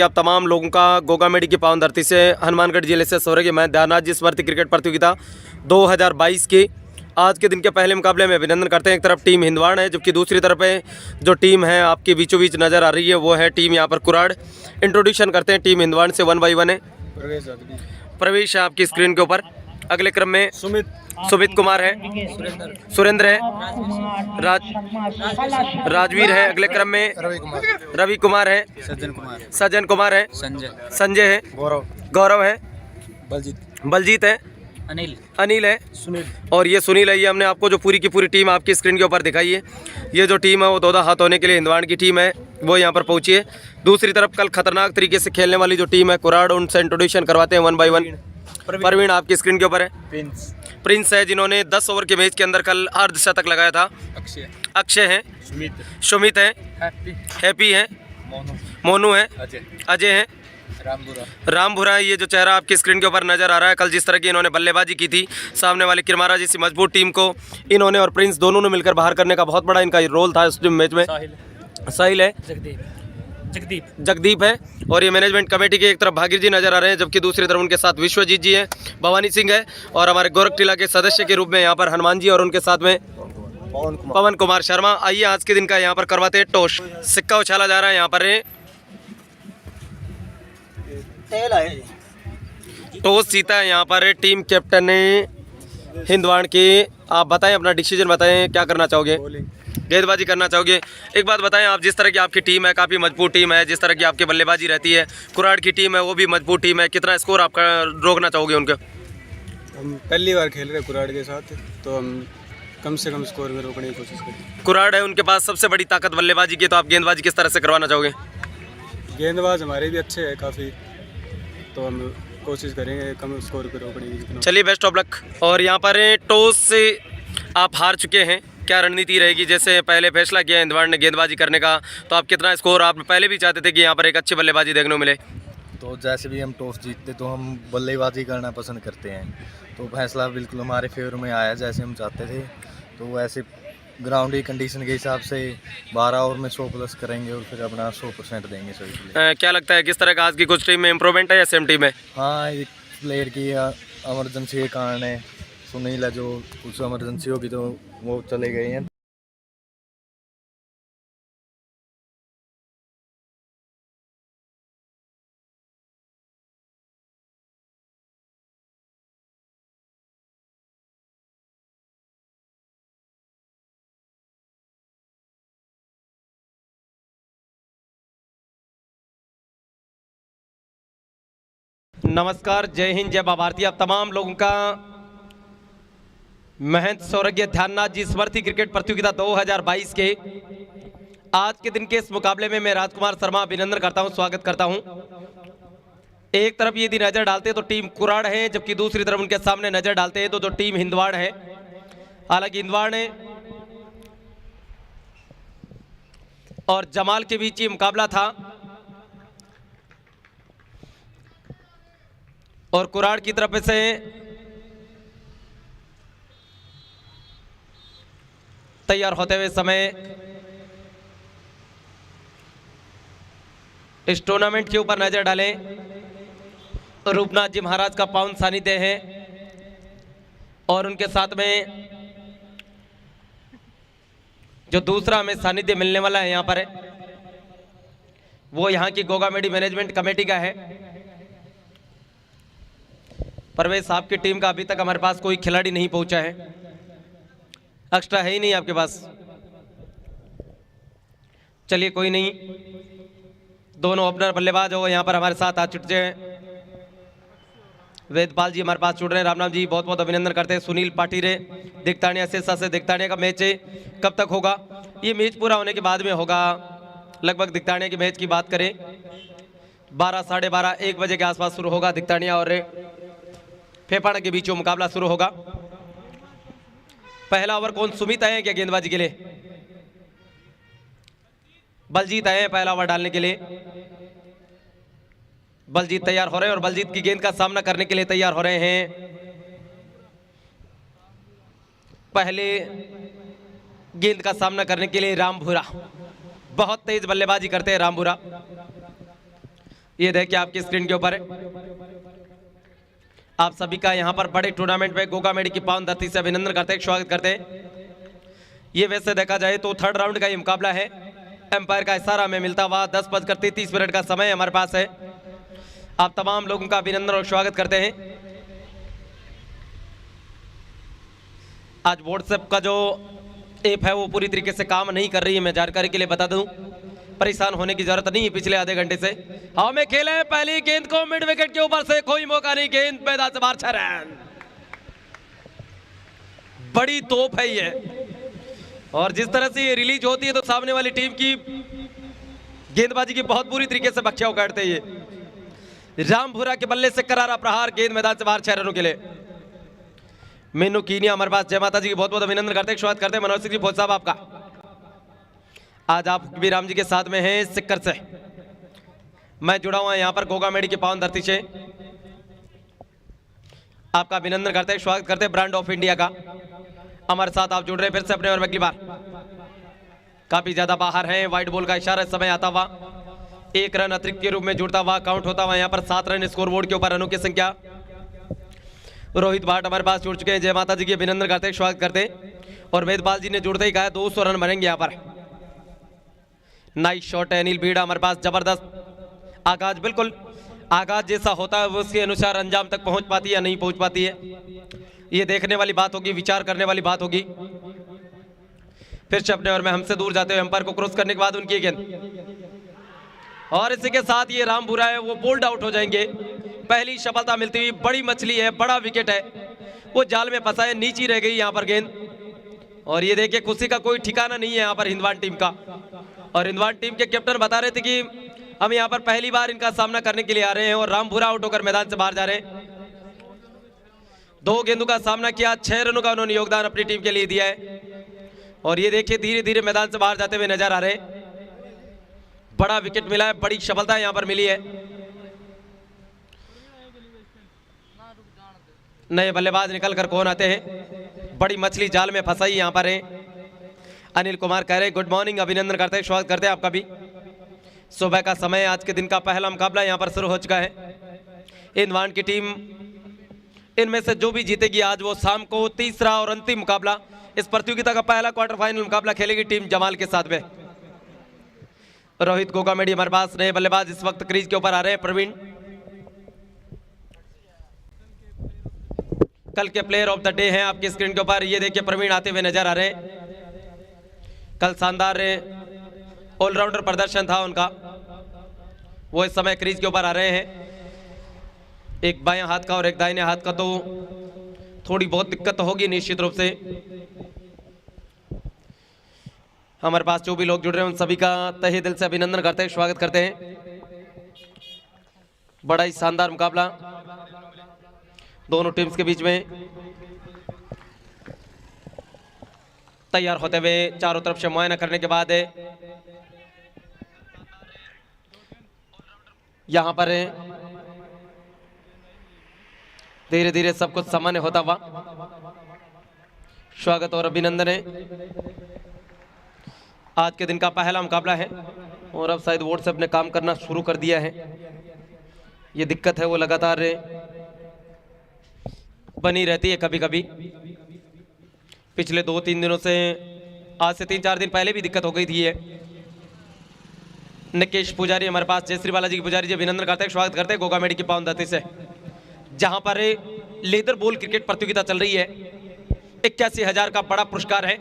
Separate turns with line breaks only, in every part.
आप तमाम लोगों का गोगामेडी की पावन धरती से हनुमानगढ़ जिले से सौरभ मैं ध्यानराज जी स्मृति क्रिकेट प्रतियोगिता 2022 के आज के दिन के पहले मुकाबले में अभिनंदन करते हैं। एक तरफ टीम हिंदवाड़ है, जबकि दूसरी तरफ है जो टीम है आपके बीचों बीच नज़र आ रही है वो है टीम यहाँ पर कुराड़। इंट्रोड्यूशन करते हैं टीम हिंदवाड़ से 1 बाई 1 है। प्रवेश है आपकी स्क्रीन के ऊपर। अगले क्रम में सुमित कुमार है, सुरेंद्र है, राजवीर है। अगले क्रम में रवि कुमार है, सज्जन कुमार है, संजय है, गौरव है, बलजीत है, अनिल है, और ये सुनील है। ये हमने आपको जो पूरी की पूरी टीम आपकी स्क्रीन के ऊपर दिखाई है। ये जो टीम है वो दो हाथ होने के लिए हिंदवाड़ की टीम है, वो यहाँ पर पहुंची है। दूसरी तरफ कल खतरनाक तरीके से खेलने वाली जो टीम है कुराड़, उनसे इंट्रोड्यूशन करवाते हैं 1 बाई 1। प्रवीण आपकी स्क्रीन के ऊपर है। प्रिंस है जिन्होंने 10 ओवर के मैच के अंदर कल अर्धशतक लगाया था। अक्षय है, सुमित है, हैप्पी है, मोनू है, अजय है, रामभुरा। ये जो चेहरा आपकी स्क्रीन के ऊपर नजर आ रहा है, कल जिस तरह की इन्होंने बल्लेबाजी की थी सामने वाले किरमारा जैसी मजबूत टीम को इन्होंने और प्रिंस दोनों ने मिलकर बाहर करने का बहुत बड़ा इनका रोल था इस मैच में। साहिल है, जगदीप है, और ये मैनेजमेंट कमेटी के एक तरफ भागीर जी नजर आ रहे हैं, जबकि दूसरी तरफ उनके साथ विश्वजीत जी है, भवानी सिंह है, और हमारे गोरख टीला के सदस्य के रूप में यहाँ पर हनुमान जी और उनके साथ में पवन कुमार शर्मा। आइए आज के दिन का यहाँ पर करवाते हैं टॉस। सिक्का उछाला जा रहा है यहाँ पर। टॉस जीता है यहाँ पर टीम कैप्टन ने हिंदवाड़ के। आप बताएं, अपना डिसीजन बताएं, क्या करना चाहोगे? गेंदबाजी करना चाहोगे? एक बात बताएं, आप जिस तरह की आपकी टीम है काफ़ी मजबूत टीम है, जिस तरह की आपकी बल्लेबाजी रहती है, कुराड़ की टीम है वो भी मजबूत टीम है, कितना स्कोर आपका रोकना चाहोगे उनके?
हम पहली बार खेल रहे कुराड़ के साथ, तो हम कम से कम स्कोर में रोकने की कोशिश करें।
कुराड़ है, उनके पास सबसे बड़ी ताकत बल्लेबाजी की, तो आप गेंदबाजी किस तरह से करवाना चाहोगे?
गेंदबाज हमारे भी अच्छे हैं काफ़ी, तो हम कोशिश करेंगे कम स्कोर पर रोकने की।
चलिए, बेस्ट ऑफ लक। और यहाँ पर टॉस से आप हार चुके हैं, क्या रणनीति रहेगी? जैसे पहले फैसला किया हिंदवाड़ ने गेंदबाजी करने का, तो आप कितना स्कोर आप पहले भी चाहते थे कि यहाँ पर एक अच्छी बल्लेबाजी देखने को मिले?
तो जैसे भी हम टॉस जीतते तो हम बल्लेबाजी करना पसंद करते हैं, तो फैसला बिल्कुल हमारे फेवर में आया जैसे हम चाहते थे। तो वैसे ग्राउंड की कंडीशन के हिसाब से 12 ओवर में 100 प्लस करेंगे और फिर अपना 100% देंगे सभी प्लेयर।
क्या लगता है किस तरह का आज की कुछ टीम में इम्प्रूवमेंट है या सेम टीम है?
हाँ, एक प्लेयर की एमरजेंसी के कारण है, सुनील है, जो कुछ एमरजेंसी होगी तो वो चले गए हैं।
नमस्कार, जय हिंद, जय भारतीय। आप तमाम लोगों का महंत स्वर्गीय ध्याननाथ जी स्मृति क्रिकेट प्रतियोगिता 2022 के आज के दिन के इस मुकाबले में मैं राजकुमार शर्मा अभिनंदन करता हूं, स्वागत करता हूं। एक तरफ यदि नजर डालते तो टीम कुराड़ है, जबकि दूसरी तरफ उनके सामने नजर डालते हैं तो जो टीम हिंदवाड़ है। हालांकि हिंदवाड़ ने और जमाल के बीच ये मुकाबला था, और कुराड़ की तरफ से तैयार होते हुए समय इस टूर्नामेंट के ऊपर नजर डालें। रूपनाथ जी महाराज का पावन सानिध्य है, और उनके साथ में जो दूसरा हमें सानिध्य मिलने वाला है यहाँ पर है, वो यहाँ की गोगामेडी मैनेजमेंट कमेटी का है। परवेश, आपकी टीम का अभी तक हमारे पास कोई खिलाड़ी नहीं पहुंचा है, एक्स्ट्रा है ही नहीं आपके पास। चलिए, कोई नहीं, दोनों ओपनर बल्लेबाज हो यहाँ पर हमारे साथ आ चुके हैं। वेदपाल जी हमारे पास जुड़ रहे हैं, रामनाम जी बहुत बहुत अभिनंदन करते हैं। सुनील पाटिरे दिगतानिया से दिगतानिया का मैच है, कब तक होगा? ये मैच पूरा होने के बाद में होगा, लगभग दिगतानिया के मैच की बात करें 12, 12:30, 1 बजे के आसपास शुरू होगा। दिगतानिया और फेफाड़ा के बीच मुकाबला शुरू होगा। पहला ओवर कौन? सुमित आए हैं क्या गेंदबाजी के लिए? बलजीत आए हैं पहला ओवर डालने के लिए। बलजीत तैयार हो रहे हैं और बलजीत की गेंद का सामना करने के लिए तैयार हो रहे हैं। पहले गेंद का सामना करने के लिए रामभुरा, बहुत तेज बल्लेबाजी करते हैं रामभुरा। ये देखिए आपकी स्क्रीन के ऊपर आप सभी का यहाँ पर बड़े टूर्नामेंट में गोगामेडी की पावन धरती से अभिनंदन करते हैं, स्वागत करते हैं। ये वैसे देखा जाए तो थर्ड राउंड का ये मुकाबला है। एम्पायर का इशारा हमें मिलता हुआ 10:30 का समय हमारे पास है। आप तमाम लोगों का अभिनंदन और स्वागत करते हैं। आज व्हाट्सएप का जो ऐप है वो पूरी तरीके से काम नहीं कर रही है, मैं जानकारी के लिए बता दूं। परेशान होने की जरूरत नहीं है। पिछले आधे घंटे से हमें खेले हैं पहली गेंद को मिड विकेट के ऊपर से, कोई मौका नहीं, गेंद मैदान से बाहर, 6 रन। बड़ी तोप है ये, और जिस तरह से ये रिलीज होती है तो सामने वाली टीम की गेंदबाजी की बहुत बुरी तरीके से बख्शिया उगाड़ते हैं ये। रामपुरा के बल्ले से करारा प्रहार, गेंद मैदान से बाहर, 6 रनों के लिए। मीनू कीनिया हमारे पास, जय माता जी की बहुत बहुत अभिनंदन करते हैं, स्वागत करते हैं। मनोज सिंह जी भोज साहब आपका, आज आप भी राम जी के साथ में हैं सिक्कर से। मैं जुड़ा हुआ यहाँ पर गोगामेडी की पावन धरती से, आपका अभिनंदन करते हैं, स्वागत करते हैं। ब्रांड ऑफ इंडिया का हमारे साथ आप जुड़ रहे हैं फिर से अपने और अगली बार। काफी ज्यादा बाहर हैं, वाइड बॉल का इशारा इस समय आता हुआ, 1 रन अतिरिक्त के रूप में जुड़ता हुआ काउंट होता हुआ यहाँ पर 7 रन स्कोरबोर्ड के ऊपर, रनों की संख्या। रोहित भाट हमारे पास जुड़ चुके हैं, जय माता जी की अभिनंदन करते हैं, स्वागत करते हैं। और वेदपाल जी ने जुड़ते ही कहा 200 रन बनेंगे यहाँ पर। नाइस शॉट है अनिल भीड़ा हमारे पास, जबरदस्त आगाज, बिल्कुल आगाज जैसा होता है वो उसके अनुसार अंजाम तक पहुंच पाती है या नहीं पहुंच पाती है, ये देखने वाली बात होगी, विचार करने वाली बात होगी। फिर से अपने और में हमसे दूर जाते हुए एम्पायर को क्रॉस करने के बाद उनकी गेंद, और इसी के साथ ये रामपुरा है वो बोल्ड आउट हो जाएंगे। पहली सफलता मिलती हुई, बड़ी मछली है, बड़ा विकेट है, वो जाल में फंसा है, नीचे रह गई यहाँ पर गेंद। और ये देखिए खुशी का कोई ठिकाना नहीं है यहाँ पर हिंदवान टीम का। और हिंदवान टीम के कैप्टन बता रहे थे कि हम यहाँ पर पहली बार इनका सामना करने के लिए आ रहे हैं, और रामपुरा आउट होकर मैदान से बाहर जा रहे हैं। 2 गेंदों का सामना किया, 6 रनों का उन्होंने योगदान अपनी टीम के लिए दिया है। और ये देखिए धीरे धीरे मैदान से बाहर जाते हुए नजर आ रहे हैं। बड़ा विकेट मिला है, बड़ी सफलता यहाँ पर मिली है। नए बल्लेबाज निकल कर कौन आते हैं, बड़ी मछली जाल में फंसाई यहाँ पर है। अनिल कुमार कह रहे गुड मॉर्निंग, अभिनंदन करते हैं, स्वागत करते हैं आपका भी। सुबह का समय, आज के दिन का पहला मुकाबला यहाँ पर शुरू हो चुका है। हिंदवान की टीम इनमें से जो भी जीतेगी आज वो शाम को तीसरा और अंतिम मुकाबला, इस प्रतियोगिता का पहला क्वार्टर फाइनल मुकाबला खेलेगी टीम जमाल के साथ में। रोहित गोगामेडी हमारे पास, नए बल्लेबाज इस वक्त क्रीज के ऊपर आ रहे हैं प्रवीण। कल के प्लेयर ऑफ द डे हैं आपकी स्क्रीन के ऊपर, ये देखिए प्रवीण आते हुए नजर आ रहे हैं। कल शानदार ऑलराउंडर प्रदर्शन था उनका, वो इस समय क्रीज के ऊपर आ रहे हैं। एक बाएं हाथ का और एक दाहिने हाथ का, तो थोड़ी बहुत दिक्कत तो होगी निश्चित रूप से। हमारे पास जो भी लोग जुड़ रहे हैं उन सभी का तहे दिल से अभिनंदन करते हैं, स्वागत करते हैं। बड़ा ही शानदार मुकाबला दोनों टीम्स के बीच में तैयार होते हुए, चारों तरफ से मुआयना करने के बाद यहां पर धीरे धीरे सब कुछ सामान्य होता हुआ। स्वागत और अभिनंदन है। आज के दिन का पहला मुकाबला है और अब शायद व्हाट्सएप ने काम करना शुरू कर दिया है, ये दिक्कत है वो लगातार बनी रहती है कभी कभी। पिछले 2-3 दिनों से, आज से 3-4 दिन पहले भी दिक्कत हो गई थी। ये निकेश पुजारी हमारे पास, जयश्री बालाजी की पुजारी जी अभिनंदन करते हैं, स्वागत करते हैं गोगामेडी की पावन धरती से, जहां पर लेदर बॉल क्रिकेट प्रतियोगिता चल रही है। 81,000 का बड़ा पुरस्कार है।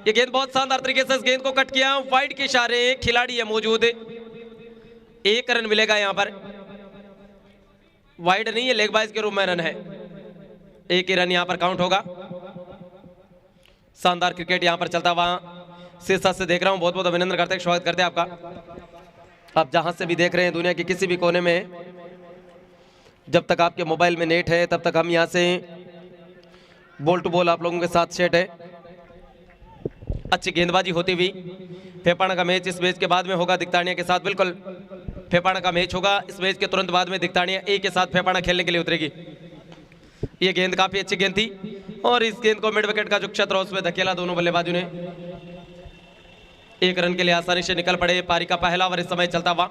ये गेंद बहुत शानदार तरीके से इस गेंद को कट किया, वाइड के इशारे, खिलाड़ी है मौजूद, 1 रन मिलेगा यहाँ पर। वाइड नहीं है, लेग बाइज के रूप में रन है, 1 ही रन यहाँ पर काउंट होगा। शानदार क्रिकेट यहाँ पर चलता हुआ शीर्षक से देख रहा हूँ, बहुत बहुत अभिनंदन करते हैं, स्वागत करते हैं आपका। आप जहां से भी देख रहे हैं दुनिया के किसी भी कोने में, जब तक आपके मोबाइल में नेट है तब तक हम यहाँ से बॉल टू बॉल आप लोगों के साथ सेट है। अच्छी गेंदबाजी होती हुई फेपाना का मैच इस मैच के बाद में होगा दिक्तानिया के साथ, बिल्कुल फेपाना का मैच होगा इस मैच के तुरंत बाद में। दिक्तानिया ए के साथ फेपाना खेलने के लिए उतरेगी। ये गेंद काफी अच्छी गेंद थी और इस गेंद को मिड विकेट का जो क्षेत्र है उसमें धकेला दोनों बल्लेबाजों ने। 1 रन के लिए आसानी से निकल पड़े। पारी का पहला ओवर इस समय चलता हुआ।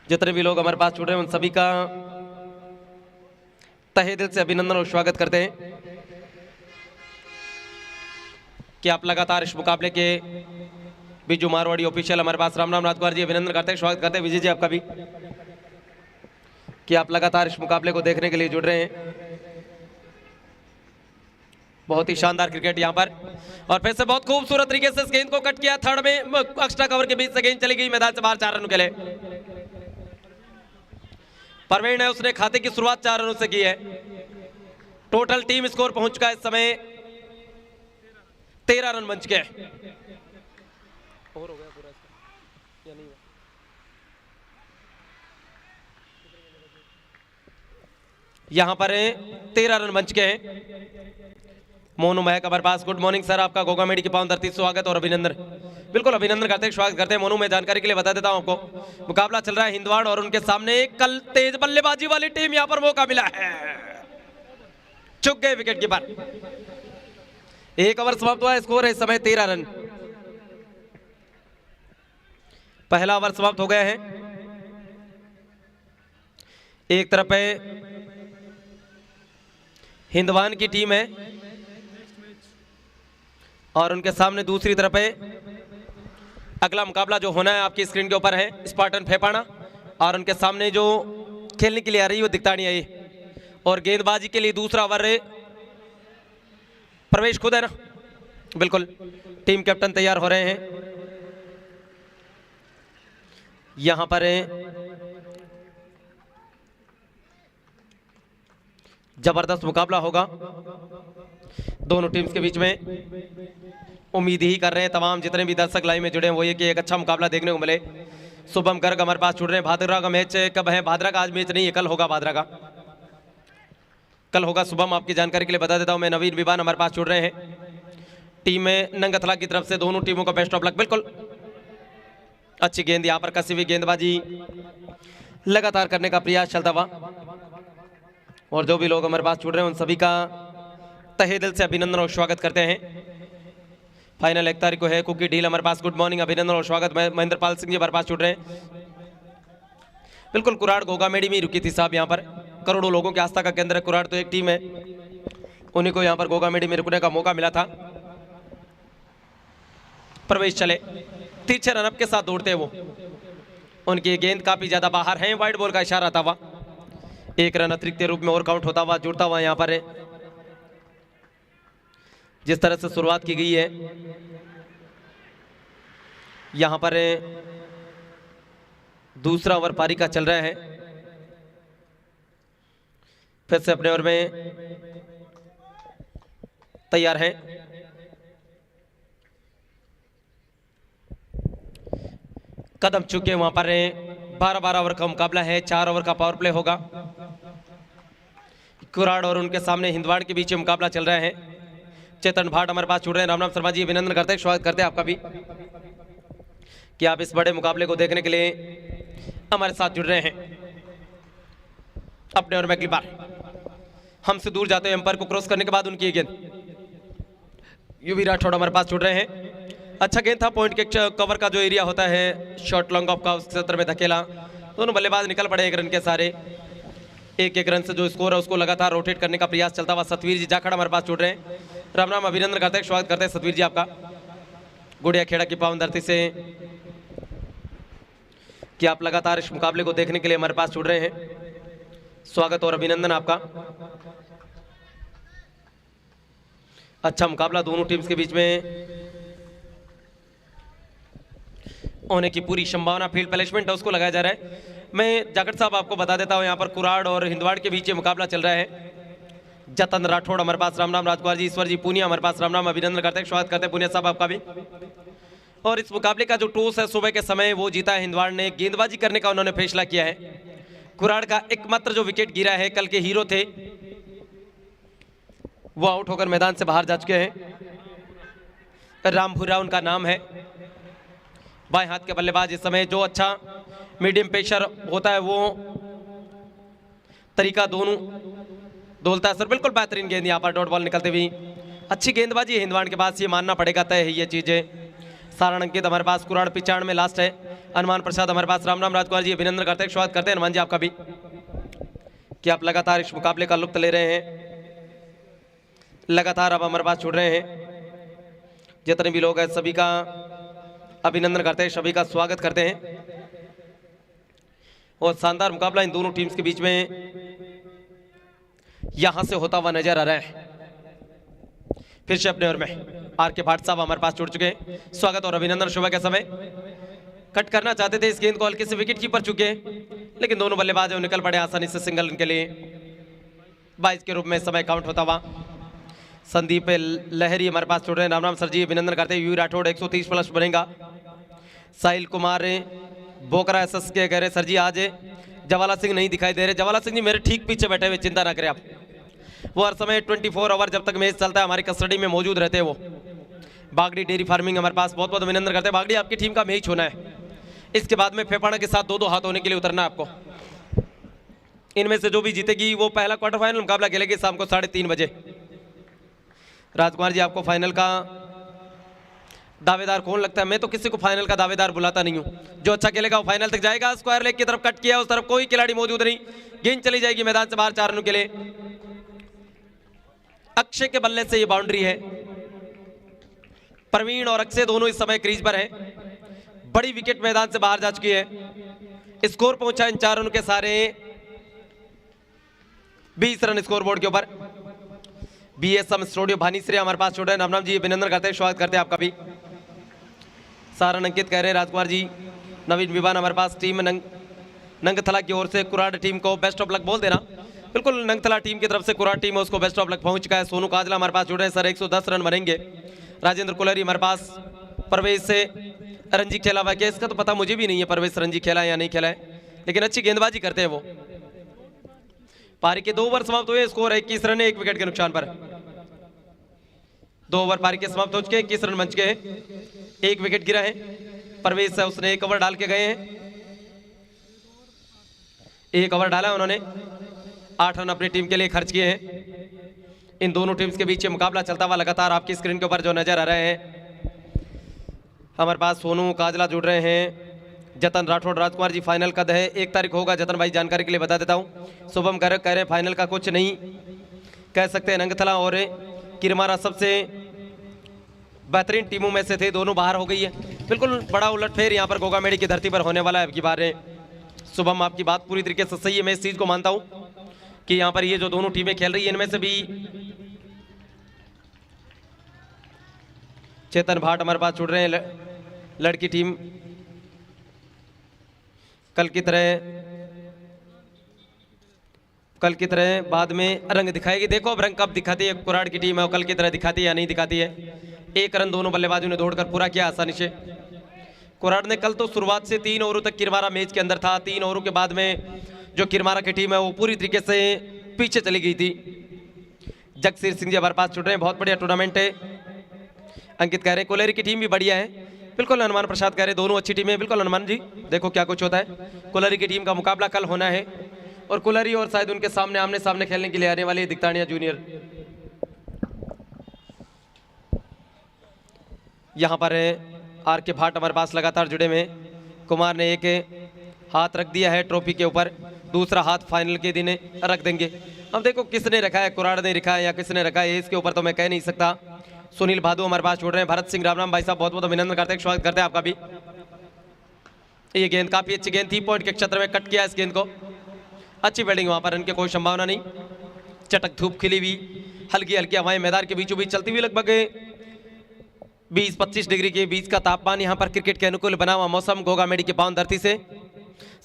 जितने भी लोग हमारे पास जुड़ रहे हैं उन सभी का तहे दिल से अभिनंदन और स्वागत करते हैं कि आप लगातार इस मुकाबले के बिजू मारवाड़ी ऑफिशियल हमारे पास राम राजकुमार जी अभिनंदन करते हैं, स्वागत करते हैं। विजय जी आपका भी कि आप लगातार इस मुकाबले को देखने के लिए जुड़ रहे हैं। बहुत ही शानदार क्रिकेट यहां पर, और फिर से बहुत खूबसूरत तरीके से इस गेंद को कट किया। थर्ड में एक्स्ट्रा कवर के बीच से गेंद चली गई मैदान से बाहर 4 रनों के लिए। परवीन है उसने खाते की शुरुआत 4 रनों से की है। टोटल टीम स्कोर पहुंच चुका है इस समय 13 रन बन चुके हैं। और हो गया पूरा या नहीं हुआ? यहां पर 13 रन बन चुके हैं। मोनू महक हमारे पास, गुड मॉर्निंग सर, आपका गोगामेडी की पावन धरती स्वागत और अभिनंदन। बिल्कुल अभिनंदन करते हैं, स्वागत करते हैं। मोनू मैं जानकारी के लिए बता देता हूं आपको, मुकाबला चल रहा है हिंदवाड़ और उनके सामने कल तेज बल्लेबाजी वाली टीम यहां पर मौका मिला है। चुक गए विकेट कीपर। 1 ओवर समाप्त हुआ है, स्कोर है इस समय 13 रन। पहला ओवर समाप्त हो गया है। एक तरफ है हिंदवान की टीम है और उनके सामने दूसरी तरफ है। अगला मुकाबला जो होना है आपकी स्क्रीन के ऊपर है स्पार्टन फेपाना, और उनके सामने जो खेलने के लिए आ रही है वो दिखतानी आई, और गेंदबाजी के लिए दूसरा ओवर प्रवेश खुद है ना, बिल्कुल टीम कैप्टन तैयार हो रहे हैं। यहां पर जबरदस्त मुकाबला होगा दोनों टीम्स के बीच में। उम्मीद ही कर रहे हैं तमाम जितने भी दर्शक लाइव में जुड़े हैं वो ये कि एक अच्छा मुकाबला देखने को मिले। शुभम गर्ग हमारे पास जुड़ रहे हैं। भाद्रा का मैच कब है? भाद्रा का आज मैच नहीं है, कल होगा। भाद्रा का कल होगा। शुभम आपकी जानकारी के लिए बता देता हूं मैं। नवीन विवान हमारे पास जुड़ रहे हैं। टीम में नंगथला की तरफ से दोनों टीमों का बेस्ट ऑफ लक। बिल्कुल अच्छी गेंद यहां पर, कसी हुई गेंदबाजी लगातार करने का प्रयास चलता हुआ, और जो भी लोग हमारे पास जुड़ रहे हैं उन सभी का तहे दिल से अभिनंदन और स्वागत करते हैं। फाइनल 1 तारीख को है। कुकी ढील हमारे पास, गुड मॉर्निंग, अभिनंदन और स्वागत। महेंद्र पाल सिंह जी हमारे पास जुड़ रहे हैं। बिल्कुल कुराड़ गोगामेडी में रुकी थी साहब। यहाँ पर करोड़ों लोगों की आस्था का केंद्र कुराड़ तो एक टीम है, उन्हीं को यहाँ पर गोगामेडी में रुकने का मौका मिला था। प्रवेश चले, तिरछे रन अप के साथ दौड़ते हैं वो। उनकी गेंद काफी ज्यादा बाहर है, वाइड बॉल का इशारा था वह। 1 रन अतिरिक्त रूप में और काउंट होता हुआ जुड़ता हुआ यहाँ पर है। जिस तरह से शुरुआत की गई है यहाँ पर दूसरा ओवर पारी का चल रहा है। फिर से अपने ओवर में तैयार है। कदम चुके वहां पर 12-12 ओवर का मुकाबला है। 4 ओवर का पावर प्ले होगा। कुराड़ और उनके सामने हिंदवाड़ के बीच मुकाबला चल रहा है। चेतन भाट हमारे पास जुड़ रहे हैं। राम शर्मा जी अभिनंदन करते हैं, स्वागत करते हैं आपका भी कि आप इस बड़े मुकाबले को देखने के लिए हमारे साथ जुड़ रहे हैं। अपने और मैकली बार हमसे दूर जाते हैं, एम्पायर को क्रॉस करने के बाद उनकी गेंद। युवी राठौड़ हमारे पास जुड़ रहे हैं। अच्छा गेंद था, पॉइंट के कवर का जो एरिया होता है शॉर्ट लॉन्ग ऑफ का, उस क्षेत्र में धकेला। दोनों बल्लेबाज निकल पड़े 1 रन के सारे। 1-1 रन से जो स्कोर है उसको लगातार रोटेट करने का प्रयास चलता हुआ। सतवीर जी जाखड़ हमारे पास जुड़ रहे हैं। राम राम, अभिनंदन करते हैं, स्वागत करते हैं सतवीर जी आपका गुड़िया खेड़ा की पावन धरती से कि आप लगातार इस मुकाबले को देखने के लिए हमारे पास जुड़ रहे हैं। स्वागत और अभिनंदन आपका। अच्छा मुकाबला दोनों टीम्स के बीच में होने की पूरी संभावना। फील्ड प्लेसमेंट है उसको लगाया जा रहा है। मैं जाखड़ साहब आपको बता देता हूं यहाँ पर कुराड़ और हिंदवाड़ के बीच ये मुकाबला चल रहा है। जतन राठौड़ हमारे पास, राम राम राजकुमार जी, ईश्वर जी पूनिया हमारे पास, राम राम, अभिनंदन करते हैं, स्वागत करते हैं पूनिया साहब आपका भी। और इस मुकाबले का जो टॉस है सुबह के समय वो जीता है हिंदवाड़ ने। गेंदबाजी करने का उन्होंने फैसला किया है। कुराड़ का एकमात्र जो विकेट गिरा है, कल के हीरो थे वो आउट होकर मैदान से बाहर जा चुके हैं। रामपुरा उनका नाम है, बाएं हाथ के बल्लेबाज। इस समय जो अच्छा मीडियम पेसर होता है वो तरीका दोनों दौलता सर। बिल्कुल बेहतरीन गेंद यहाँ पर डॉट बॉल निकलते हुई। अच्छी गेंदबाजी है हिंदवाड़ के पास, ये मानना पड़ेगा, तय है ये चीजें। सारण अंकित हमारे पास, कुराड़ 95 में लास्ट है। हनुमान प्रसाद हमारे पास, राम राम राजकुमार जी, अभिनंदन करते हैं, स्वागत करते हैं हनुमान जी आपका भी कि आप लगातार इस मुकाबले का लुत्फ ले रहे हैं। लगातार अब हमारे पास जुड़ रहे हैं। जितने भी लोग हैं सभी का अभिनंदन करते हैं, सभी का स्वागत करते हैं। और शानदार मुकाबला इन दोनों टीम्स के बीच में यहां से होता हुआ नजर आ रहा है। फिर से अपने ओर में आर के भाट साहब हमारे पास जुड़ चुके हैं। स्वागत और अभिनंदन। सुबह के समय कट करना चाहते थे इस गेंद को, हल्के से विकेट कीपर चुके हैं, लेकिन दोनों बल्लेबाज निकल पड़े आसानी से सिंगल के लिए। 22 के रूप में समय काउंट होता हुआ। संदीप लहरी हमारे पास जुड़ रहे हैं, राम राम सर जी, अभिनंदन करते हैं। यू राठौड़ 130 प्लस बनेगा। साहिल कुमार बोकरा एसएस के कह रहे सर जी आज जवाला सिंह नहीं दिखाई दे रहे। जवाला सिंह जी मेरे ठीक पीछे बैठे हुए, चिंता ना करें आप। वो हर समय 24 आवर जब तक मैच चलता है हमारी कस्टडी में मौजूद रहते हैं। वो बागड़ी डेयरी फार्मिंग हमारे पास, बहुत बहुत अभिनंदन करते हैं। बागड़ी आपकी टीम का मैच होना है, इसके बाद में फेफाना के साथ 2-2 हाथ होने के लिए उतरना है आपको। इनमें से जो भी जीतेगी वो पहला क्वार्टर फाइनल मुकाबला खेलेगी शाम को 3:30 बजे। राजकुमार जी आपको फाइनल का दावेदार कौन लगता है? मैं तो किसी को फाइनल का दावेदार बुलाता नहीं हूं। जो अच्छा खेलेगा वो फाइनल तक जाएगा। स्क्वायर लेग की तरफ कट किया, उस तरफ कोई खिलाड़ी मौजूद नहीं, गेंद चली जाएगी मैदान से बाहर 4 रनों के लिए। अक्षय के बल्ले से ये बाउंड्री है। प्रवीण और अक्षय दोनों इस समय क्रीज पर हैं। बड़ी विकेट मैदान से बाहर जा चुकी है। स्कोर पहुंचा इन 4 रनों के सारे 20 रन स्कोर बोर्ड के ऊपर। बीएसएम स्टूडियो भानीश्री हमारे पास छोड़ रहे हैं, राम राम जी, अभिनंदन करते हैं, स्वागत करते हैं आपका भी। सारण अंकित कह रहे हैं राजकुमार जी, नवीन विवान हमारे पास, टीम नंगथला की ओर से कुराड़ टीम को बेस्ट ऑफ लक बोल देना। बिल्कुल नंगथला टीम की तरफ से कुराड़ टीम है उसको बेस्ट ऑफ लक पहुंच चुका है। सोनू काजला हमारे पास जुड़ रहे हैं, सर 110 रन बनेंगे। राजेंद्र कुलरी हमारे पास, परवेश से रणजी खेला हुआ क्या इसका तो पता मुझे भी नहीं है, परवेश रणजी खेला है या नहीं खेला है, लेकिन अच्छी गेंदबाजी करते हैं वो। पारी के 2 ओवर समाप्त हुए, स्कोर 21 रन है 1 विकेट के नुकसान पर। 2 ओवर पारी के समाप्त हो चुके, 21 रन बच गए, 1 विकेट गिरा है। परवेश से उसने 1 ओवर डाल के गए हैं, 1 ओवर डाला उन्होंने, 8 रन अपनी टीम के लिए खर्च किए हैं। इन दोनों टीम्स के बीच मुकाबला चलता हुआ लगातार आपकी स्क्रीन के ऊपर जो नजर आ रहे हैं। हमारे पास सोनू काजला जुड़ रहे हैं, जतन राठौड़, राजकुमार जी फाइनल कद है? 1 तारीख होगा। जतन भाई जानकारी के लिए बता देता हूं। शुभम कह रहे हैं फाइनल का कुछ नहीं कह सकते। नंगथला और किरमारा सबसे बेहतरीन टीमों में से थे, दोनों बाहर हो गई है। बिल्कुल बड़ा उलटफेर यहाँ पर गोगामेड़ी की धरती पर होने वाला है अब की बार। शुभम आपकी बात पूरी तरीके से सही है, मैं इस चीज़ को मानता हूँ कि यहाँ पर ये जो दोनों टीमें खेल रही है इनमें से भी चेतन भाट हमारे पास जुड़ रहे हैं। लड़की टीम कल की तरह बाद में रंग दिखाएगी। देखो अब रंग कब दिखाती है कुराड़ की टीम है, कल की तरह दिखाती है या नहीं दिखाती है। 1 रन दोनों बल्लेबाजों ने दौड़कर पूरा किया आसानी से। कुराड़ ने कल तो शुरुआत से 3 ओवरों तक किरमारा मैच के अंदर था। 3 ओवरों के बाद में जो किरमारा की टीम है वो पूरी तरीके से पीछे चली गई थी। जगसीर सिंह जी हमारे पास जुड़ रहे हैं, बहुत बढ़िया टूर्नामेंट है। अंकित कह रहे हैं कोलेरी की टीम भी बढ़िया है। बिल्कुल हनुमान प्रसाद कह रहे हैं दोनों अच्छी टीमें हैं। बिल्कुल हनुमान जी, देखो क्या कुछ होता है। कोलेरी की टीम का मुकाबला कल होना है और कोलेरी और शायद उनके सामने आमने सामने खेलने के लिए आने वाले दिक्तानिया जूनियर। यहाँ पर आर के भाट हमारे पास लगातार जुड़े हुए। कुमार ने 1 हाथ रख दिया है ट्रॉफी के ऊपर, दूसरा हाथ फाइनल के दिन रख देंगे। अब देखो किसने रखा है, कुराड़ ने रखा है या किसने रखा है, इसके ऊपर तो मैं कह नहीं सकता। सुनील भादु हमारे पास जुड़ रहे हैं। भरत सिंह, राम राम भाई साहब, बहुत बहुत अभिनंदन करते हैं, स्वागत करते हैं आपका भी। ये गेंद काफी अच्छी गेंद थी, पॉइंट के क्षेत्र में कट किया इस गेंद को। अच्छी बैटिंग, वहां पर रन की कोई संभावना नहीं। चटक धूप खिली हुई, हल्की हल्की हवाएं मैदान के बीचों बीच चलती हुई, लगभग 20-25 डिग्री के बीच का तापमान। यहाँ पर क्रिकेट के अनुकूल बना हुआ मौसम गोगामेड़ी की पावन धरती से।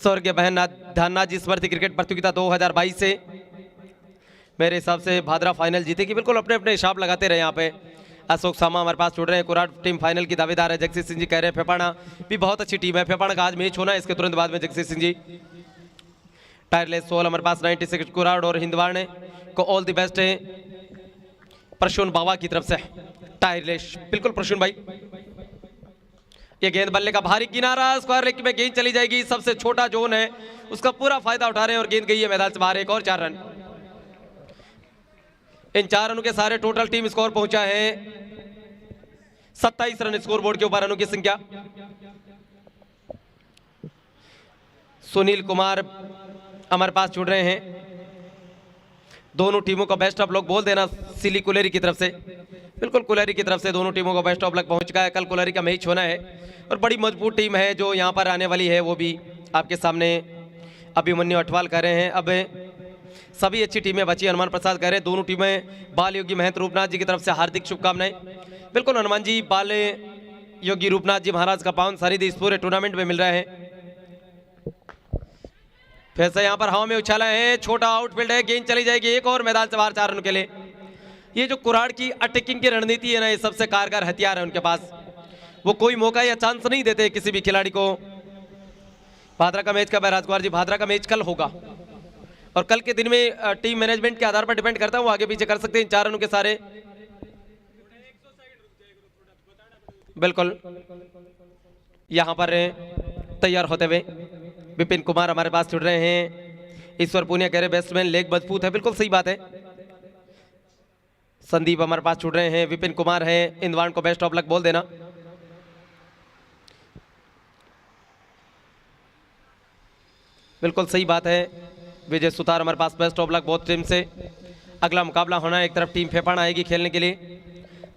स्वर्गीय बहन ध्याननाथ जी स्मृति क्रिकेट प्रतियोगिता 2022 से मेरे हिसाब से भादरा फाइनल जीतेगी। बिल्कुल अपने अपने हिसाब लगाते रहे। यहाँ पे अशोक सामा हमारे पास जुड़ रहे हैं, कुराड़ टीम फाइनल की दावेदार है। जगसीर सिंह जी कह रहे हैं फेफाना भी बहुत अच्छी टीम है। फेफाना का आज मैच होना है, इसके तुरंत बाद में जगसीर सिंह जी। टायरलेस सोल हमारे पास 96 कुराड़ और हिंदवाड़ ने को ऑल द बेस्ट है प्रसून बाबा की तरफ से। टायरलेस बिल्कुल प्रसून भाई। ये गेंद बल्ले का भारी किनारा, स्क्वायर लेग में गेंद चली जाएगी। सबसे छोटा जोन है उसका पूरा फायदा उठा रहे हैं और गेंद गई है मैदान से बाहर। 1 और 4 रन। इन 4 रनों के सारे टोटल टीम स्कोर पहुंचा है 27 रन स्कोर बोर्ड के ऊपर रनों की संख्या। सुनील कुमार हमारे पास जुड़ रहे हैं। दोनों टीमों का बेस्ट ऑफ लक बोल देना सिली कुलेरी की तरफ से। बिल्कुल कुलेरी की तरफ से दोनों टीमों का बेस्ट ऑफ लक पहुंच चुका है। कल कुलेरी का मैच होना है और बड़ी मजबूत टीम है जो यहां पर आने वाली है, वो भी आपके सामने अभिमन्यु अठवाल कह रहे हैं। अब सभी अच्छी टीमें बची। हनुमान प्रसाद कह रहे हैं दोनों टीमें बाल योगी महंत रूपनाथ जी की तरफ से हार्दिक शुभकामनाएं। बिल्कुल हनुमान जी, बाल योगी रूपनाथ जी महाराज का पावन सानिध्य इस पूरे टूर्नामेंट में मिल रहा है। फिर से यहाँ पर हवा में उछाला है, छोटा आउटफील्ड है, गेंद चली जाएगी एक और मैदान से बाहर 4 रन के लिए। ये जो कुराड़ की अटैकिंग की रणनीति है ना, ये सबसे कारगर हथियार है उनके पास। वो कोई मौका या चांस नहीं देते किसी भी खिलाड़ी को। भादरा का मैच कब है राजकुमार जी? भादरा का मैच कल होगा और कल के दिन में टीम मैनेजमेंट के आधार पर डिपेंड करता है, वो आगे पीछे कर सकते हैं 4 रनों के सारे। बिल्कुल यहां पर तैयार होते हुए विपिन कुमार हमारे पास जुड़ रहे हैं। ईश्वर पुनिया कह रहे बैट्समैन लेग मजबूत है। बिल्कुल सही बात है। संदीप हमारे पास जुड़ रहे हैं। विपिन कुमार है। इंदवान को बेस्ट ऑफ लक बोल देना। बिल्कुल सही बात है। विजय सुतार हमारे पास बेस्ट ऑफ लक बहुत टीम से। अगला मुकाबला होना है, एक तरफ टीम फेफान आएगी खेलने के लिए,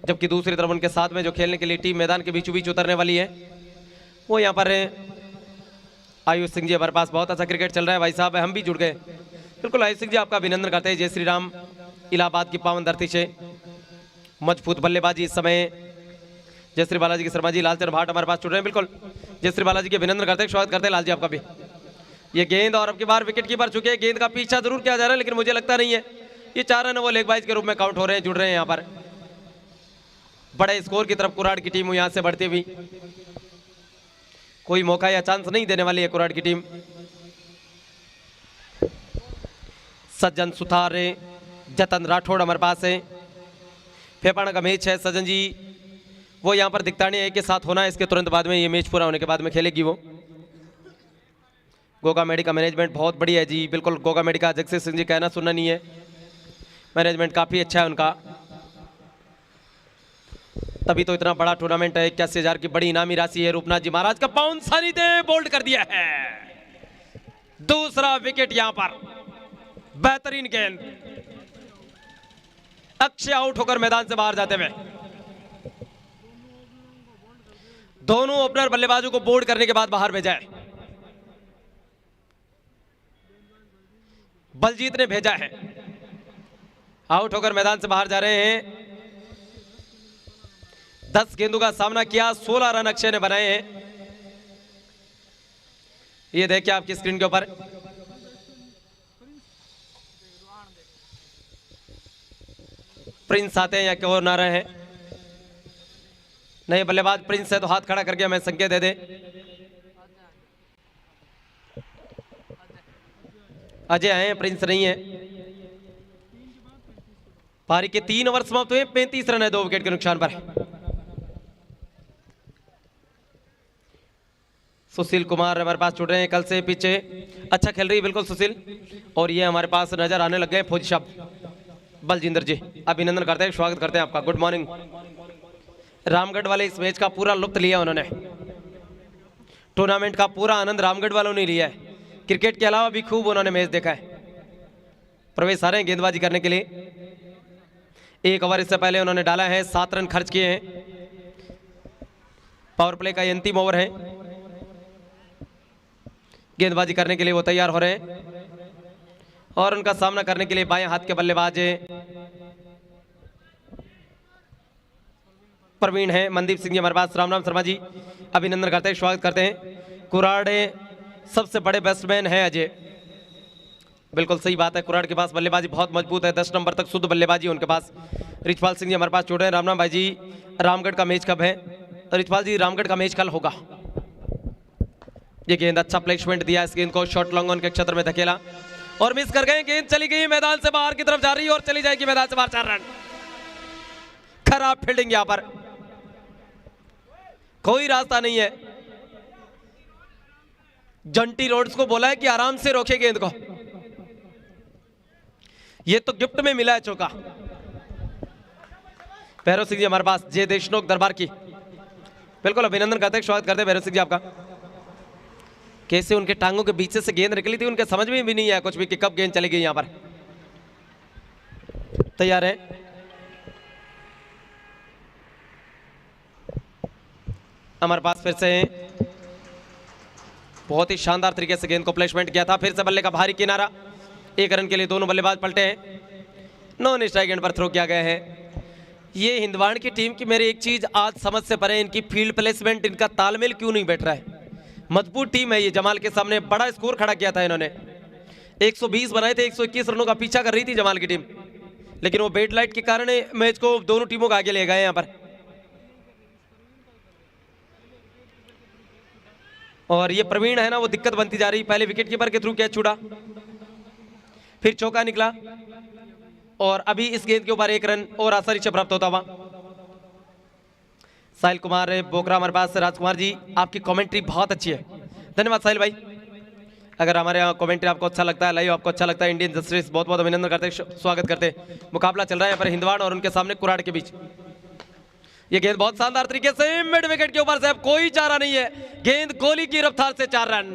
जबकि दूसरी तरफ उनके साथ में जो खेलने के लिए टीम मैदान के बीचों बीच उतरने वाली है वो यहाँ पर आयुष सिंह जी। हमारे पास बहुत अच्छा क्रिकेट चल रहा है भाई साहब, हम भी जुड़ गए। बिल्कुल आयुष सिंह जी, आपका अभिनंदन करते हैं। जय श्री राम। इलाहाबाद की पावन धरती से मजबूत बल्लेबाजी इस समय जय श्री बालाजी की शर्मा जी। लालचंद भाट हमारे पास जुड़ रहे हैं। बिल्कुल जय श्री बालाजी के अभिनंदन करते हैं, स्वागत करते हैं लाल जी आपका भी। ये गेंद और अब की बार विकेट कीपर चुके हैं। गेंद का पीछा जरूर किया जा रहा है लेकिन मुझे लगता नहीं है ये 4 रन वो लेग बाइज के रूप में काउंट हो रहे हैं, जुड़ रहे हैं यहाँ पर। बड़े स्कोर की तरफ कुराड़ की टीम यहाँ से बढ़ती हुई, कोई मौका या चांस नहीं देने वाली है कुराड़ की टीम। सज्जन सुथार, जतन राठौड़ हमारे पास है। फेफाना का मैच है सज्जन जी, वो यहाँ पर दिखतानी है के साथ होना है। इसके तुरंत बाद में ये मैच पूरा होने के बाद में खेलेगी वो। गोगा मेडी का मैनेजमेंट बहुत बढ़िया है जी। बिल्कुल गोगा मेडी का जगसीर सिंह जी कहना सुनना नहीं है, मैनेजमेंट काफ़ी अच्छा है उनका, तभी तो इतना बड़ा टूर्नामेंट है। 81,000 की बड़ी इनामी राशि है। रूपनाथ जी महाराज का पाउंड सानिध्य बोल्ड कर दिया है। दूसरा विकेट यहां पर, बेहतरीन गेंद, अक्षय आउट होकर मैदान से बाहर जाते हुए। दोनों ओपनर बल्लेबाजों को बोल्ड करने के बाद बाहर भेजा है। बलजीत ने भेजा है, आउट होकर मैदान से बाहर जा रहे हैं। 10 गेंदों का सामना किया, 16 रन अक्षय ने बनाए हैं। ये देखिए आपकी स्क्रीन के ऊपर प्रिंस आते हैं या क्यों ना रहे हैं। नहीं, बल्लेबाज प्रिंस है तो हाथ खड़ा करके हमें संकेत दे दे। अजय आए हैं, प्रिंस नहीं है। पारी के 3 ओवर समाप्त हुए, 35 रन है 2 विकेट के नुकसान पर। सुशील कुमार हमारे पास जुड़ रहे हैं, कल से पीछे अच्छा खेल रही है बिल्कुल सुशील। और ये हमारे पास नजर आने लग गए फौजी साहब बलजिंदर जी, अभिनंदन करते हैं, स्वागत करते हैं आपका। Good morning. रामगढ़ वाले इस मैच का पूरा लुत्फ लिया उन्होंने, टूर्नामेंट का पूरा आनंद रामगढ़ वालों ने लिया है। क्रिकेट के अलावा भी खूब उन्होंने मैच देखा है। प्रवेश आ रहे हैं गेंदबाजी करने के लिए। 1 ओवर इससे पहले उन्होंने डाला है, 7 रन खर्च किए हैं। पावर प्ले का ये अंतिम ओवर है। गेंदबाजी करने के लिए वो तैयार हो रहे हैं और उनका सामना करने के लिए बाएं हाथ के बल्लेबाज प्रवीण है। मनदीप सिंह जी हमारे पास। राम शर्मा जी अभिनंदन करते हैं, स्वागत करते हैं। कुराड़ सबसे बड़े बैट्समैन है अजय, बिल्कुल सही बात है। कुराड़ के पास बल्लेबाजी बहुत मजबूत है, 10 नंबर तक शुद्ध बल्लेबाजी उनके पास। रिचपाल सिंह जी हमारे पास जुड़ रहे हैं। रामनाम भाई जी, रामगढ़ का मैच कब है? रिचपाल जी, रामगढ़ का मैच कल होगा। ये गेंद अच्छा प्लेसमेंट दिया, इस गेंद को शॉर्ट लॉन्ग ऑन के क्षेत्र में धकेला और मिस कर गए। गेंद चली गई मैदान से बाहर की तरफ जा रही है और चली जाएगी मैदान से बाहर। 4 रन। खराब फील्डिंग यहां पर, कोई रास्ता नहीं है। जंटी रोड्स को बोला है कि आराम से रोके गेंद को, ये तो गिफ्ट में मिला है चौका। भैरव सिंह जी हमारे पास। जय देशनोक दरबार की बिल्कुल अभिनंदन करते हैं, स्वागत करते हैं भैरव सिंह जी आपका। कैसे उनके टांगों के बीच से गेंद निकली थी, उनके समझ में भी नहीं आया कुछ भी कि कब गेंद चली गई। यहाँ पर तैयार है, हमारे पास फिर से बहुत ही शानदार तरीके से गेंद को प्लेसमेंट किया था। फिर से बल्ले का भारी किनारा, 1 रन के लिए दोनों बल्लेबाज पलटे हैं। नॉन स्ट्राइक एंड पर थ्रो किया गया है। ये हिंदवाड़ की टीम की मेरी एक चीज आज समझ से परे, इनकी फील्ड प्लेसमेंट, इनका तालमेल क्यों नहीं बैठ रहा है। मजबूत टीम है ये, जमाल के सामने बड़ा स्कोर खड़ा किया था इन्होंने, 120 बनाए थे, 121 रनों का पीछा कर रही थी जमाल की टीम, लेकिन वो बेड लाइट के कारण मैच को दोनों टीमों को आगे ले गए यहाँ पर। और ये प्रवीण है ना, वो दिक्कत बनती जा रही। पहले विकेट कीपर के थ्रू कैच छूटा, फिर चौका निकला, और अभी इस गेंद के ऊपर 1 रन और आसानी से प्राप्त होता हुआ। साहिल कुमार बोकरा हमारे पास। राजकुमार जी आपकी कमेंट्री बहुत अच्छी है, धन्यवाद साहिल भाई। अगर हमारे यहाँ कमेंट्री आपको अच्छा लगता है, लाइव आपको अच्छा लगता है, इंडियन जस्टिस बहुत बहुत अभिनंदन करते हैं, स्वागत करते हैं। मुकाबला चल रहा है यहाँ पर हिंदवाड़ और उनके सामने कुराड़ के बीच। ये गेंद बहुत शानदार तरीके से मिड विकेट के ऊपर से, अब कोई चारा नहीं है, गेंद गोली की रफ्तार से 4 रन।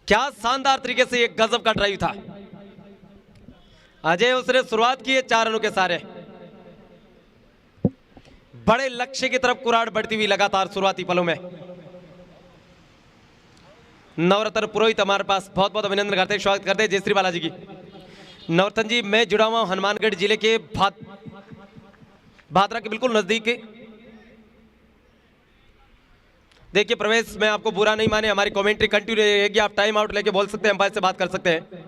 क्या शानदार तरीके से एक गजब का ड्राइव था। अजय उसने शुरुआत की है 4 रनों के सारे, बड़े लक्ष्य की तरफ कुराड़ बढ़ती हुई लगातार शुरुआती पलों में। नवरत्न पुरोहित हमारे पास, बहुत बहुत अभिनंदन करते हैं, स्वागत करते हैं जयश्री बालाजी की। नवरत्न जी मैं जुड़ा हुआ हूं हनुमानगढ़ जिले के भादरा के बिल्कुल नजदीक। देखिए प्रवेश, मैं आपको बुरा नहीं माने, हमारी कमेंट्री कंटिन्यू रहेगी, आप टाइम आउट लेके बोल सकते हैं, अंपायर से बात कर सकते हैं,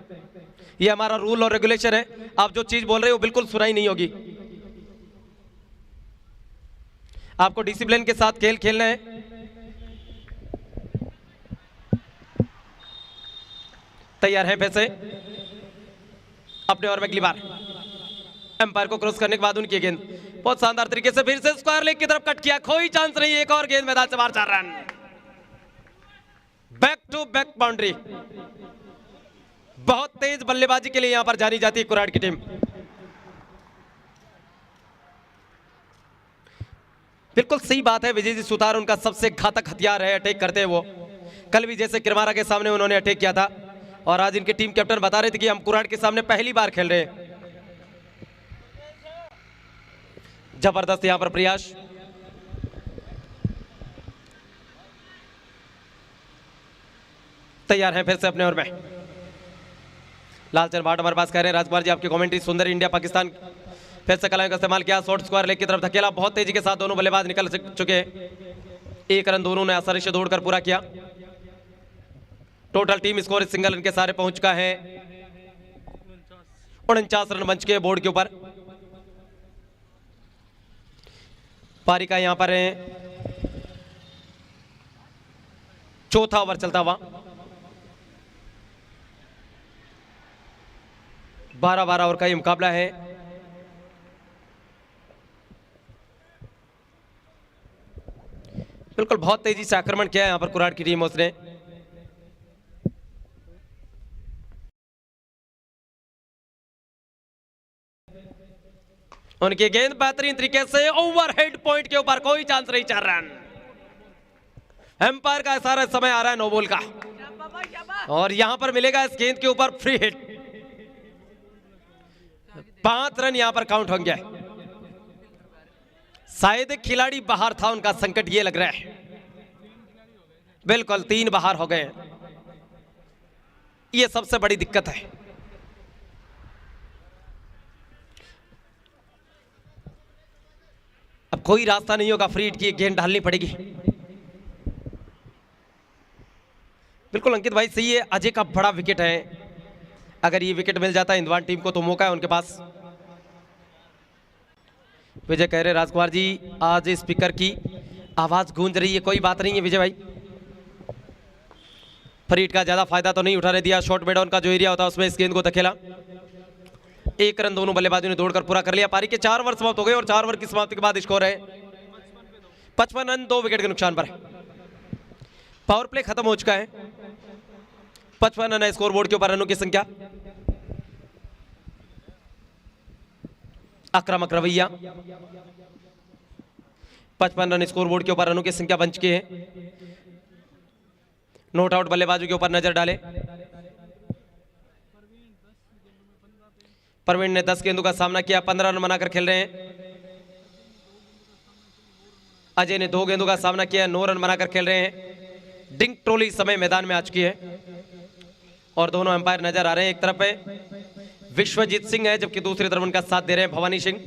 ये हमारा रूल और रेगुलेशन है। आप जो चीज बोल रहे हो बिल्कुल सुनाई नहीं होगी, आपको डिसिप्लिन के साथ खेल खेलना है। तैयार है फिर से अपने ओवर में अगली बार, एम्पायर को क्रॉस करने के बाद उनकी गेंद बहुत शानदार तरीके से फिर से स्क्वायर लेग की तरफ कट किया, कोई चांस नहीं, एक और गेंद मैदान से बाहर, 4 run. Back to back boundary. बहुत तेज बल्लेबाजी के लिए यहां पर जानी जाती है कुराड़ की टीम। बिल्कुल सही बात है, विजय जी सुतार उनका सबसे घातक हथियार है, अटैक करते हैं वो। कल भी जैसे किरमारा के सामने उन्होंने अटैक किया था, और आज इनके टीम कैप्टन बता रहे थे कि हम कुराड़ के सामने पहली बार खेल रहे हैं। जबरदस्त यहां पर प्रयास। तैयार है फिर से अपने ओर में लालचंद भाट हमारे पास कह रहे हैं, राजकुमार जी आपकी कमेंट्री सुंदर, इंडिया पाकिस्तान फिर से कलाओं का इस्तेमाल किया, शॉर्ट स्क्वायर लेग की तरफ धकेला, बहुत तेजी के साथ दोनों बल्लेबाज निकल चुके हैं, 1 रन दोनों ने आसानी से दौड़कर पूरा किया। Total team score single run के सारे पहुंच चुका है 49 रन मंच के बोर्ड के ऊपर। पारी का यहां पर चौथा ओवर चलता हुआ, 12-12 ओवर का ये मुकाबला है। बिल्कुल बहुत तेजी से आक्रमण किया है यहां पर कुराड़ की टीम, उसने उनकी गेंद बेहतरीन तरीके से ओवरहेड पॉइंट के ऊपर, कोई चांस नहीं, 4 रन। एम्पायर का सारा समय आ रहा है नो बॉल का, और यहां पर मिलेगा इस गेंद के ऊपर फ्री हिट, 5 रन यहां पर काउंट होंगे। शायद खिलाड़ी बाहर था, उनका संकट ये लग रहा है। बिल्कुल 3 बाहर हो गए, ये सबसे बड़ी दिक्कत है। अब कोई रास्ता नहीं होगा, फ्री हिट की गेंद डालनी पड़ेगी। बिल्कुल अंकित भाई सही है, अजय का बड़ा विकेट है, अगर ये विकेट मिल जाता है हिंदवाड़ टीम को तो मौका है उनके पास। विजय कह रहे राजकुमार जी आज स्पीकर की आवाज गूंज रही है, कोई बात नहीं है विजय भाई, फ्री हिट का ज्यादा फायदा तो नहीं उठाने दिया, शॉर्ट मिड ऑन का जो एरिया होता है उसमें इस गेंद को धकेला, 1 रन दोनों बल्लेबाजों ने दौड़कर पूरा कर लिया। पारी के 4 ओवर समाप्त हो गए, और 4 ओवर की समाप्ति के बाद स्कोर है 55 रन 2 विकेट के नुकसान पर। पावर प्ले खत्म हो चुका है, 55 रन है स्कोर बोर्ड के ऊपर रनों की संख्या। आक्रामक रवैया, 55 रन स्कोर बोर्ड के ऊपर रनों की संख्या बन चुकी है। नोट आउट बल्लेबाजों के ऊपर नजर डाले। परवीन ने 10 गेंदों का सामना किया, 15 रन बनाकर खेल रहे हैं। अजय ने 2 गेंदों का सामना किया, 9 रन बनाकर खेल रहे हैं। डिंक ट्रोली समय मैदान में आ चुकी है और दोनों अंपायर नजर आ रहे हैं। एक तरफ पे विश्वजीत सिंह है जबकि दूसरी तरफ उनका साथ दे रहे हैं भवानी सिंह।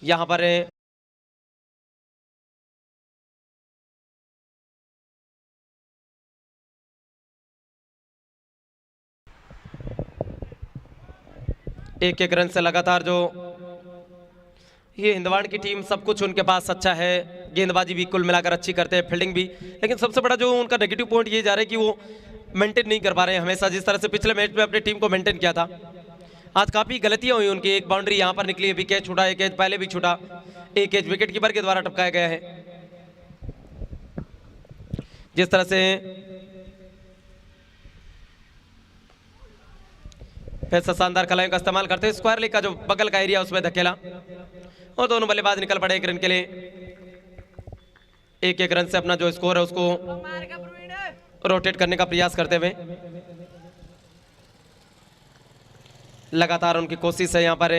यहां पर एक एक रन से लगातार जो ये हिंदवाड़ की टीम सब कुछ उनके पास अच्छा है, गेंदबाजी भी कुल मिलाकर अच्छी करते हैं, फील्डिंग भी, लेकिन सबसे बड़ा जो उनका नेगेटिव पॉइंट ये जा रहा है कि वो मेंटेन नहीं कर पा रहे हैं हमेशा, जिस तरह से पिछले मैच में अपनी टीम को मेंटेन किया था। आज काफी गलतियां हुई उनकी। एक बाउंड्री यहां पर निकली, अभी कैच छूटा, एक कैच पहले भी छूटा, एक कैच विकेट कीपर के द्वारा टपकाया गया है। जिस तरह से ऐसा शानदार कलाइयों का इस्तेमाल करते हैं, स्क्वायर लेग का जो बगल का एरिया उसमें धकेला और दोनों बल्लेबाज निकल पड़े 1 रन के लिए। एक एक रन से अपना जो स्कोर है उसको रोटेट करने का प्रयास करते हुए लगातार उनकी कोशिश है। यहां पर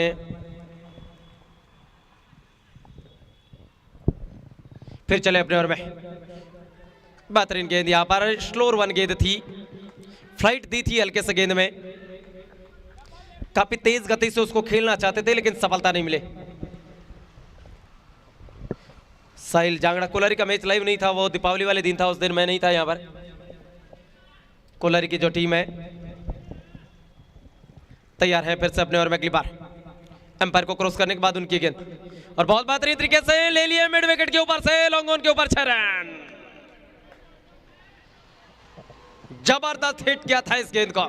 फिर चले अपने ओवर में। बेहतरीन गेंद, यहां पर स्लोर 1 गेंद थी, फ्लाइट दी थी हल्के से गेंद में, काफी तेज गति से उसको खेलना चाहते थे लेकिन सफलता नहीं मिले। साहिल जांगड़ा, कोलारी का मैच लाइव नहीं था, वो दीपावली वाले दिन था, उस दिन मैं नहीं था यहां पर। कोलारी की जो टीम है तैयार है फिर से अपने ओवर में अगली बार। एम्पायर को क्रॉस करने के बाद उनकी गेंद और बहुत बेहतरीन तरीके से ले लिए मिड विकेट के ऊपर से, लॉन्ग ऑन के ऊपर 6 रन। जबरदस्त हिट किया था इस गेंद को,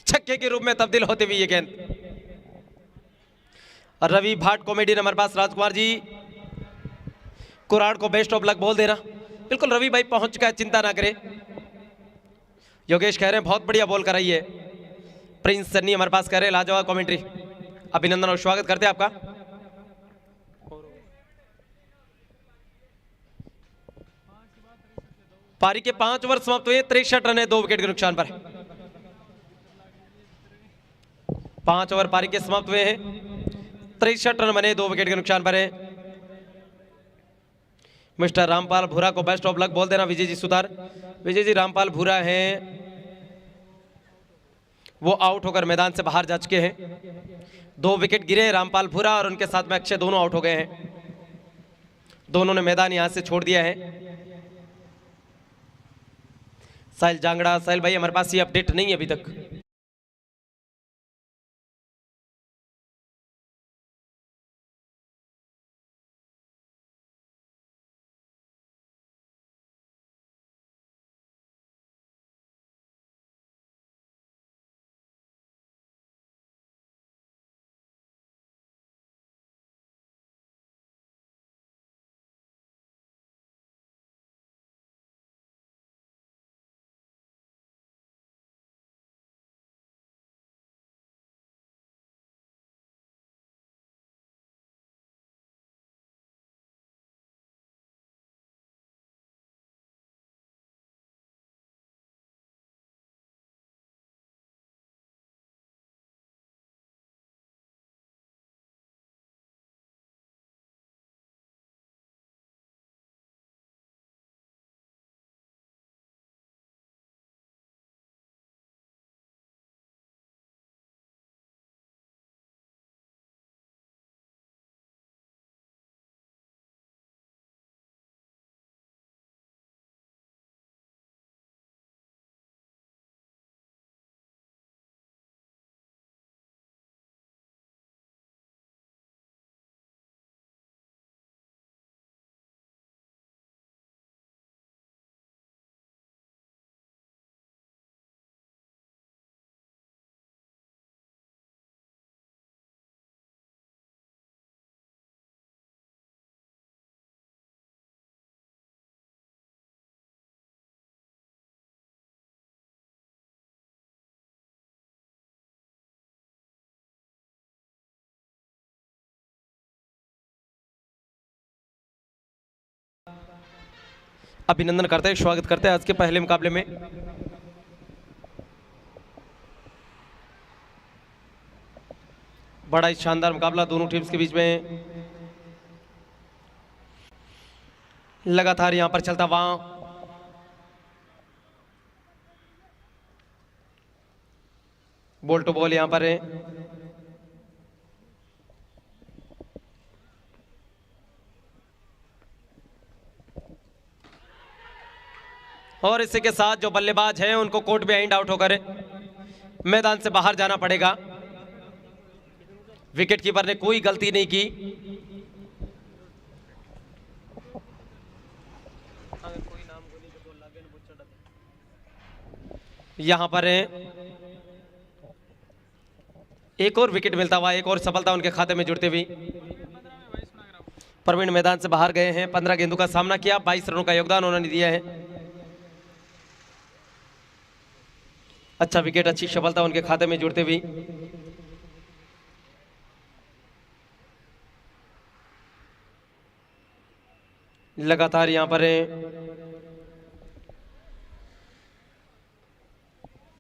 छक्के के रूप में तब्दील होती हुई ये गेंद। रवि भाट कॉमेडी हमारे पास, राजकुमार जी कुराड़ को बेस्ट ऑफ लक बोल देना। बिल्कुल रवि भाई पहुंच चुका है, चिंता ना करें। योगेश कह रहे हैं बहुत बढ़िया बॉल कराई है। प्रिंस सन्नी हमारे पास कह रहे हैं लाजवाब कमेंट्री, अभिनंदन और स्वागत करते हैं आपका। पारी के 5 ओवर समाप्त हुए, 63 रन है 2 विकेट के नुकसान पर। 5 ओवर पारी के समाप्त हुए हैं, 63 रन बने 2 विकेट के नुकसान पर है। मिस्टर रामपाल भूरा को बेस्ट ऑफ लक बोल देना विजय जी सुधार। विजय जी रामपाल भूरा हैं, वो आउट होकर मैदान से बाहर जा चुके हैं। 2 विकेट गिरे, रामपाल भूरा और उनके साथ में अक्षय दोनों आउट हो गए हैं। दोनों ने मैदान यहां से छोड़ दिया है। साहिल जांगड़ा, साहिल भाई हमारे पास ये अपडेट नहीं है अभी तक। अभिनंदन करते हैं, स्वागत करते हैं आज के पहले मुकाबले में। बड़ा ही शानदार मुकाबला दोनों टीम्स के बीच में लगातार यहां पर चलता हुआ। बॉल टू बॉल यहां पर है। और इसी के साथ जो बल्लेबाज हैं उनको कोर्ट बिहाइंड आउट होकर मैदान से बाहर जाना पड़ेगा। विकेट कीपर ने कोई गलती नहीं की। यहां पर एक और विकेट मिलता हुआ, एक और सफलता उनके खाते में जुड़ते हुई। प्रवीण मैदान से बाहर गए हैं। 15 गेंदों का सामना किया, 22 रनों का योगदान उन्होंने दिया है। अच्छा विकेट, अच्छी सफलता उनके खाते में जुड़ते हुई। लगातार यहां पर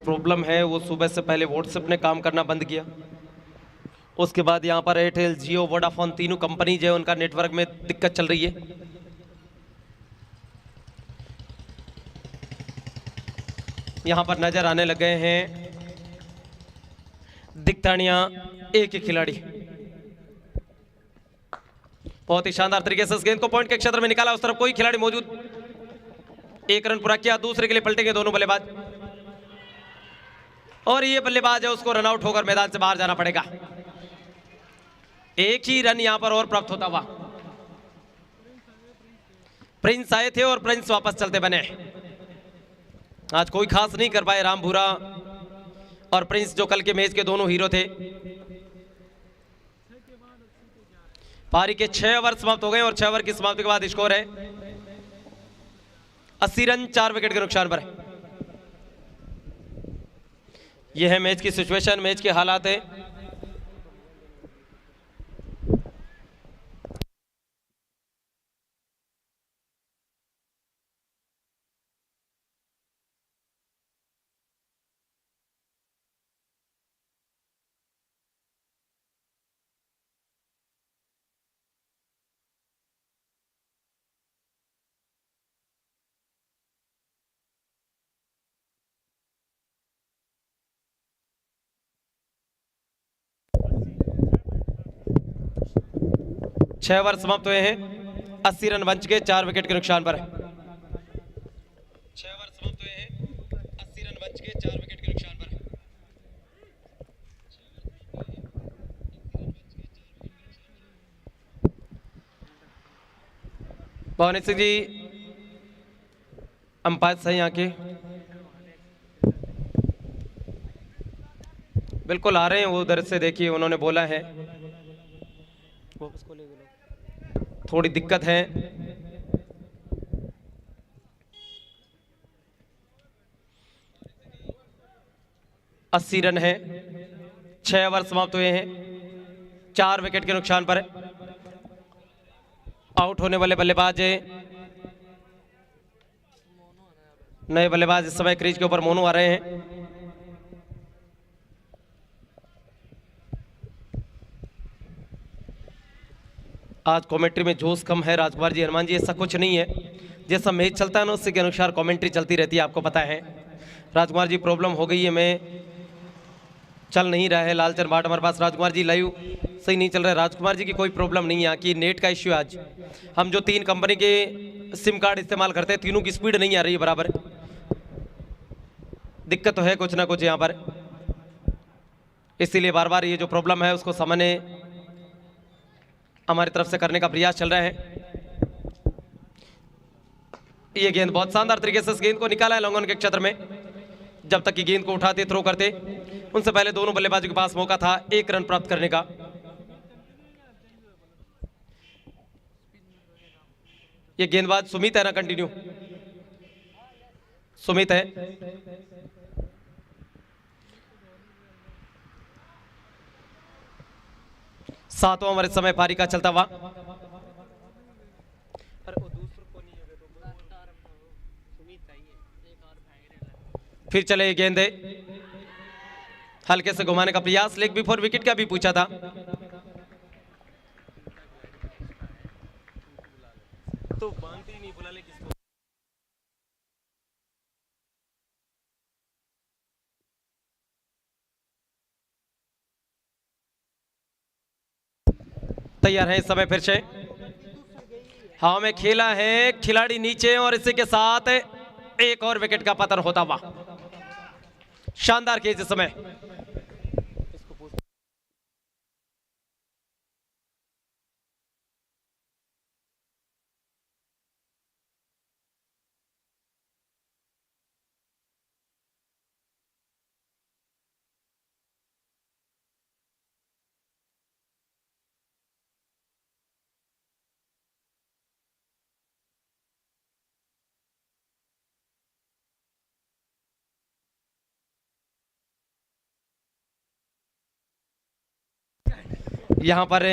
प्रॉब्लम है, वो सुबह से पहले व्हाट्सएप ने काम करना बंद किया। उसके बाद यहां पर एयरटेल, जियो, वोडाफोन तीनों कंपनी जो है उनका नेटवर्क में दिक्कत चल रही है। यहां पर नजर आने लगे हैं दिक्तानिया एक ही खिलाड़ी। बहुत ही शानदार तरीके से इस गेंद को पॉइंट के क्षेत्र में निकाला, उस तरफ कोई खिलाड़ी मौजूद। एक रन पूरा किया, दूसरे के लिए पलटेंगे दोनों बल्लेबाज। और ये बल्लेबाज है उसको रनआउट होकर मैदान से बाहर जाना पड़ेगा। एक ही रन यहां पर और प्राप्त होता हुआ। प्रिंस आए थे और प्रिंस वापस चलते बने। आज कोई खास नहीं कर पाए राम भूरा और प्रिंस, जो कल के मैच के दोनों हीरो थे। पारी के 6 ओवर समाप्त हो गए और 6 ओवर की समाप्ति के बाद स्कोर है 80 रन 4 विकेट के नुकसान पर। यह है मैच की सिचुएशन, मैच के हालात है। छह ओवर समाप्त हुए हैं, 80 रन बन चुके, 4 विकेट के नुकसान पर। 6 ओवर समाप्त हुए हैं, 80 रन बन चुके, 4 विकेट के नुकसान पर। भवानी सिंह जी अंपायर सही आके बिल्कुल आ रहे हैं, वो उधर से देखिए उन्होंने बोला है। थोड़ी दिक्कत है। अस्सी रन है, 6 ओवर समाप्त हुए हैं, 4 विकेट के नुकसान पर। आउट होने वाले बल्लेबाज नए बल्लेबाज इस समय क्रीज के ऊपर मोनू आ रहे हैं। आज कमेंट्री में जोश कम है राजकुमार जी, हनुमान जी, ऐसा कुछ नहीं है। जैसा मैच चलता है ना उसके अनुसार कमेंट्री चलती रहती है, आपको पता है। राजकुमार जी प्रॉब्लम हो गई है, मैं चल नहीं रहा है लालचंद बाट हमारे पास। राजकुमार जी लाइव सही नहीं चल रहा है। राजकुमार जी की कोई प्रॉब्लम नहीं है कि नेट का इश्यू है। आज हम जो 3 कंपनी के सिम कार्ड इस्तेमाल करते हैं, तीनों की स्पीड नहीं आ रही है बराबर। दिक्कत तो है कुछ ना कुछ यहाँ पर, इसीलिए बार बार ये जो प्रॉब्लम है उसको समझने हमारी तरफ से करने का प्रयास चल रहा है। ये गेंद बहुत शानदार तरीके से इस गेंद को निकाला है लॉन्ग ऑन के क्षेत्र में। जब तक कि गेंद को उठाते थ्रो करते उनसे पहले दोनों बल्लेबाजों के पास मौका था 1 रन प्राप्त करने का। ये गेंदबाज सुमित है ना, कंटिन्यू सुमित है। सातवां ओवर इस समय पारी का चलता हुआ। फिर चले ये गेंदे, हल्के से घुमाने का प्रयास, लेग बिफोर विकेट का भी पूछा था। तो बांधते ही नहीं, बुला ले किसको। तैयार है इस समय फिर से, हवा में खेला है खिलाड़ी नीचे, और इसी के साथ एक और विकेट का पतन होता हुआ। शानदार खेल इस समय। यहां पर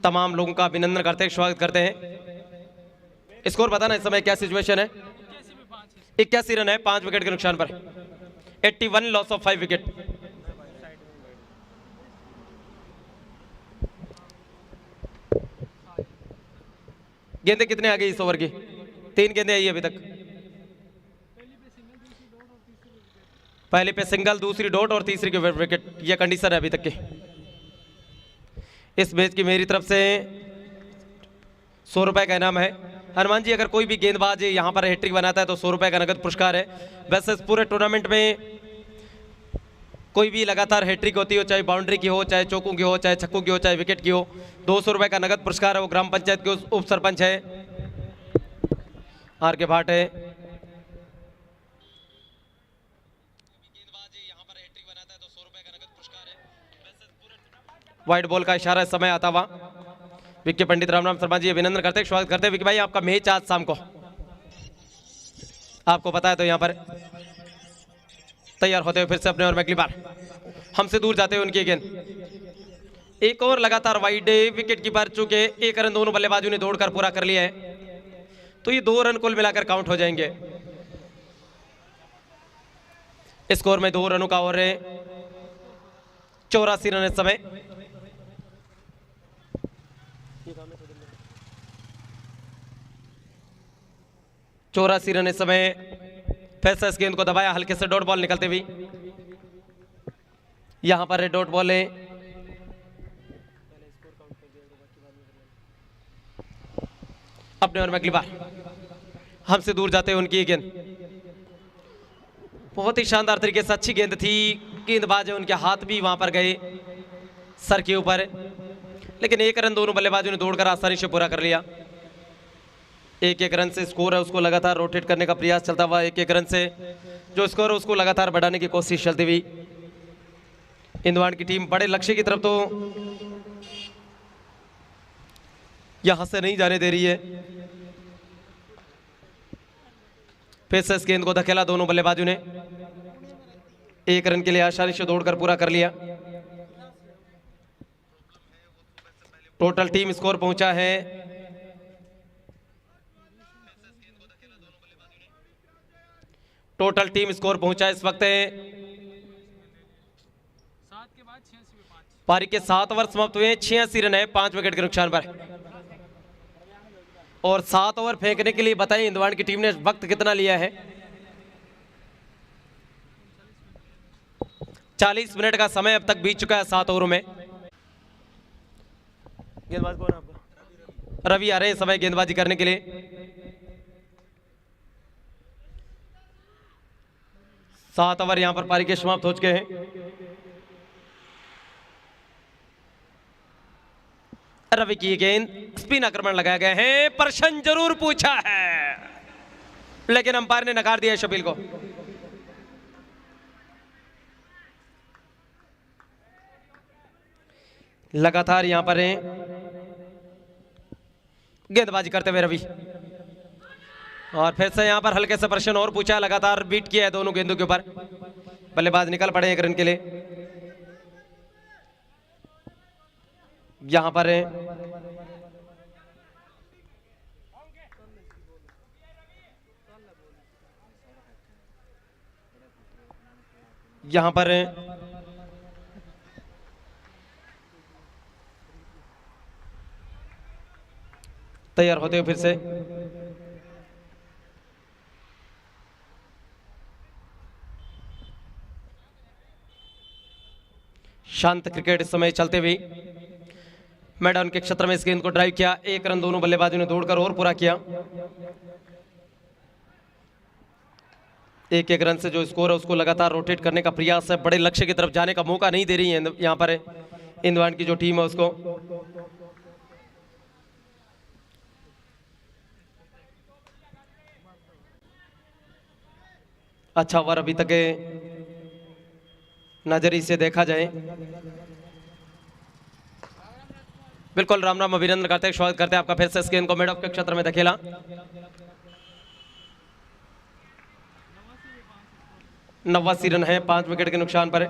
तमाम लोगों का अभिनंदन करते हैं, स्वागत करते हैं। स्कोर बताना इस समय क्या सिचुएशन है? 81 रन है 5 विकेट के नुकसान पर। 81 लॉस ऑफ 5 विकेट। गेंदें कितने आ गई इस ओवर की? 3 गेंदें आई अभी तक। पहले पे सिंगल, दूसरी डॉट और तीसरी की विकेट। यह कंडीशन है अभी तक की। इस मैच की मेरी तरफ से 100 रुपए का इनाम है। हनुमान जी, अगर कोई भी गेंदबाज यहाँ पर हैट्रिक बनाता है तो 100 रुपए का नगद पुरस्कार है। वैसे इस पूरे टूर्नामेंट में कोई भी लगातार हैट्रिक होती हो, चाहे बाउंड्री की हो, चाहे चौकों की हो, चाहे छक्कों की हो, चाहे विकेट की हो, 200 रुपए का नगद पुरस्कार है। वो ग्राम पंचायत के उप सरपंच है आर के भाट है। व्हाइट बॉल का इशारा इस समय आता हुआ। विक्की पंडित रामराम शर्मा जी अभिनंदन करते हैं, स्वागत करते हैं। विक्की भाई, आपका मैच आज शाम को आपको पता है, तो यहाँ पर तैयार होते हुए फिर से अपने और अगली बार हमसे दूर जाते हुए उनकी गेंद। एक और लगातार वाइड विकेट कीपर, चूंकि 1 रन दोनों बल्लेबाजों ने दौड़कर पूरा कर लिया है, तो ये 2 रन कुल मिलाकर काउंट हो जाएंगे। स्कोर में 2 रनों का और 84 रन इस समय। चौरासी रन इस समय। फिर से इस गेंद को दबाया, हल्के से डॉट बॉल निकलते हुए। यहां पर डॉट बॉल है। अपने और में अगली बार हमसे दूर जाते हुए उनकी गेंद बहुत ही शानदार तरीके से अच्छी गेंद थी। गेंदबाज है उनके हाथ भी वहां पर गए सर के ऊपर, लेकिन 1 रन दोनों बल्लेबाजों ने दौड़कर आसानी से पूरा कर लिया। 1-1 रन से स्कोर है, उसको लगातार रोटेट करने का प्रयास चलता हुआ। 1-1 रन से जो स्कोर है उसको लगातार बढ़ाने की कोशिश चलती हुई इंदवान की टीम बड़े लक्ष्य की तरफ तो यहां से नहीं जाने दे रही है। फिर से इस गेंद को धकेला दोनों बल्लेबाजों ने। 1 रन के लिए आसानी से दौड़कर पूरा कर लिया। टोटल टीम स्कोर पहुंचा है टोटल टीम स्कोर पहुंचा इस वक्त पारी के 7 ओवर समाप्त हुए। 86 रन है 5 विकेट के नुकसान पर। और 7 ओवर फेंकने के लिए बताइए इंदवान की टीम ने वक्त कितना लिया है? 40 मिनट का समय अब तक बीत चुका है 7 ओवरों में। गेंदबाज कौन है आपका? रवि आ रहे हैं समय गेंदबाजी करने के लिए। 7 ओवर यहां पर पारी के समाप्त हो चुके हैं। रवि की गेंद, स्पिन आक्रमण लगाया गया है। प्रश्न जरूर पूछा है, लेकिन अंपायर ने नकार दिया शबील को। लगातार यहां पर गेंदबाजी करते हुए रवि, और फिर से यहां पर हल्के से प्रश्न और पूछा। लगातार बीट किया है दोनों गेंदों के ऊपर। बल्लेबाज निकल पड़े 1 रन के लिए। यहां पर यहाँ पर तैयार होते हुए फिर से शांत क्रिकेट इस समय चलते हुए मैदान के क्षेत्र में इस गेंद को ड्राइव किया, 1 रन दोनों बल्लेबाजों ने दौड़कर और पूरा किया। 1-1 रन से जो स्कोर है उसको लगातार रोटेट करने का प्रयास है, बड़े लक्ष्य की तरफ जाने का मौका नहीं दे रही है यहाँ पर इंग्लैंड की जो टीम है उसको। अच्छा ओवर अभी तक नजरी से देखा जाए, बिल्कुल राम राम अभिनंदन करते हैं, स्वागत करते हैं आपका फिर से इस गेंद को मिड ऑफ के क्षेत्र में धकेला। नवासी रन है 5 विकेट के नुकसान पर।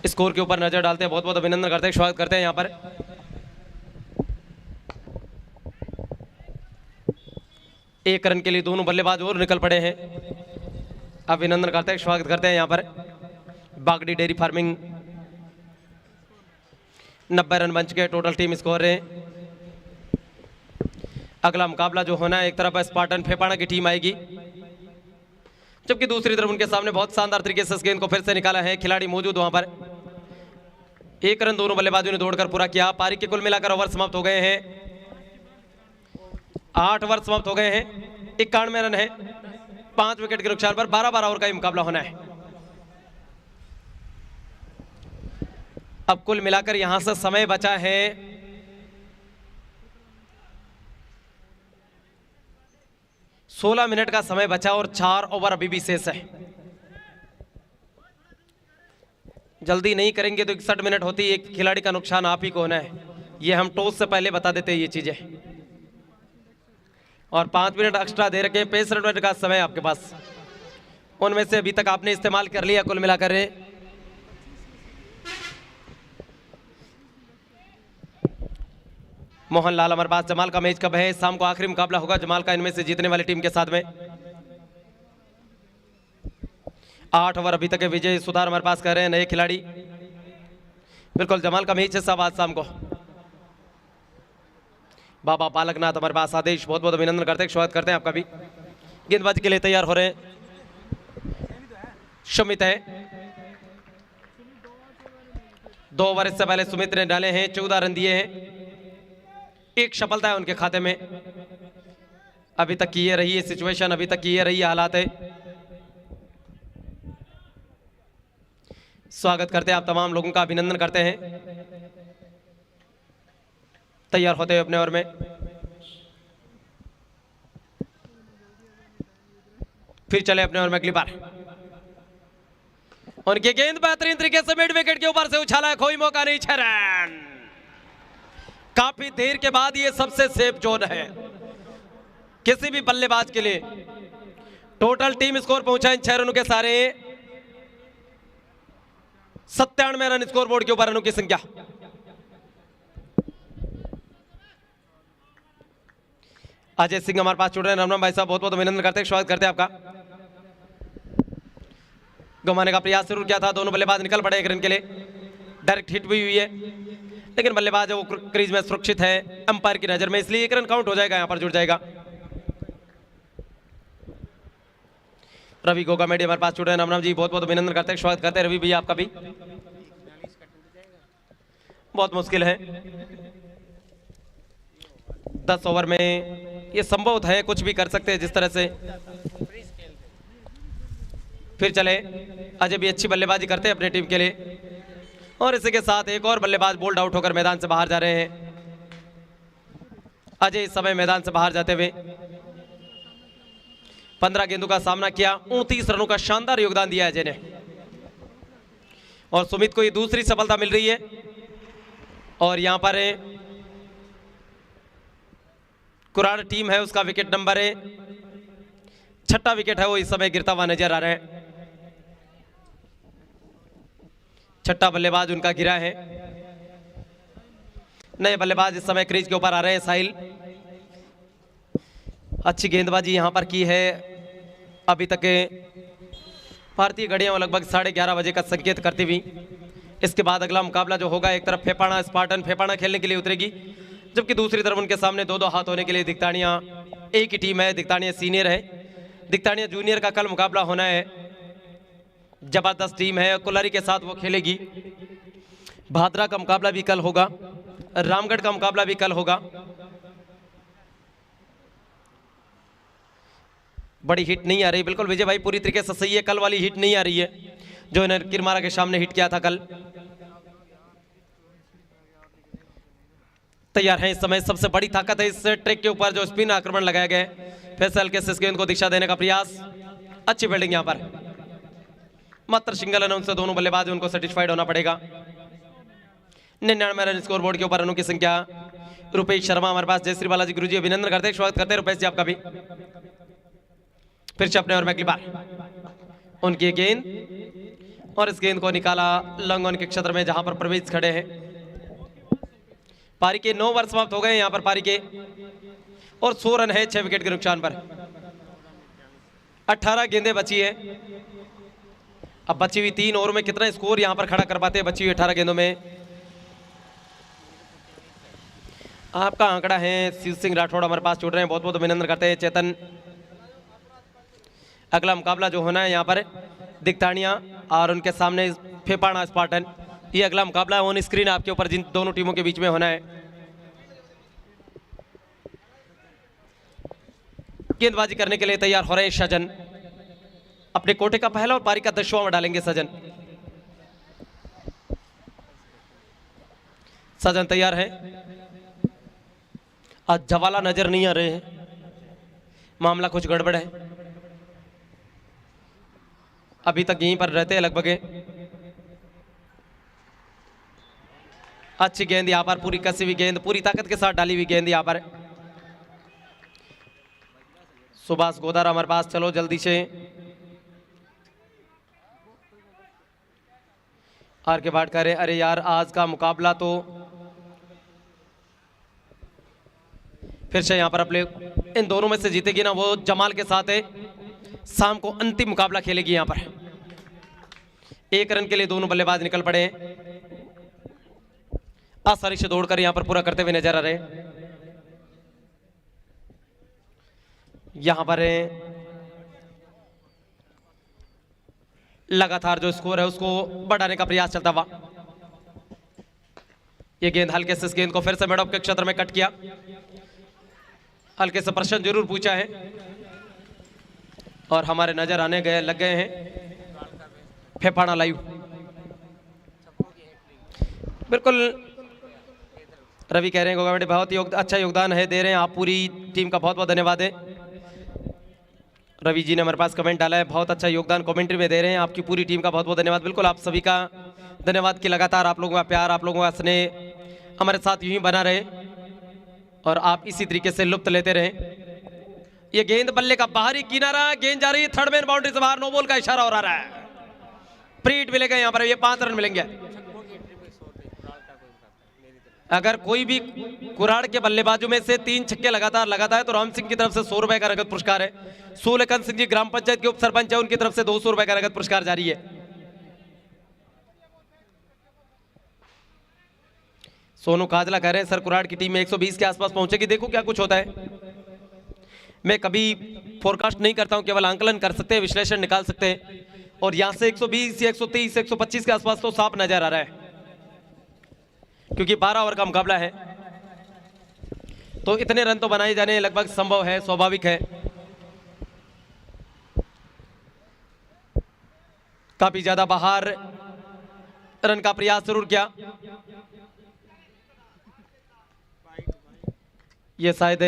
स्कोर के ऊपर नजर डालते हैं, बहुत बहुत अभिनंदन करते हैं, स्वागत करते हैं यहाँ पर। एक रन के लिए दोनों बल्लेबाज और निकल पड़े हैं, अभिनंदन करते हैं, स्वागत करते हैं यहाँ पर। बागड़ी डेयरी फार्मिंग 90 रन बन चुके हैं, टोटल टीम स्कोर है। अगला मुकाबला जो होना है, एक तरफ स्पार्टन फेपाड़ा की टीम आएगी, जबकि दूसरी तरफ उनके सामने बहुत शानदार तरीके से इस गेंद को फिर से निकाला है, खिलाड़ी मौजूद वहां पर। 1 रन दोनों बल्लेबाजों ने दौड़कर पूरा किया। पारी के कुल मिलाकर ओवर समाप्त हो गए हैं, 8 ओवर समाप्त हो गए हैं, 91 रन है, 5 विकेट के नुकसान पर 12-12 ओवर का मुकाबला होना है। अब कुल मिलाकर यहां से समय बचा है 16 मिनट का समय बचा और 4 ओवर अभी भी शेष है। जल्दी नहीं करेंगे तो 61 मिनट होती, एक खिलाड़ी का नुकसान आप ही को होना है, ये हम टॉस से पहले बता देते हैं ये चीजें। और 5 मिनट एक्स्ट्रा दे रखे, 65 मिनट का समय आपके पास, उनमें से अभी तक आपने इस्तेमाल कर लिया कुल मिलाकर। मोहनलाल हमारे पास जमाल का मैच कब है? शाम को आखिरी मुकाबला होगा जमाल का इनमें से जीतने वाली टीम के साथ में। 8 ओवर अभी तक है, विजय सुधार हमारे पास कह रहे हैं नए खिलाड़ी। बिल्कुल जमाल का मैच है सब आज शाम को। बाबा बालकनाथ हमारे पास आदेश, बहुत बहुत अभिनंदन करते हैं, स्वागत करते हैं आपका भी। गेंदबाजी के लिए तैयार हो रहे हैं सुमित है। 2 ओवर इससे पहले सुमित ने डाले हैं, 14 रन दिए हैं, 1 सफलता है उनके खाते में। अभी तक की ये रही है सिचुएशन, अभी तक की ये रही हालात है। स्वागत करते हैं आप तमाम लोगों का, अभिनंदन करते हैं। तैयार होते हैं अपने ओवर में, फिर चले अपने ओवर में अगली बार। उनकी गेंद बेहतरीन तरीके से मिड विकेट के ऊपर से उछाला है, कोई मौका नहीं, 6 रन। काफी देर के बाद ये सबसे सेफ जोन है किसी भी बल्लेबाज के लिए। टोटल टीम स्कोर पहुंचा इन 6 रनों के सारे 97 रन स्कोर बोर्ड के ऊपर रनों की संख्या। अजय सिंह हमारे पास जुड़ रहे हैं, राम राम भाई साहब, बहुत बहुत अभिनंदन करते हैं, स्वागत करते हैं आपका। घुमाने का प्रयास जरूर किया था, दोनों बल्लेबाज निकल पड़े 1 रन के लिए, डायरेक्ट हिट भी हुई है, लेकिन बल्लेबाज वो क्रीज में सुरक्षित है अंपायर की नजर में, इसलिए 1 रन काउंट हो जाएगा, यहां पर जुड़ जाएगा। रवि गोगा मेडी हमारे पास जुड़ रहे हैं, राम राम जी, बहुत बहुत अभिनंदन करते हैं, स्वागत करते हैं रवि भैया आपका भी। बहुत मुश्किल है 10 ओवर में, ये संभव है, कुछ भी कर सकते हैं जिस तरह से। फिर चले, अजय भी अच्छी बल्लेबाजी करते हैं अपनी टीम के लिए, और इसी के साथ एक और बल्लेबाज बोल्ड आउट होकर मैदान से बाहर जा रहे हैं। अजय इस समय मैदान से बाहर जाते हुए 15 गेंदों का सामना किया, 29 रनों का शानदार योगदान दिया अजय ने, और सुमित को ये दूसरी सफलता मिल रही है। और यहां पर कुरान टीम है, उसका विकेट नंबर 6ठा विकेट है, वो इस समय गिरता हुआ नजर आ रहा है। 6ठा बल्लेबाज उनका गिरा है। नए बल्लेबाज इस समय क्रीज के ऊपर आ रहे हैं, साहिल। अच्छी गेंदबाजी यहां पर की है, अभी तक भारतीय घड़ियां लगभग 11:30 बजे का संकेत करती हुई इसके बाद अगला मुकाबला जो होगा, एक तरफ फेपाना स्पार्टन फेपाना खेलने के लिए उतरेगी, जबकि दूसरी तरफ उनके सामने 2-2 हाथ होने के लिए दिक्तानिया एक ही टीम है। दिक्तानिया सीनियर है, दिक्तानिया जूनियर का कल मुकाबला होना है। जबरदस्त टीम है, कुलारी के साथ वो खेलेगी। भादरा का मुकाबला भी कल होगा, रामगढ़ का मुकाबला भी कल होगा। बड़ी हिट नहीं आ रही, बिल्कुल विजय भाई पूरी तरीके से सही है। कल वाली हिट नहीं आ रही है जो इन्हें किरमारा के सामने हिट किया था कल। तैयार है इस समय, सबसे बड़ी ताकत है इस ट्रैक के ऊपर जो स्पिन आक्रमण लगाया गया है। फैसल के गेंद को दिशा देने का प्रयास, अच्छी फील्डिंग यहां पर, मात्र सिंगल रन उनसे दोनों बल्लेबाज उनको सेटिस्फाइड होना पड़ेगा। 99 रन स्कोर बोर्ड के ऊपर रनों की संख्या। रुपेश शर्मा हमारे पास, जयश्री बालाजी गुरुजी अभिनंदन करते हैं, स्वागत करते हैं रुपेश जी आपका भी। फिर से अपने और मैकलिबार उनकी गेंद और इस गेंद को निकाला लॉन्ग ऑन के क्षेत्र में जहां पर प्रवेश खड़े हैं। पारी के 9 ओवर समाप्त हो गए यहां पर पारी के, और 100 रन है 6 विकेट के नुकसान पर। 18 गेंदें बची है। अब बची हुई 3 ओवर में कितना स्कोर यहां पर खड़ा कर पाते हैं बची हुई 18 गेंदों में। आपका आंकड़ा है शिव सिंह राठौड़ हमारे पास जुड़ रहे हैं, बहुत बहुत अभिनंदन करते हैं चेतन। अगला मुकाबला जो होना है यहाँ पर दिक्तानिया और उनके सामने फेपाना स्पार्टन, ये अगला मुकाबला ऑन स्क्रीन आपके ऊपर जिन दोनों टीमों के बीच में होना है। गेंदबाजी करने के लिए तैयार हो रहे हैं सजन, अपने कोटे का पहला और पारी का 10वां में डालेंगे सजन। सजन तैयार है। आज जवाला नजर नहीं आ रहे हैं, मामला कुछ गड़बड़ है। अभी तक यहीं पर रहते हैं लगभग। अच्छी गेंद यहां पर, पूरी कसी हुई गेंद, पूरी ताकत के साथ डाली हुई गेंद यहां पर। सुभाष गोदारा हमारे पास, चलो जल्दी से। आर के बाट करे, अरे यार आज का मुकाबला तो फिर से यहां पर अपने इन दोनों में से जीतेगी ना वो जमाल के साथ है। शाम को अंतिम मुकाबला खेलेगी यहां पर। 1 रन के लिए दोनों बल्लेबाज निकल पड़े हैं, आसानी से दौड़कर यहां पर पूरा करते हुए नजर आ रहे हैं। यहां पर लगातार जो स्कोर है उसको बढ़ाने का प्रयास चलता हुआ। यह गेंद हल्के से, इस गेंद को फिर से मिड ऑफ के क्षेत्र में कट किया। हल्के से प्रश्न जरूर पूछा है और हमारे नजर आने गए लग गए हैं फेफाना लाइव। बिल्कुल रवि कह रहे हैं गोगा बहुत ही अच्छा योगदान है दे रहे हैं आप, पूरी टीम का बहुत बहुत धन्यवाद है। रवि जी ने हमारे पास कमेंट डाला है, बहुत अच्छा योगदान कमेंट्री में दे रहे हैं, आपकी पूरी टीम का बहुत बहुत धन्यवाद। बिल्कुल आप सभी का धन्यवाद कि लगातार आप लोगों का प्यार, आप लोगों का स्नेह हमारे साथ यूं ही बना रहे और आप इसी तरीके से लुत्फ लेते रहे। ये गेंद बल्ले का बाहरी किनारा, गेंद जा रही है थर्ड मैन बाउंड्री से बाहर, नो बॉल का इशारा हो रहा है। प्रीट मिलेगा यहाँ पर, ये 5 रन मिलेंगे। अगर कोई भी कुराड़ के बल्लेबाजों में से 3 छक्के लगातार लगाता है तो राम सिंह की तरफ से 100 रुपए का नगद पुरस्कार है। सूलेखन सिंह जी ग्राम पंचायत के उप सरपंच है, उनकी तरफ से 200 रुपए का नगद पुरस्कार जारी है। सोनू काजला कह रहे हैं सर कुराड़ की टीम में 120 के आसपास पहुंचेगी, देखो क्या कुछ होता है। मैं कभी फोरकास्ट नहीं करता हूं, केवल आंकलन कर सकते हैं, विश्लेषण निकाल सकते हैं। और यहां से 120 या 130 125 के आसपास तो साफ नजर आ रहा है, क्योंकि 12 ओवर का मुकाबला है तो इतने रन तो बनाए जाने लगभग संभव है, स्वाभाविक है। काफी ज्यादा बाहर रन का प्रयास जरूर किया। ये शायद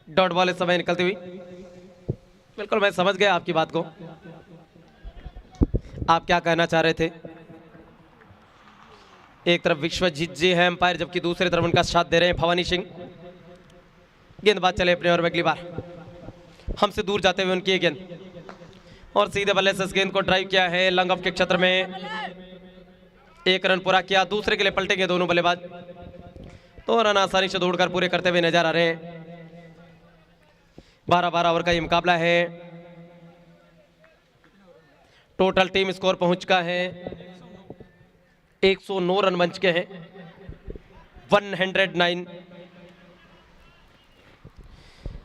डॉट बॉल इस समय निकलती हुई। बिल्कुल मैं समझ गया आपकी बात को, आप क्या कहना चाह रहे थे। एक तरफ विश्वजीत जी है अंपायर, जबकि दूसरी तरफ उनका साथ दे रहे हैं भवानी सिंह। गेंदबाज चले अपने और में अगली बार हमसे दूर जाते हुए उनकी गेंद और सीधे बल्ले से इस गेंद को ड्राइव किया है लॉन्ग ऑफ के क्षेत्र में। 1 रन पूरा किया, दूसरे के लिए पलटेंगे दोनों बल्लेबाज। 2 रन आसानी से दौड़कर पूरे करते हुए नजर आ रहे हैं। 12-12 ओवर का ये मुकाबला है। टोटल टीम स्कोर पहुंच चुका है 109 रन बन चुके हैं, 109।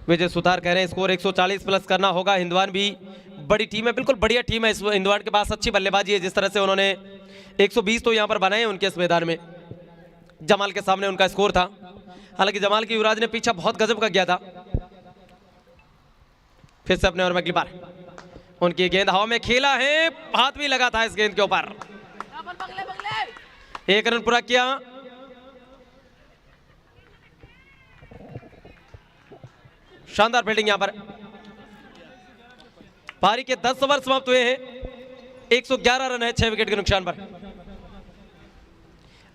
विजय सुतार कह रहे हैं स्कोर 140 प्लस करना होगा। हिंदवान भी बड़ी टीम है, बिल्कुल बढ़िया टीम है। इस हिंदवान के पास अच्छी बल्लेबाजी है। जिस तरह से उन्होंने 120 तो यहां पर बनाए उनके इस मैदान में, जमाल के सामने उनका स्कोर था। हालांकि जमाल की युवराज ने पीछा बहुत गजब का किया था। फिर से अपने और में अगली बार उनकी गेंद हवा में खेला है, हाथ भी लगा था इस गेंद के ऊपर। 1 रन पूरा किया। शानदार फील्डिंग यहां पर। पारी के 10 ओवर समाप्त हुए हैं, 111 रन है 6 विकेट के नुकसान पर।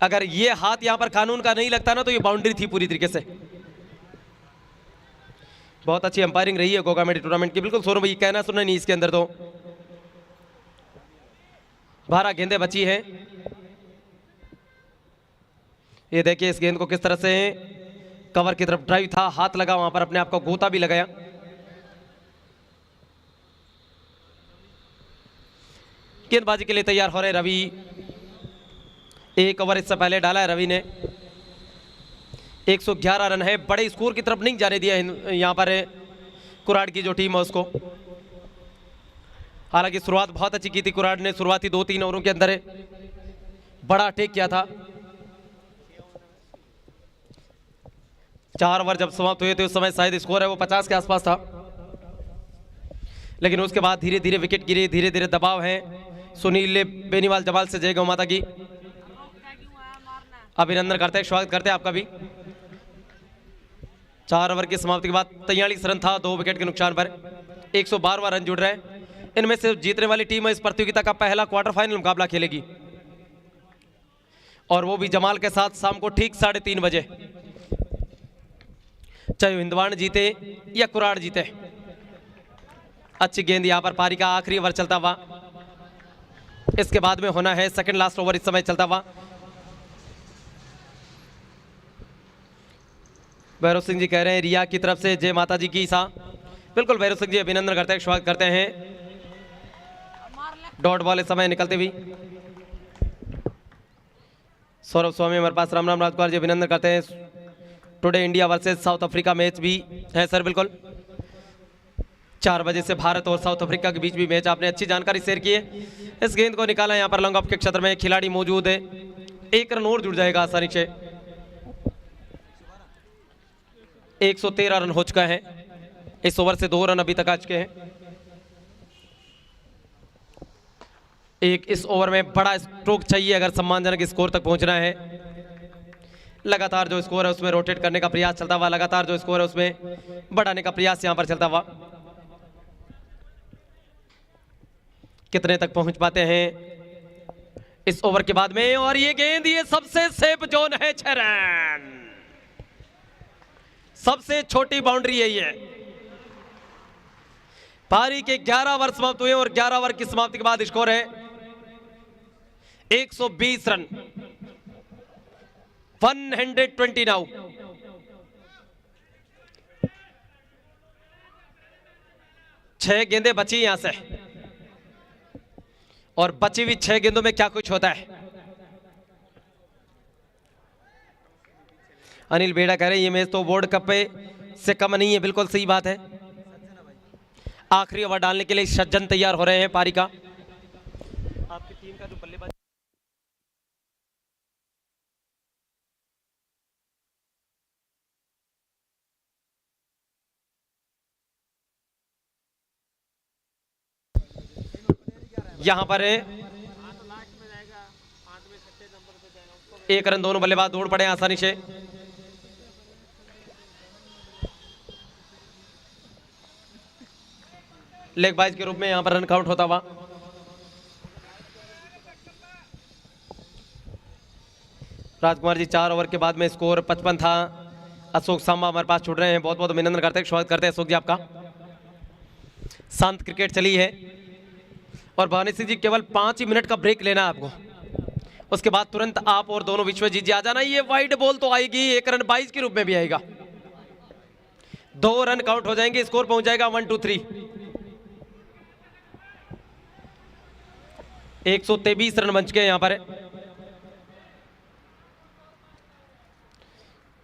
अगर ये हाथ यहां पर कानून का नहीं लगता ना तो ये बाउंड्री थी पूरी तरीके से। बहुत अच्छी अंपायरिंग रही है गोगा मेडी टूर्नामेंट की। बिल्कुल सोनू भाई कहना सुनना नहीं इसके अंदर। तो 12 गेंदें बची है। ये देखिए इस गेंद को किस तरह से कवर की तरफ ड्राइव था, हाथ लगा वहां पर, अपने आप को गोता भी लगाया। गेंदबाजी के लिए तैयार हो रहे रवि। 1 ओवर इससे पहले डाला है रवि ने। 111 रन है, बड़े स्कोर की तरफ नहीं जाने दिया यहां पर कुराड़ की जो टीम है उसको। हालांकि शुरुआत बहुत अच्छी की थी कुराड़ ने। शुरुआती 2-3 ओवरों के अंदर बड़ा अटैक किया था। 4 ओवर जब समाप्त हुए थे उस समय शायद स्कोर है वो 50 के आसपास था। लेकिन उसके बाद धीरे धीरे विकेट गिरे, धीरे धीरे दबाव है। सुनील बेनीवाल जमाल से जय गौ माता की अभिनंदन करते हैं, स्वागत करते हैं आपका भी। 4 ओवर की समाप्ति के बाद 43 रन था 2 विकेट के नुकसान पर। 112वां रन जुड़ रहे हैं। इनमें से जीतने वाली टीम इस प्रतियोगिता का पहला क्वार्टर फाइनल मुकाबला खेलेगी, और वो भी जमाल के साथ शाम को ठीक 3:30 बजे। चाहे हिंदवान जीते या कुराड़ जीते। अच्छी गेंद यहां पर पारी का आखिरी ओवर चलता हुआ। इसके बाद में होना है सेकंड लास्ट ओवर इस समय चलता हुआ। भैरव सिंह जी कह रहे हैं रिया की तरफ से जय माता जी की सा। बिल्कुल भैरव सिंह जी अभिनंदन करते हैं, स्वागत करते हैं। डॉट बॉल इस समय निकलते हुई। सौरभ स्वामी हमारे पास, राम राम राजकुमार जी अभिनंदन करते हैं। Today India versus south Africa match भी है सर। बिल्कुल 4 बजे से भारत और साउथ अफ्रीका के बीच भी मैच। आपने अच्छी जानकारी शेयर की है। इस गेंद को निकाला यहाँ पर लॉन्ग ऑफ के क्षेत्र में, खिलाड़ी मौजूद है। 1 रन और जुड़ जाएगा आसानी से। 113 रन हो चुका है। इस ओवर से 2 रन अभी तक आ चुके हैं। एक इस ओवर में बड़ा स्ट्रोक चाहिए अगर सम्मानजनक स्कोर तक पहुंचना है। लगातार जो स्कोर है उसमें रोटेट करने का प्रयास चलता हुआ, लगातार जो स्कोर है उसमें बढ़ाने का प्रयास यहां पर चलता हुआ। कितने तक पहुंच पाते हैं इस ओवर के बाद में। और ये गेंद, ये सबसे सेफ जोन है 6 रन। सबसे छोटी बाउंड्री है ये। पारी के 11 ओवर समाप्त हुए और 11 ओवर की समाप्ति के बाद स्कोर है 120 रन, 120 नाउ। छह गेंदें बची यहां से, और बची हुई 6 गेंदों में क्या कुछ होता है। अनिल बेड़ा कह रहे हैं ये मैच तो वर्ल्ड कप से कम नहीं है। बिल्कुल सही बात है। आखिरी ओवर डालने के लिए सज्जन तैयार हो रहे हैं पारी का। आपकी टीम का जो बल्लेबाज यहां पर 1 रन, दोनों बल्लेबाज दौड़ पड़े आसानी से। लेग बाइज के रूप में यहां पर रन काउंट होता हुआ। राजकुमार जी 4 ओवर के बाद में स्कोर 55 था। अशोक सांबा हमारे पास छूट रहे हैं, बहुत बहुत अभिनंदन करते हैं, स्वागत करते हैं अशोक जी आपका। शांत क्रिकेट चली है और भवानी सिंह जी केवल 5 ही मिनट का ब्रेक लेना है आपको। उसके बाद तुरंत आप और दोनों विश्वजीत जी आ जाना। ये वाइड बॉल तो आएगी, 1 रन 22 के रूप में भी आएगा। 2 रन काउंट हो जाएंगे, स्कोर पहुंच जाएगा 1-2-3। 123 रन बन चुके हैं यहाँ पर।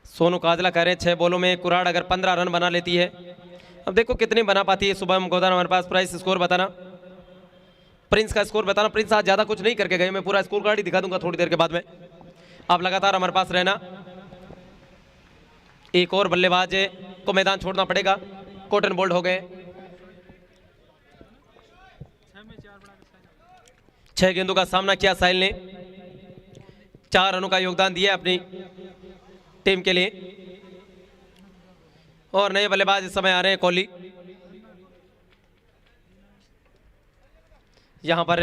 सोनू काजला कह रहे हैं 6 बॉलों में कुराड़ अगर 15 रन बना लेती है। अब देखो कितने बना पाती है शुभम गोदान हमारे पास। प्राइस स्कोर बताना, प्रिंस का स्कोर बताना। प्रिंस आज ज़्यादा कुछ नहीं करके गए, मैं पूरा स्कोर कार्ड ही दिखा दूंगा थोड़ी देर के बाद में। आप लगातार हमारे पास रहना। एक और बल्लेबाज को मैदान छोड़ना पड़ेगा, कॉटन बोल्ड हो गए। 6 गेंदों का सामना किया साहिल ने, 4 रनों का योगदान दिया अपनी टीम के लिए। और नए बल्लेबाज इस समय आ रहे हैं कोहली। यहां पर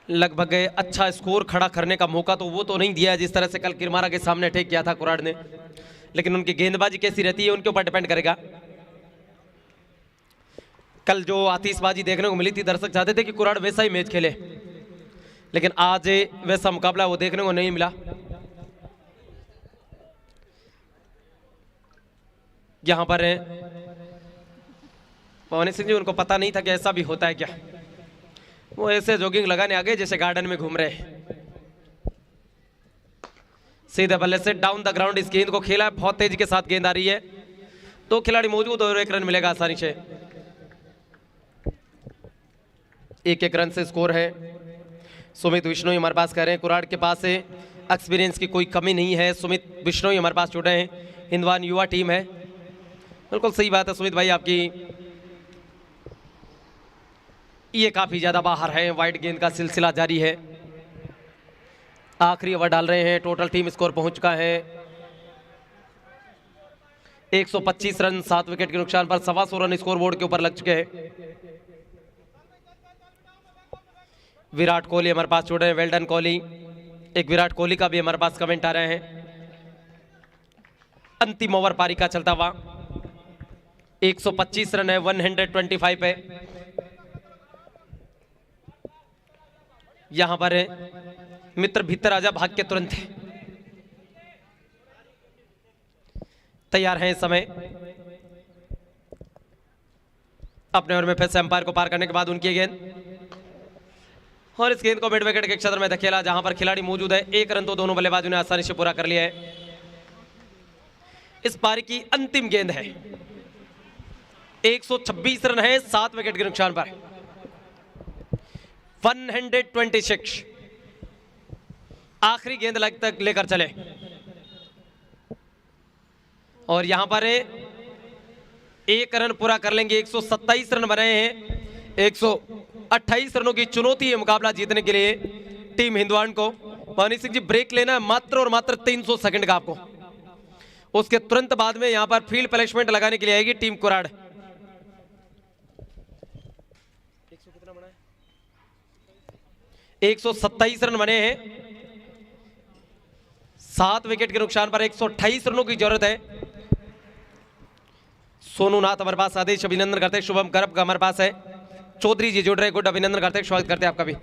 लगभग अच्छा स्कोर खड़ा करने का मौका तो वो तो नहीं दिया जिस तरह से कल किरमारा के सामने अटैक किया था कुराड़ ने, लेकिन उनकी गेंदबाजी कैसी रहती है उनके ऊपर डिपेंड करेगा। कल जो आतिशबाजी देखने को मिली थी, दर्शक चाहते थे कि कुराड़ वैसा ही मैच खेले, लेकिन आज वैसा मुकाबला वो देखने को नहीं मिला। यहां पर पवन सिंह जी, उनको पता नहीं था कि ऐसा भी होता है क्या। वो ऐसे जॉगिंग लगाने आ गए जैसे गार्डन में घूम रहे। सीधे बल्ले से डाउन द ग्राउंड इस गेंद को खेला, बहुत तेजी के साथ गेंद आ रही है। 2 खिलाड़ी मौजूद और 1 रन मिलेगा आसानी से। 1-1 रन से स्कोर है। सुमित बिश्नोई हमारे पास कह रहे हैं कुराड़ के पास एक्सपीरियंस की कोई कमी नहीं है। सुमित बिश्नोई हमारे पास जुड़े हैं, हिंदवान युवा टीम है। बिल्कुल सही बात है सुमित भाई आपकी। ये काफी ज्यादा बाहर है, वाइड गेंद का सिलसिला जारी है। आखिरी ओवर डाल रहे हैं, टोटल टीम स्कोर पहुंच चुका है 125 रन। 7 विकेट के नुकसान पर 125 रन स्कोर बोर्ड के ऊपर लग चुके हैं। विराट कोहली हमारे पास जुड़ रहे हैं, वेल्डन कोहली। एक विराट कोहली का भी हमारे पास कमेंट आ रहे हैं। अंतिम ओवर पारी का चलता हुआ 125 रन है 125 पे। यहां पर मित्र भीतर आजा भाग के तुरंत तैयार है इस समय। अपने ओवर में फिर से अंपायर को पार करने के बाद उनकी गेंद, और इस गेंद को मिड विकेट के क्षेत्र में धकेला जहां पर खिलाड़ी मौजूद है। 1 रन तो दोनों बल्लेबाजों ने आसानी से पूरा कर लिया है। इस पारी की अंतिम गेंद है, 126 रन है 7 विकेट के नुकसान पर। 126 आखिरी गेंद लग तक लेकर चले, और यहां पर 1 रन पूरा कर लेंगे। 127 रन बनाए हैं। 128 रनों की चुनौती है मुकाबला जीतने के लिए टीम हिंदवान को। पानी सिंह जी, ब्रेक लेना है मात्र और मात्र 300 सेकंड का आपको। उसके तुरंत बाद में यहां पर फील्ड प्लेसमेंट लगाने के लिए आएगी टीम कुराड़। 127 रन बने हैं, 7 विकेट के नुकसान पर 128 रनों की जरूरत है। सोनू नाथ हमारे पास आदेश अभिनंदन करते हैं। शुभम गर्भ का हमारे पास है। चौधरी जी जुड़ रहे, गुड अभिनंदन करते हैं, स्वागत करते हैं आपका भी।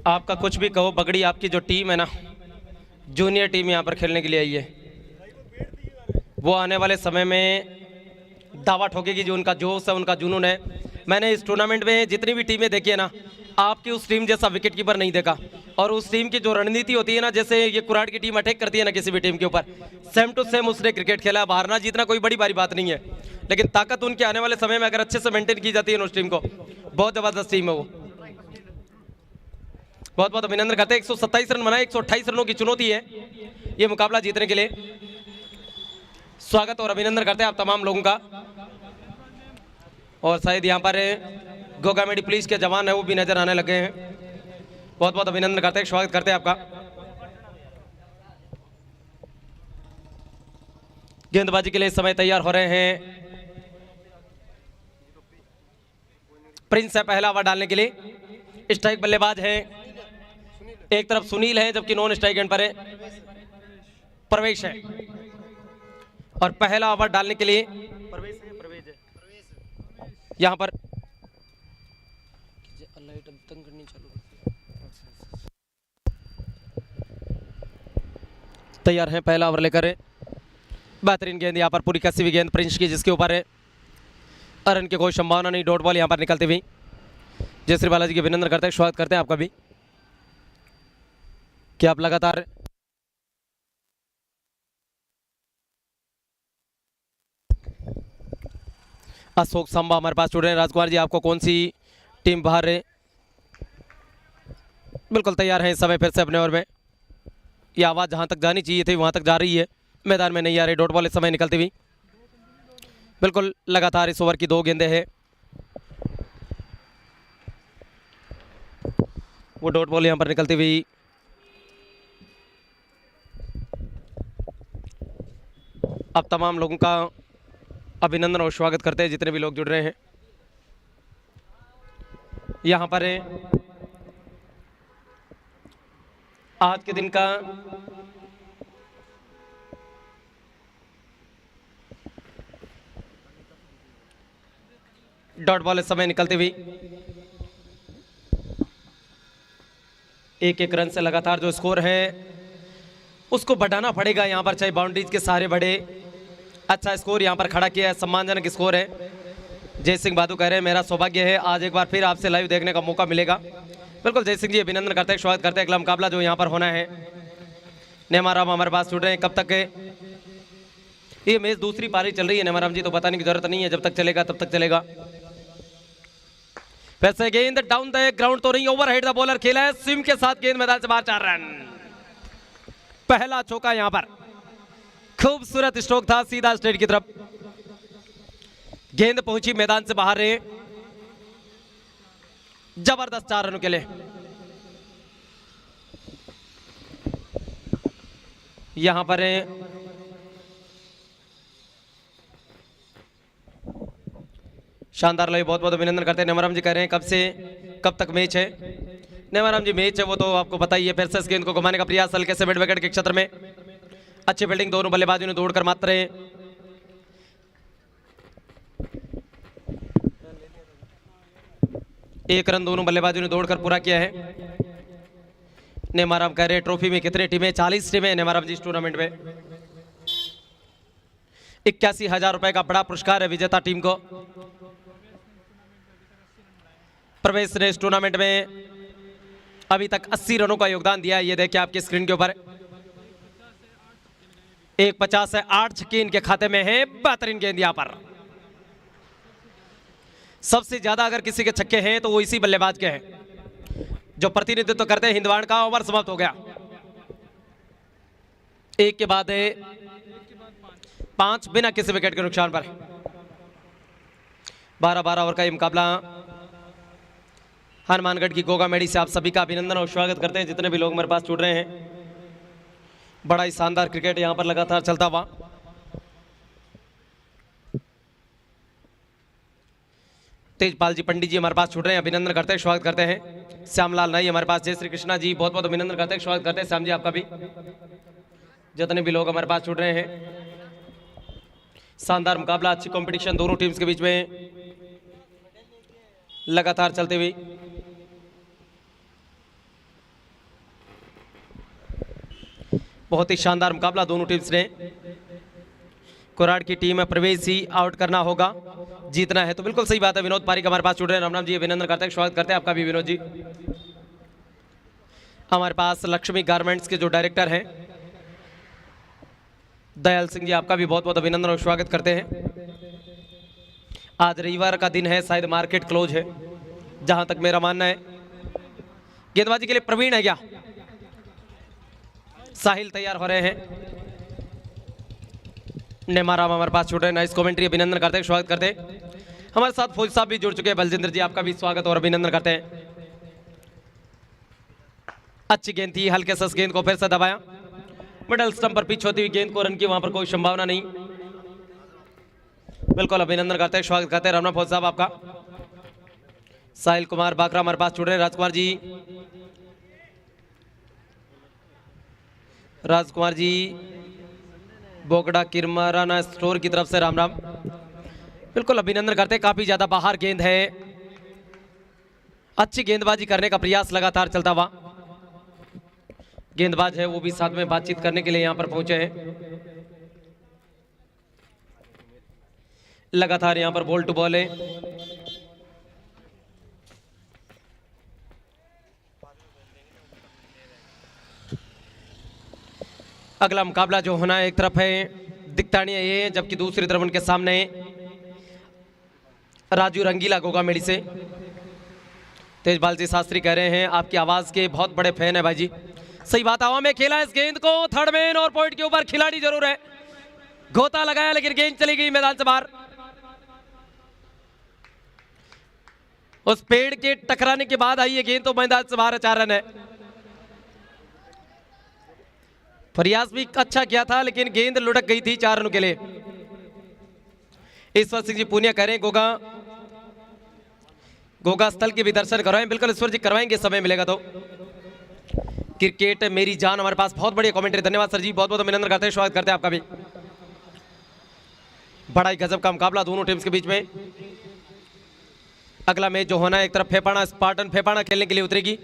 आपका कुछ भी कहो, बगड़ी आपकी जो टीम है ना, जूनियर टीम यहाँ पर खेलने के लिए आई है, वो आने वाले समय में दावा ठोकेगी। जो उनका जोश है, उनका जुनून है। मैंने इस टूर्नामेंट में जितनी भी टीमें देखी है ना, आपकी उस टीम जैसा विकेट कीपर नहीं देखा। और उस टीम की जो रणनीति होती है ना, जैसे ये कुराड़ की टीम अटैक करती है ना किसी भी टीम के ऊपर, सेम टू सेम उसने क्रिकेट खेला। हारना जीतना कोई बड़ी बारी बात नहीं है, लेकिन ताकत उनके आने वाले समय में अगर अच्छे से मेंटेन की जाती है ना उस टीम को, बहुत ज़बरदस्त टीम है वो। बहुत बहुत अभिनंदन करते हैं। 127 रन बनाए, 128 रनों की चुनौती है ये मुकाबला जीतने के लिए। स्वागत और अभिनंदन करते हैं आप तमाम लोगों का। और शायद यहाँ पर गोगामेडी पुलिस के जवान है, वो भी नजर आने लगे हैं। बहुत बहुत अभिनंदन करते हैं, स्वागत करते हैं आपका। गेंदबाजी के लिए इस समय तैयार हो रहे हैं प्रिंस है पहला ओवर डालने के लिए। स्ट्राइक बल्लेबाज है, एक तरफ सुनील है, जबकि नॉन स्ट्राइक एंड पर है प्रवेश है। और पहला ओवर डालने के लिए यहां पर तैयार है पहला ओवर लेकर। बेहतरीन गेंद यहां पर पूरी कसी हुई गेंद प्रिंस की, जिसके ऊपर है रन की कोई संभावना नहीं। डॉट बॉल यहां पर निकलती हुई। जयश्री बालाजी के अभिनंदन करते हैं, स्वागत करते हैं आपका भी कि आप लगातार अशोक संभा हमारे पास जुड़ रहे हैं। राजकुमार जी, आपको कौन सी टीम बाहर है? बिल्कुल तैयार है इस समय फिर से अपने ओवर में। ये आवाज़ जहां तक जानी चाहिए थी वहां तक जा रही है, मैदान में नहीं आ रही। डॉट बॉल इस समय निकलती हुई। बिल्कुल लगातार इस ओवर की 2 गेंदें हैं। वो डॉट बॉल यहां पर निकलती हुई। अब तमाम लोगों का अभिनंदन और स्वागत करते हैं जितने भी लोग जुड़ रहे हैं। यहाँ पर आज के दिन का डॉट बॉल इस समय निकलती हुई। एक रन से लगातार जो स्कोर है उसको बढ़ाना पड़ेगा यहाँ पर, चाहे बाउंड्रीज के सहारे बढ़े। अच्छा स्कोर यहाँ पर खड़ा किया है, सम्मानजनक स्कोर है। जय सिंह बादू कह रहे हैं मेरा सौभाग्य है आज एक बार फिर आपसे लाइव देखने का मौका मिलेगा। बिल्कुल जय सिंह जी, अभिनंदन करते हैं, स्वागत करते हैं। अगला मुकाबला जो यहाँ पर होना है, नेमाराम हमारे पास जुड़ रहे हैं। कब तक है ये मैच? दूसरी पारी चल रही है नेमाराम जी, तो बताने की जरूरत नहीं है, जब तक चलेगा तब तक चलेगा। वैसे गेंद डाउन द ग्राउंड तो नहीं, ओवर हेड द बॉलर खेला है स्विम के साथ, गेंद मैदान से बाहर। 4 रन, पहला चौका यहाँ पर। खूबसूरत स्ट्रोक था सीधा स्ट्रेट की तरफ, गेंद पहुंची मैदान से बाहर है। जबरदस्त 4 रनों के लिए। यहां पर शानदार लय, बहुत बहुत अभिनंदन करते हैं। नेमाराम जी कह रहे हैं कब तक मैच है? नेमाराम जी मैच है वो तो आपको पता ही है। फिर से इस गेंद को घुमाने का प्रयास हल्के से मिड विकेट के क्षेत्र में, अच्छी फील्डिंग दोनों बल्लेबाजों ने दौड़कर मात्र एक रन दोनों बल्लेबाजों ने दौड़कर पूरा किया है। नेमाराम कह रहे हैं ट्रॉफी में कितने टीमें? 40 टीमें नेमाराम जी इस टूर्नामेंट में। 81,000 रुपए का बड़ा पुरस्कार है विजेता टीम को। प्रवेश ने इस टूर्नामेंट में अभी तक 80 रनों का योगदान दिया है। ये देखिए आपकी स्क्रीन के ऊपर 150 है, 8 छक्के इनके खाते में है। बेहतरीन गेंद यहां पर। सबसे ज्यादा अगर किसी के छक्के हैं तो वो इसी बल्लेबाज के हैं जो प्रतिनिधित्व करते हैं हिंदवाड़ का। ओवर समाप्त हो गया। एक के बाद 5 बिना किसी विकेट के नुकसान पर। 12-12 ओवर का ये मुकाबला हनुमानगढ़ की गोगामेडी से। आप सभी का अभिनंदन और स्वागत करते हैं जितने भी लोग मेरे पास जुड़ रहे हैं। बड़ा ही शानदार क्रिकेट यहां पर लगातार चलता हुआ। तेजपाल जी पंडित जी हमारे पास छूट रहे हैं, अभिनंदन करते हैं, स्वागत करते हैं। श्यामलाल नाई हमारे पास, जय श्री कृष्णा जी बहुत बहुत अभिनंदन करते हैं, स्वागत करते हैं। श्याम जी आपका भी, जितने भी लोग हमारे पास छूट रहे हैं। शानदार मुकाबला, अच्छी कंपटीशन दोनों टीम्स के बीच में लगातार चलते हुए। बहुत ही शानदार मुकाबला दोनों टीम्स ने। कुराड़ की टीम में प्रवेश ही आउट करना होगा, जीतना है। तो बिल्कुल सही बात है। विनोद पारिक हमारे पास जुड़ रहे हैं। राम राम जी, अभिनंदन करते हैं, स्वागत करते हैं आपका भी विनोद जी। हमारे पास लक्ष्मी गारमेंट्स के जो डायरेक्टर हैं दयाल सिंह जी, आपका भी बहुत बहुत अभिनंदन और स्वागत करते हैं। आज रविवार का दिन है, शायद मार्केट क्लोज है जहां तक मेरा मानना है। गेंदबाजी के लिए प्रवीण है क्या? साहिल तैयार हो रहे हैं। नेमाराम हमारे पास छूट रहे हैं। नाइस कमेंट्री, अभिनंदन करते हैं, स्वागत करते हैं। हमारे साथ फौज साहब भी जुड़ चुके हैं। बलजिंदर जी, आपका भी स्वागत और अभिनंदन करते हैं। अच्छी गेंद थी, हल्के सस गेंद को फिर से दबाया। मिडल स्टंप पर पिच होती हुई गेंद को रन की वहां पर कोई संभावना नहीं। बिल्कुल अभिनंदन करते हैं, स्वागत करते हैं रामनाथ फौज साहब आपका। साहिल कुमार बाकरा हमारे पास जुड़ रहे हैं। राजकुमार जी बोगड़ा किरमाराना स्टोर की तरफ से राम राम। बिल्कुल अभिनंदन करते हैं। काफी ज्यादा बाहर गेंद है, अच्छी गेंदबाजी करने का प्रयास लगातार चलता हुआ। गेंदबाज है वो भी साथ में बातचीत करने के लिए यहां पर पहुंचे हैं। लगातार यहां पर बॉल टू बॉल है। अगला मुकाबला जो होना है, एक तरफ है दिक्तानिया ये, जबकि दूसरी तरफ उनके सामने राजू रंगीला गोगा मेड़ी से। तेजपाल जी शास्त्री कह रहे हैं आपकी आवाज के बहुत बड़े फैन है भाई जी। सही बात, हवा में खेला इस गेंद को, थर्ड मैन और पॉइंट के ऊपर खिलाड़ी जरूर है। गोता लगाया लेकिन गेंद चली गई मैदान से बाहर। उस पेड़ के टकराने के बाद आई ये गेंद तो मैदान से बाहर। 4 रन है। प्रयास भी अच्छा किया था लेकिन गेंद लुढ़क गई थी 4 रनों के लिए। ईश्वर सिंह जी पूनिया कह रहे हैं गोगा स्थल के भी दर्शन करवाएं। बिल्कुल ईश्वर जी करवाएंगे, समय मिलेगा तो। क्रिकेट मेरी जान हमारे पास बहुत बढ़िया कमेंट्री, धन्यवाद सर जी, बहुत बहुत अभिनंदन करते हैं, स्वागत करते हैं आपका भी। बड़ा ही गजब का मुकाबला दोनों टीम्स के बीच में। अगला मैच जो होना है, एक तरफ फेपाना स्पार्टन फेपाना खेलने के लिए उतरेगी,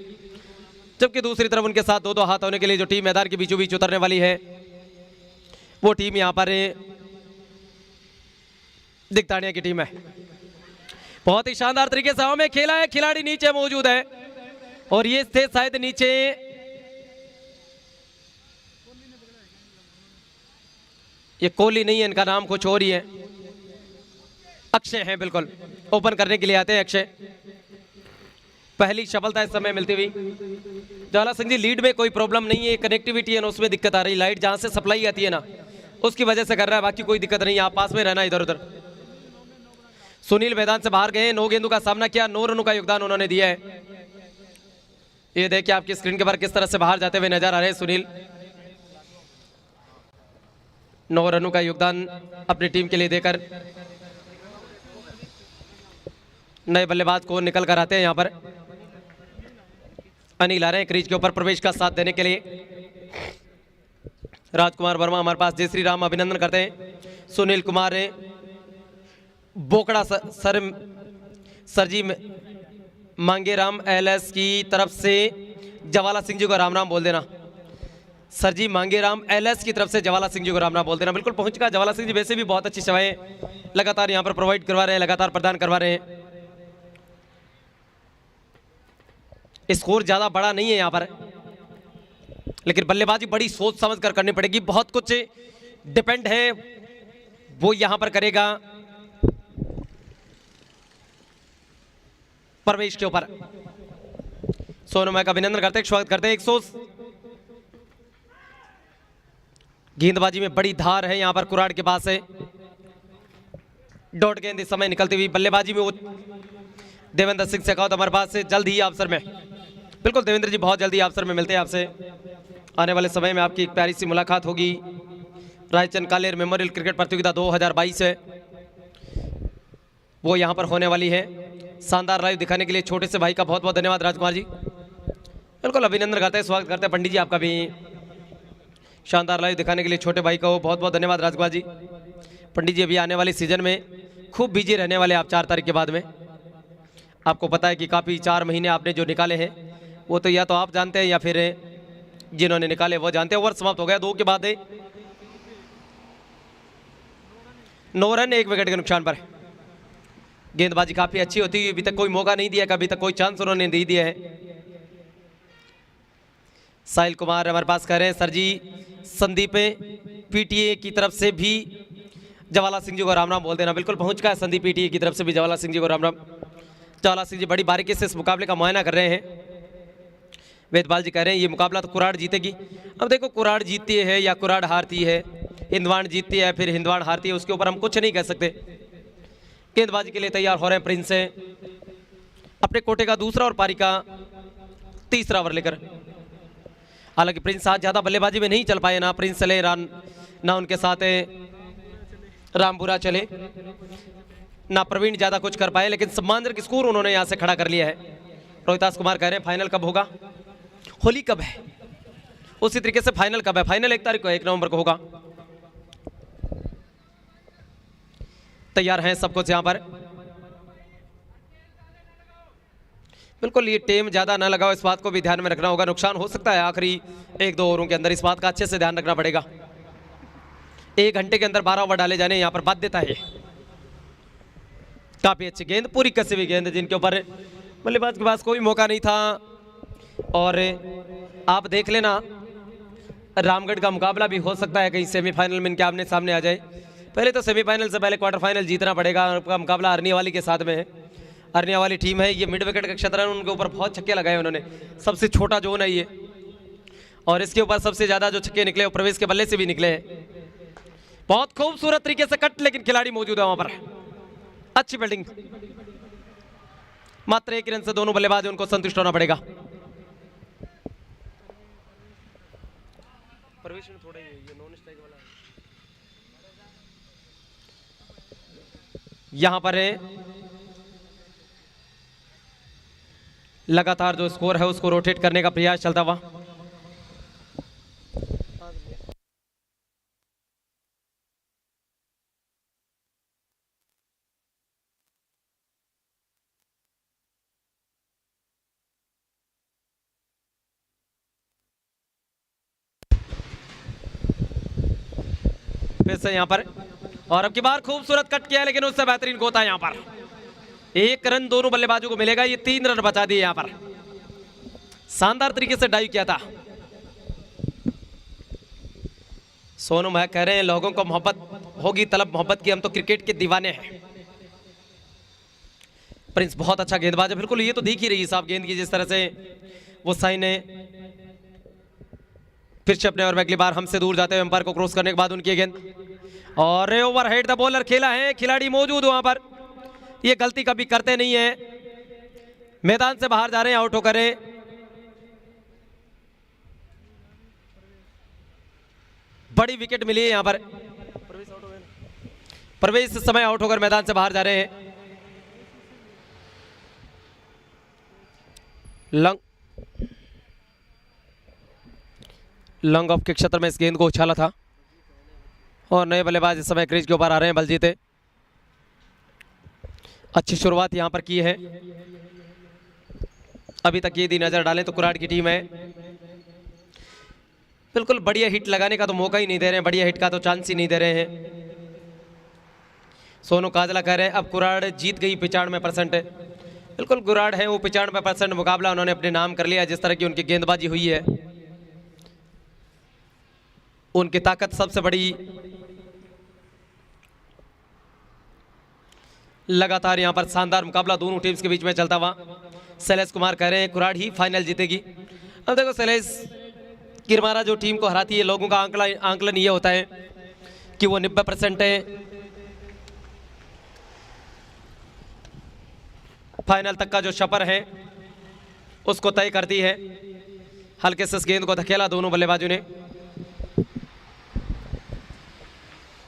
जबकि दूसरी तरफ उनके साथ 2-2 हाथ होने के लिए जो टीम मैदान के बीचों बीच उतरने वाली है वो टीम यहां पर दिक्तानिया की टीम है। बहुत ही शानदार तरीके से हवा में खेला है, खिलाड़ी नीचे मौजूद है और ये थे शायद नीचे ये कोहली नहीं है, इनका नाम कुछ और ही है। अक्षय है, बिल्कुल ओपन करने के लिए आते हैं अक्षय। पहली सफलता इस समय मिलती हुई। ज्वाला सिंह जी लीड में कोई प्रॉब्लम नहीं है, कनेक्टिविटी है ना उसमें दिक्कत आ रही। लाइट जहां से सप्लाई आती है ना उसकी वजह से कर रहा है, बाकी कोई दिक्कत नहीं। आप पास में रहना इधर उधर। सुनील मैदान से बाहर गए, 9 गेंदों का सामना किया, 9 रनों का योगदान उन्होंने दिया है। ये देखिए आपकी स्क्रीन के बाहर किस तरह से बाहर जाते हुए नजर आ रहे हैं सुनील। 9 रनों का योगदान अपनी टीम के लिए देकर नए बल्लेबाज को निकल कर आते हैं। यहां पर अनिल आ रहे हैं क्रीज के ऊपर प्रवेश का साथ देने के लिए। राजकुमार वर्मा हमारे पास, जय श्री राम, अभिनंदन करते हैं। सुनील कुमार है, बोकड़ा सर जी मांगे राम एलएस की तरफ से जवाला सिंह जी को राम राम बोल देना। सर जी मांगे राम एलएस की तरफ से जवाला सिंह जी को राम राम बोल देना। बिल्कुल पहुंच चुका जवाला सिंह जी, वैसे भी बहुत अच्छी सेवाएं लगातार यहां पर प्रोवाइड करवा रहे हैं, लगातार प्रदान करवा रहे हैं। स्कोर ज्यादा बड़ा नहीं है यहां पर, लेकिन बल्लेबाजी बड़ी सोच समझ कर करनी पड़ेगी। बहुत कुछ डिपेंड है वो यहां पर करेगा प्रवेश के ऊपर। सोनू का अभिनंदन करते हैं, स्वागत करते हैं। 100 गेंदबाजी में बड़ी धार है यहां पर कुराड़ के पास है। डॉट गेंद इस समय निकलती हुई। बल्लेबाजी में वो देवेंद्र सिंह शेखावत हमारे पास से जल्द ही अवसर में, बिल्कुल देवेंद्र जी बहुत जल्दी अवसर में मिलते हैं आपसे। आने वाले समय में आपकी एक प्यारी सी मुलाकात होगी। रायचंद कालेर मेमोरियल क्रिकेट प्रतियोगिता 2022 है वो यहां पर होने वाली है। शानदार लाइव दिखाने के लिए छोटे से भाई का बहुत बहुत धन्यवाद राजकुमार जी, बिल्कुल अभिनंदन करते हैं, स्वागत करते हैं। पंडित जी आपका भी शानदार लाइव दिखाने के लिए छोटे भाई का बहुत बहुत धन्यवाद राजकुमार जी। पंडित जी अभी आने वाले सीजन में खूब बिजी रहने वाले आप 4 तारीख के बाद में। आपको पता है कि काफ़ी 4 महीने आपने जो निकाले हैं वो तो या तो आप जानते हैं या फिर जिन्होंने निकाले वो जानते हैं। ओवर समाप्त हो गया, 2 के बाद 9 रन 1 विकेट के नुकसान पर। गेंदबाजी काफी अच्छी होती है, अभी तक कोई मौका नहीं दिया, कभी तक कोई चांस उन्होंने नहीं दिया है। साहिल कुमार हमारे पास कह रहे हैं सर जी संदीप पीटीए की तरफ से भी जवाला सिंह जी को राम राम बोल देना। बिल्कुल पहुंच का है संदीप पीटीए की तरफ से भी जवाला सिंह जी को राम राम। जवाला सिंह जी बड़ी बारीकी से इस मुकाबले का मुआयना कर रहे हैं। वेदपाल जी कह रहे हैं ये मुकाबला तो कुराड़ जीतेगी। अब देखो कुराड़ जीतती है या कुराड़ हारती है, हिंदवाड़ जीतती है फिर हिंदवाड़ हारती है, उसके ऊपर हम कुछ नहीं कह सकते। गेंदबाजी के लिए तैयार हो रहे हैं प्रिंस से, अपने कोटे का दूसरा और पारी का तीसरा ओवर लेकर। हालांकि प्रिंस आज ज्यादा बल्लेबाजी में नहीं चल पाए, ना प्रिंस चले ना उनके साथ रामपुरा चले, ना प्रवीण ज्यादा कुछ कर पाए, लेकिन सम्मानजनक स्कोर उन्होंने यहां से खड़ा कर लिया है। रोहितास कुमार कह रहे हैं फाइनल कब होगा, होली कब है, उसी तरीके से फाइनल कब है। फाइनल 1 तारीख को 1 नवंबर को होगा। तैयार हैं सब कुछ यहां पर। बिल्कुल ये टेम ज्यादा ना लगाओ, इस बात को भी ध्यान में रखना होगा, नुकसान हो सकता है आखिरी 1-2 ओवरों के अंदर, इस बात का अच्छे से ध्यान रखना पड़ेगा। 1 घंटे के अंदर 12 ओवर डाले जाने यहाँ पर बाध्यता है। काफी अच्छी गेंद, पूरी कसी हुई गेंद, जिनके ऊपर बल्लेबाज के पास कोई मौका नहीं था। और आप देख लेना रामगढ़ का मुकाबला भी हो सकता है कहीं सेमीफाइनल में इनके आमने सामने आ जाए। पहले तो सेमीफाइनल से पहले क्वार्टर फाइनल जीतना पड़ेगा। उनका मुकाबला अरनिया वाली के साथ में है। अरनिया वाली टीम है, ये मिड विकेट का क्षेत्र है, उनके ऊपर बहुत छक्के लगाए उन्होंने, सबसे छोटा जोन है ये, और इसके ऊपर सबसे ज्यादा जो छक्के निकले वो प्रवेश के बल्ले से भी निकले हैं। बहुत खूबसूरत तरीके से कट, लेकिन खिलाड़ी मौजूद है वहां पर, अच्छी फील्डिंग। मात्र 1 रन से दोनों बल्लेबाज उनको संतुष्ट होना पड़ेगा। प्रवेश में थोड़ा ये नॉन स्ट्राइक वाला यहां पर है। लगातार जो स्कोर है उसको रोटेट करने का प्रयास चलता हुआ। फिर से यहां पर, और अब की बार खूबसूरत कट किया, लेकिन उससे बेहतरीन गोता यहां पर। 1 रन दोनों बल्लेबाजों को मिलेगा, ये 3 रन बचा दिए यहां पर, शानदार तरीके से डाइव किया था। सोनू भाई कह रहे हैं लोगों को मोहब्बत होगी, तलब मोहब्बत की, हम तो क्रिकेट के दीवाने हैं। प्रिंस बहुत अच्छा गेंदबाज है, बिल्कुल ये तो दिख ही रही है साहब गेंद की, जिस तरह से वो साइन है। फिर से अपने और में अगली बार हमसे दूर जाते हुए एम्पायर को क्रॉस करने के बाद उनकी गेंद, और ओवरहेड द बॉलर खेला है, खिलाड़ी मौजूद वहां पर। ये गलती कभी करते नहीं है, मैदान से बाहर जा रहे हैं, आउट होकर बड़ी विकेट मिली है यहां पर। प्रवेश इस समय आउट होकर मैदान से बाहर जा रहे हैं। लॉन्ग ऑफ के क्षेत्र में इस गेंद को उछाला था, और नए बल्लेबाज इस समय क्रीज के ऊपर आ रहे हैं बलजीत। अच्छी शुरुआत यहां पर की है। अभी तक यदि नजर डालें तो कुराड़ की टीम है, बिल्कुल बढ़िया हिट लगाने का तो मौका ही नहीं दे रहे हैं, बढ़िया हिट का तो चांस ही नहीं दे रहे हैं। सोनू काजला कह रहे हैं अब कुराड़ जीत गई 95%। बिल्कुल कुराड़ है वो 95% मुकाबला उन्होंने अपने नाम कर लिया। जिस तरह की उनकी गेंदबाजी हुई है, उनकी ताकत सबसे बड़ी। लगातार यहां पर शानदार मुकाबला दोनों टीम्स के बीच में चलता हुआ। शैलेश कुमार कह रहे हैं कुराड़ ही फाइनल जीतेगी। अब देखो शैलेश किरमारा जो टीम को हराती है, लोगों का आंकलन ये होता है कि वो 90% है, फाइनल तक का जो सफर है उसको तय करती है। हल्के से इस गेंद को धकेला दोनों बल्लेबाजों ने।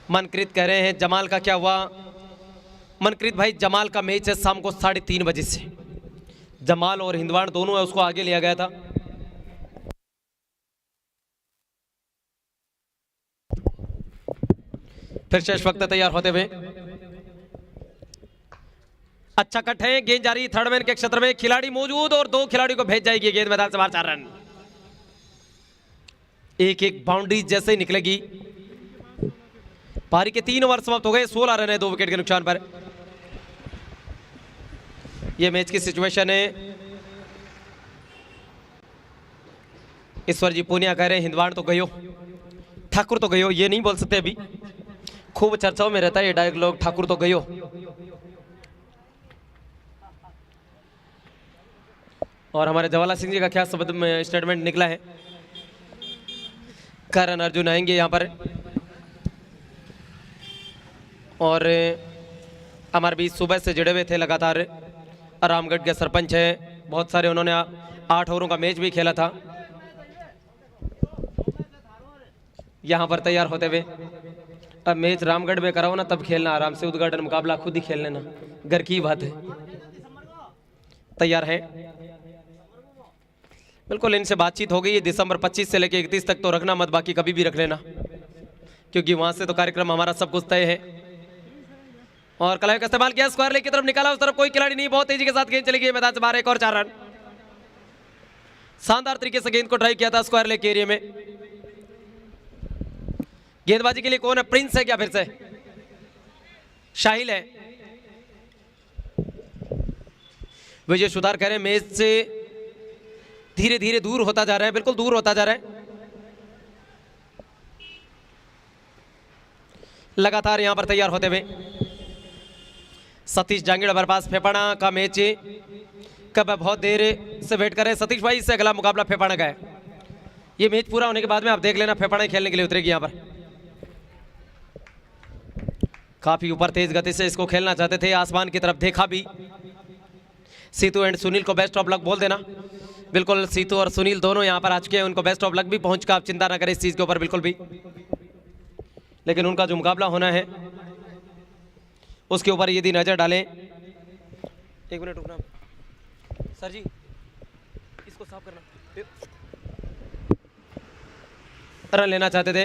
मनकृत कह रहे हैं जमाल का क्या हुआ। मनकृत भाई जमाल का मैच है शाम को 3:30 बजे से, जमाल और हिंदवाड़ दोनों है, उसको आगे लिया गया था। फिर से इस वक्त तैयार होते हुए अच्छा कट है, गेंद जारी थर्ड मैन के क्षेत्र में, खिलाड़ी मौजूद और 2 खिलाड़ियों को भेज जाएगी गेंद मैदान से बाहर। 4 रन। एक एक बाउंड्री जैसे ही निकलेगी। पारी के 3 ओवर समाप्त हो गए, 16 रन है 2 विकेट के नुकसान पर। यह मैच की सिचुएशन है। ईश्वर जी पूनिया कह रहे हैं हिंदवाड़ तो गयो, ठाकुर तो गयो। ये नहीं बोल सकते अभी, खूब चर्चाओं में रहता है ये डायलॉग, ठाकुर तो गयो। और हमारे जवाला सिंह जी का क्या शब्द में स्टेटमेंट निकला है। करण अर्जुन आएंगे यहाँ पर, और हमारे बीच सुबह से जुड़े हुए थे लगातार। रामगढ़ के सरपंच है, बहुत सारे, उन्होंने 8 ओवरों का मैच भी खेला था। यहाँ पर तैयार होते हुए, अब मैच रामगढ़ में कराओ ना तब खेलना, आराम से उद्घाटन मुकाबला खुद ही खेल लेना, घर की बात है। तैयार है बिल्कुल, इनसे बातचीत हो गई है। दिसंबर 25 से लेकर 31 तक तो रखना मत, बाकी कभी भी रख लेना, क्योंकि वहां से तो कार्यक्रम हमारा सब कुछ तय है। और कलाई का इस्तेमाल किया, स्क्वायर लेग की तरफ निकाला, उस तरफ कोई खिलाड़ी नहीं, बहुत तेजी के साथ गेंद चली गई मैदान से बाहर। एक और 4 रन, शानदार तरीके से गेंद को ड्राइव किया था स्क्वायर लेग के एरिया में। गेंदबाजी के लिए कौन है, प्रिंस है क्या फिर से, शाहिल है। विजय सुधार कह रहे हैं मैच से धीरे धीरे दूर होता जा रहा है, बिल्कुल दूर होता जा रहा है। लगातार यहां पर तैयार होते हुए सतीश जांगीड़ हमारे पास। फेफाना का मैच कब, बहुत देर से वेट कर रहे हैं सतीश भाई, इससे अगला मुकाबला फेफाना का है। ये मैच पूरा होने के बाद में आप देख लेना, फेफाना खेलने के लिए उतरेगी यहां पर। काफी ऊपर तेज गति से इसको खेलना चाहते थे, आसमान की तरफ देखा भी। सीतू एंड सुनील को बेस्ट ऑफ लक बोल देना। बिल्कुल, सीतू और सुनील दोनों यहां पर आ चुके हैं, उनको बेस्ट ऑफ लक भी पहुंच का, आप चिंता ना करें इस चीज के ऊपर बिल्कुल भी। लेकिन उनका जो मुकाबला होना है उसके ऊपर यदि नजर डालें। 1 मिनट रुकना सर जी, इसको साफ करना। रन लेना चाहते थे,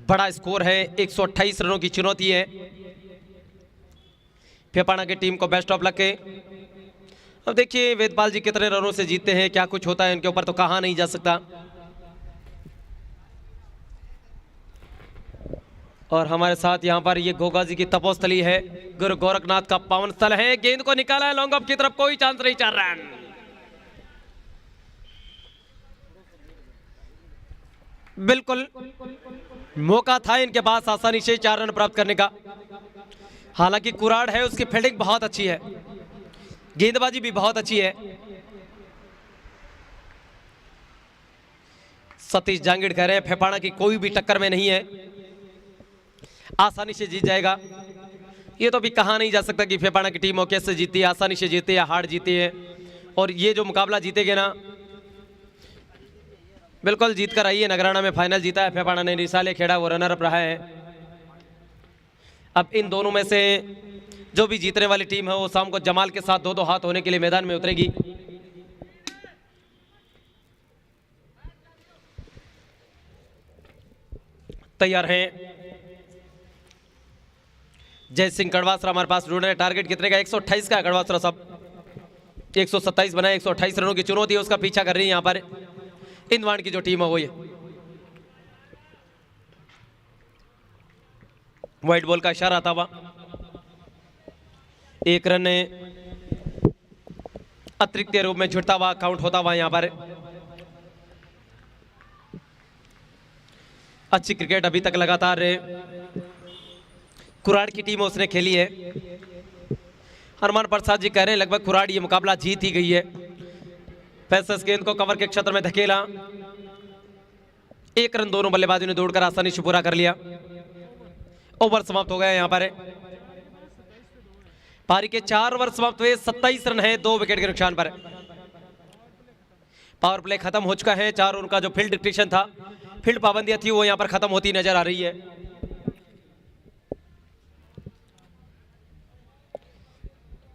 बड़ा स्कोर है, 128 रनों की चुनौती है। फेफाना की टीम को बेस्ट ऑफ लक है। अब देखिए वेदपाल जी कितने रनों से जीतते हैं, क्या कुछ होता है उनके ऊपर तो कहा नहीं जा सकता। और हमारे साथ यहां पर ये गोगा जी की तपोस्थली है, गुरु गोरखनाथ का पावन स्थल है। गेंद को निकाला है लॉन्ग ऑफ की तरफ, कोई चांस नहीं, 4 रन। बिल्कुल मौका था इनके पास आसानी से 4 रन प्राप्त करने का। हालांकि कुराड़ है, उसकी फील्डिंग बहुत अच्छी है, गेंदबाजी भी बहुत अच्छी है। सतीश जांगीड़ कह रहे हैं फेफाना की कोई भी टक्कर में नहीं है, आसानी से जीत जाएगा। ये तो भी कहा नहीं जा सकता कि फेफाना की टीम कैसे जीती है, आसानी से जीती है या हार जीती है। और ये जो मुकाबला जीतेगे ना, बिल्कुल जीत कर आई है। नगराना में फाइनल जीता है फेफाना ने, रिसाले खेड़ा वो रनर अप रहा है। अब इन दोनों में से जो भी जीतने वाली टीम है वो शाम को जमाल के साथ 2-2 हाथ होने के लिए मैदान में उतरेगी। तैयार हैं जय सिंह कड़वासरा हमारे पास ढूंढ रहे हैं। टारगेट कितने का, 128 का कड़वासरा सब 127 बनाए, 128 रनों की चुनौती है, उसका पीछा कर रही है यहाँ पर इंदवाड़ की जो टीम है वो। ये व्हाइट बॉल का इशारा था हुआ, 1 रन अतिरिक्त रूप में छुटता हुआ काउंट होता हुआ यहाँ पर। अच्छी क्रिकेट अभी तक लगातार कुराड़ की टीम उसने खेली है। हनुमान प्रसाद जी कह रहे हैं लगभग कुराड़ ये मुकाबला जीत ही गई है। पेसर्स गेंद को कवर के क्षेत्र में धकेला, 1 रन दोनों बल्लेबाजों ने दौड़कर आसानी से पूरा कर लिया। ओवर समाप्त हो गया यहाँ पर। पारी के 4 ओवर समाप्त हुए, 27 रन है 2 विकेट के नुकसान पर। पावर प्ले खत्म हो चुका है। 4 ओवर का जो फील्ड डिक्टेशन था, फील्ड पाबंदियां थी, वो यहाँ पर खत्म होती नजर आ रही है।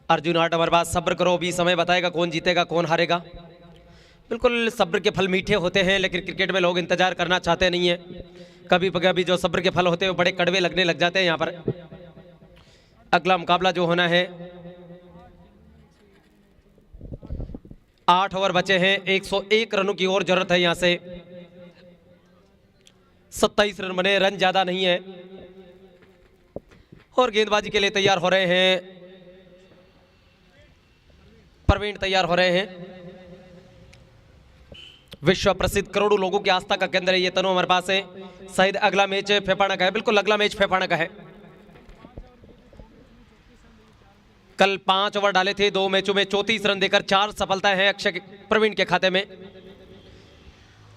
अर्जुन आठ हमारे पास, सब्र करो, भी समय बताएगा कौन जीतेगा कौन हारेगा। बिल्कुल सब्र के फल मीठे होते हैं, लेकिन क्रिकेट में लोग इंतजार करना चाहते नहीं है। कभी कभी जो सब्र के फल होते हैं वो बड़े कड़वे लगने लग जाते हैं यहाँ पर। अगला मुकाबला जो होना है, 8 ओवर बचे हैं, 101 रनों की और जरूरत है। यहाँ से 27 रन बने, रन ज्यादा नहीं है। और गेंदबाजी के लिए तैयार हो रहे हैं प्रवीण, तैयार हो रहे हैं। विश्व प्रसिद्ध करोड़ों लोगों की आस्था का केंद्र है ये तनु हमारे पास है। शायद अगला मैच फेफाना का है, बिल्कुल अगला मैच फेफाना का है। कल 5 ओवर डाले थे, 2 मैचों में 34 रन देकर 4 सफलताएं हैं अक्षय प्रवीण के खाते में।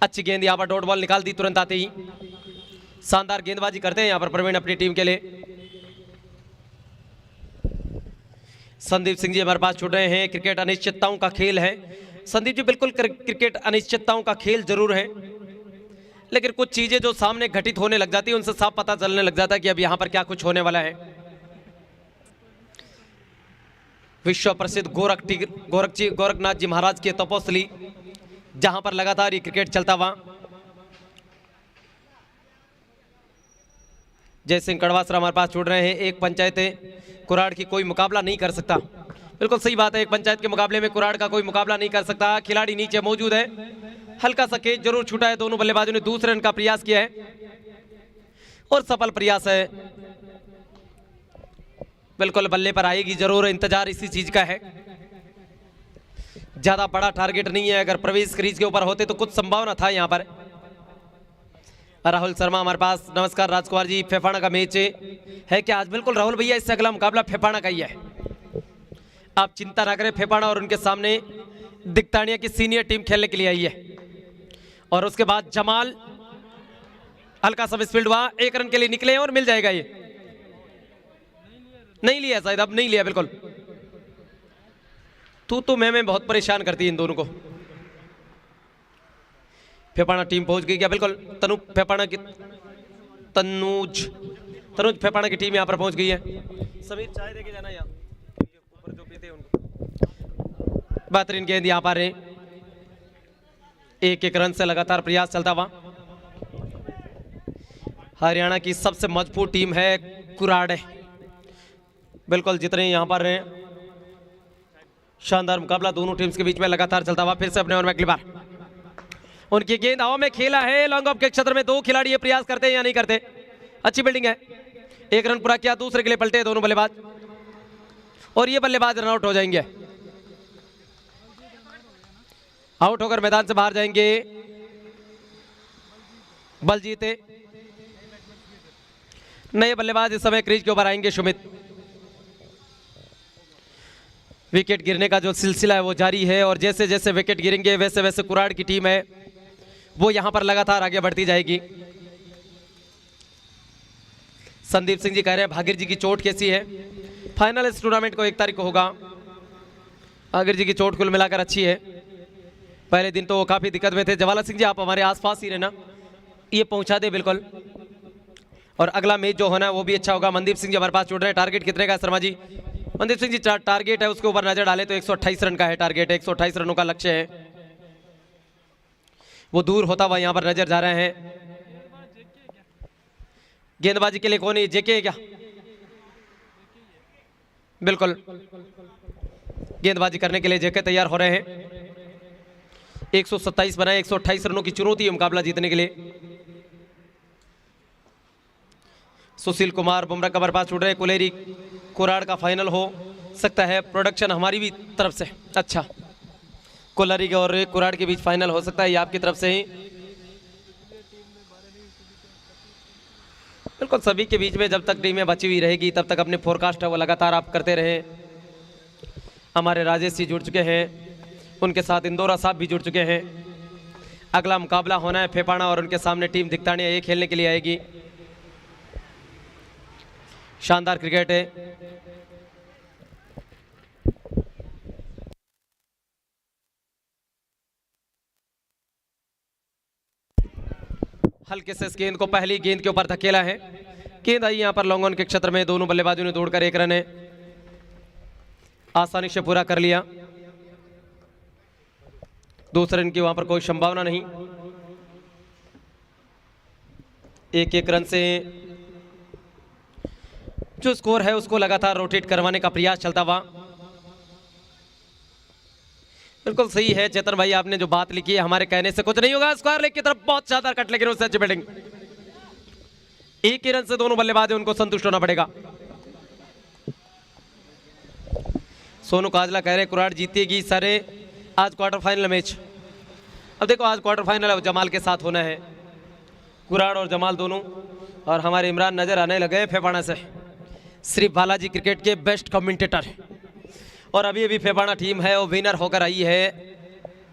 अच्छी गेंद यहाँ पर डॉट बॉल निकाल दी तुरंत आते ही। शानदार गेंदबाजी करते हैं यहाँ पर प्रवीण अपनी टीम के लिए। संदीप सिंह जी हमारे पास छूट रहे हैं। क्रिकेट अनिश्चितताओं का खेल है। संदीप जी बिल्कुल क्रिकेट अनिश्चितताओं का खेल जरूर है, लेकिन कुछ चीजें जो सामने घटित होने लग जाती है उनसे साफ पता चलने लग जाता है कि अब यहां पर क्या कुछ होने वाला है। विश्व प्रसिद्ध गोरखनाथ जी महाराज की तपोस्थली, जहां पर लगातार ये क्रिकेट चलता हुआ। जय सिंह कड़वासरा हमारे पास छूट रहे हैं। एक पंचायत कुराड़ की कोई मुकाबला नहीं कर सकता, बिल्कुल सही बात है। एक पंचायत के मुकाबले में कुराड़ का कोई मुकाबला नहीं कर सकता। खिलाड़ी नीचे मौजूद है, हल्का सा कैच जरूर छूटा है। दोनों बल्लेबाजों ने दूसरे रन का प्रयास किया है और सफल प्रयास है। बिल्कुल बल्ले पर आएगी जरूर, इंतजार इसी चीज का है। ज्यादा बड़ा टारगेट नहीं है, अगर प्रवेश क्रीज के ऊपर होते तो कुछ संभावना था यहां पर। राहुल शर्मा हमारे पास, नमस्कार राजकुमार जी। फेफाना का मैच है क्या आज? बिल्कुल राहुल भैया, इससे अगला मुकाबला फेफाना का ही है, आप चिंता ना करें। फेफाना और उनके सामने दिक्तानिया की सीनियर टीम खेलने के लिए आई है। और उसके बाद जमाल, हल्का सा मिसफील्ड हुआ, 1 रन के लिए निकले और मिल जाएगा। ये नहीं लिया शायद, अब नहीं लिया। बिल्कुल तू तो मैं बहुत परेशान करती है इन दोनों को। फेफाना टीम पहुंच गई क्या? बिल्कुल तनु फेफाना की तनुज फेफाना की टीम यहां पर पहुंच गई है। समीर चाय देके जाना यहाँ ऊपर जो पीते उनको। बेहतरीन गेंद यहां पर है। 1-1 रन से लगातार प्रयास चलता हुआ। हरियाणा की सबसे मजबूत टीम है कुराड़। बिल्कुल जितने यहां पर हैं, शानदार मुकाबला दोनों टीम्स के बीच में लगातार चलता हुआ। फिर से अपने ओवर में अगली बार उनकी गेंद हवा में खेला है। लॉन्ग ऑफ के क्षेत्र में 2 खिलाड़ी ये प्रयास करते हैं या नहीं करते। अच्छी बिल्डिंग है। 1 रन पूरा किया, दूसरे के लिए पलटे दोनों बल्लेबाज और ये बल्लेबाज रन आउट हो जाएंगे। आउट होकर मैदान से बाहर जाएंगे बलजीत। नए बल्लेबाज इस समय क्रीज के ऊपर आएंगे सुमित। विकेट गिरने का जो सिलसिला है वो जारी है और जैसे जैसे विकेट गिरेंगे वैसे वैसे कुराड़ की टीम है वो यहां पर लगातार आगे बढ़ती जाएगी। संदीप सिंह जी कह रहे हैं भागीर जी की चोट कैसी है? फाइनल इस टूर्नामेंट को 1 तारीख को होगा। भागीर जी की चोट कुल मिलाकर अच्छी है। पहले दिन तो वो काफी दिक्कत में थे। जवाला सिंह जी आप हमारे आसपास ही रहना, ये पहुंचा दे बिल्कुल। और अगला मैच जो होना है वो भी अच्छा होगा। मनदीप सिंह जी हमारे पास जुड़ रहे हैं। टारगेट कितने का है शर्मा जी? मनदीप सिंह जी टारगेट है उसके ऊपर नजर डाले तो 128 रन का है टारगेट। 128 रनों का लक्ष्य है, वो दूर होता हुआ यहां पर नजर जा रहे हैं। गेंदबाजी के लिए कौन है? जेके है क्या? बिल्कुल गेंदबाजी करने के लिए जेके तैयार हो रहे हैं। 127 बनाए, 128 रनों की चुनौती है मुकाबला जीतने के लिए। सुशील कुमार बुमराह कबर पास छूट रहे। कुलेरी कुराड़ का फाइनल हो सकता है, प्रोडक्शन हमारी भी तरफ से। अच्छा, कुलेरी और कुराड़ के बीच फाइनल हो सकता है, ये आपकी तरफ से ही। बिल्कुल सभी के बीच में जब तक टीमें बची हुई रहेगी तब तक अपने फोरकास्ट है वो लगातार आप करते रहे। हमारे राजेश जी जुड़ चुके हैं, उनके साथ इंदौरा साहब भी जुड़ चुके हैं। अगला मुकाबला होना है फेफाना और उनके सामने टीम दिक्तानिया ये खेलने के लिए आएगी। शानदार क्रिकेट है। हल्के से इस गेंद को पहली गेंद के ऊपर धकेला है। गेंद आई यहां पर लॉन्ग ऑन के क्षेत्र में। दोनों बल्लेबाजों ने दौड़कर 1 रन आसानी से पूरा कर लिया। दूसरे रन की वहां पर कोई संभावना नहीं। एक एक रन से जो स्कोर है उसको लगातार रोटेट करवाने का प्रयास चलता हुआ। बिल्कुल सही है चेतन भाई, आपने जो बात लिखी है हमारे कहने से कुछ नहीं होगा। स्क्वायर लेग की तरफ बहुत ज्यादा कट, लेकिन उससे अच्छी बैटिंग। एक ही रन से दोनों बल्लेबाज उनको संतुष्ट होना पड़ेगा। सोनू काजला कह रहे कुराड़ जीतेगी सारे आज क्वार्टर फाइनल मैच। अब देखो आज क्वार्टर फाइनल जमाल के साथ होना है, कुराड़ और जमाल दोनों, और हमारे इमरान नजर आने लगे फेफाना से, श्री बालाजी क्रिकेट के बेस्ट कमेंटेटर। और अभी अभी फेफाना टीम है वो विनर होकर आई है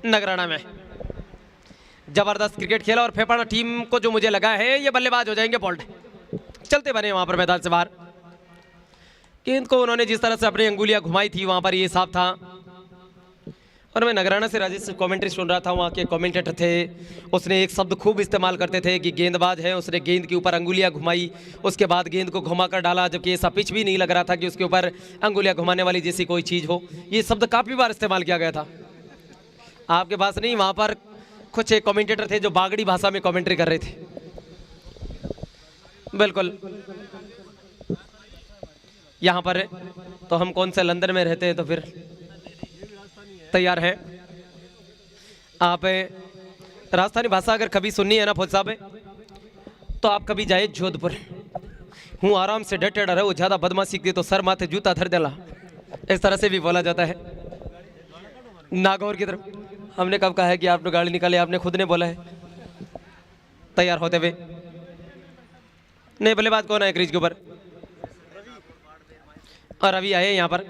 नगराना में। जबरदस्त क्रिकेट खेला और फेफाना टीम को जो मुझे लगा है ये बल्लेबाज हो जाएंगे बोल्ड, चलते बने वहां पर मैदान से बाहर। गेंद को उन्होंने जिस तरह से अपनी अंगुलियां घुमाई थी वहां पर ये साफ था। और मैं नगराना से राजेश कमेंट्री सुन रहा था, वहाँ के कमेंटेटर थे, उसने एक शब्द खूब इस्तेमाल करते थे कि गेंदबाज है, उसने गेंद के ऊपर अंगुलियां घुमाई, उसके बाद गेंद को घुमाकर डाला, जबकि ऐसा पिच भी नहीं लग रहा था कि उसके ऊपर अंगुलियां घुमाने वाली जैसी कोई चीज़ हो। ये शब्द काफ़ी बार इस्तेमाल किया गया था। आपके पास नहीं, वहाँ पर कुछ एक कमेंटेटर थे जो बागड़ी भाषा में कमेंट्री कर रहे थे। बिल्कुल यहाँ पर तो हम कौन से लंदन में रहते हैं, तो फिर तैयार है। आप राजस्थानी भाषा अगर कभी सुननी है ना फौज साहब, तो आप कभी जाए जोधपुर। हूँ आराम से डटे डरे, वो ज़्यादा बदमाशी की तो सर माथे जूता धर देला, इस तरह से भी बोला जाता है। नागौर की तरफ हमने कब कहा है कि आपने गाड़ी निकाली, आपने खुद ने बोला है तैयार होते हुए। नहीं, बल्लेबाज कौन है क्रीज के ऊपर? और रवि आए यहाँ पर,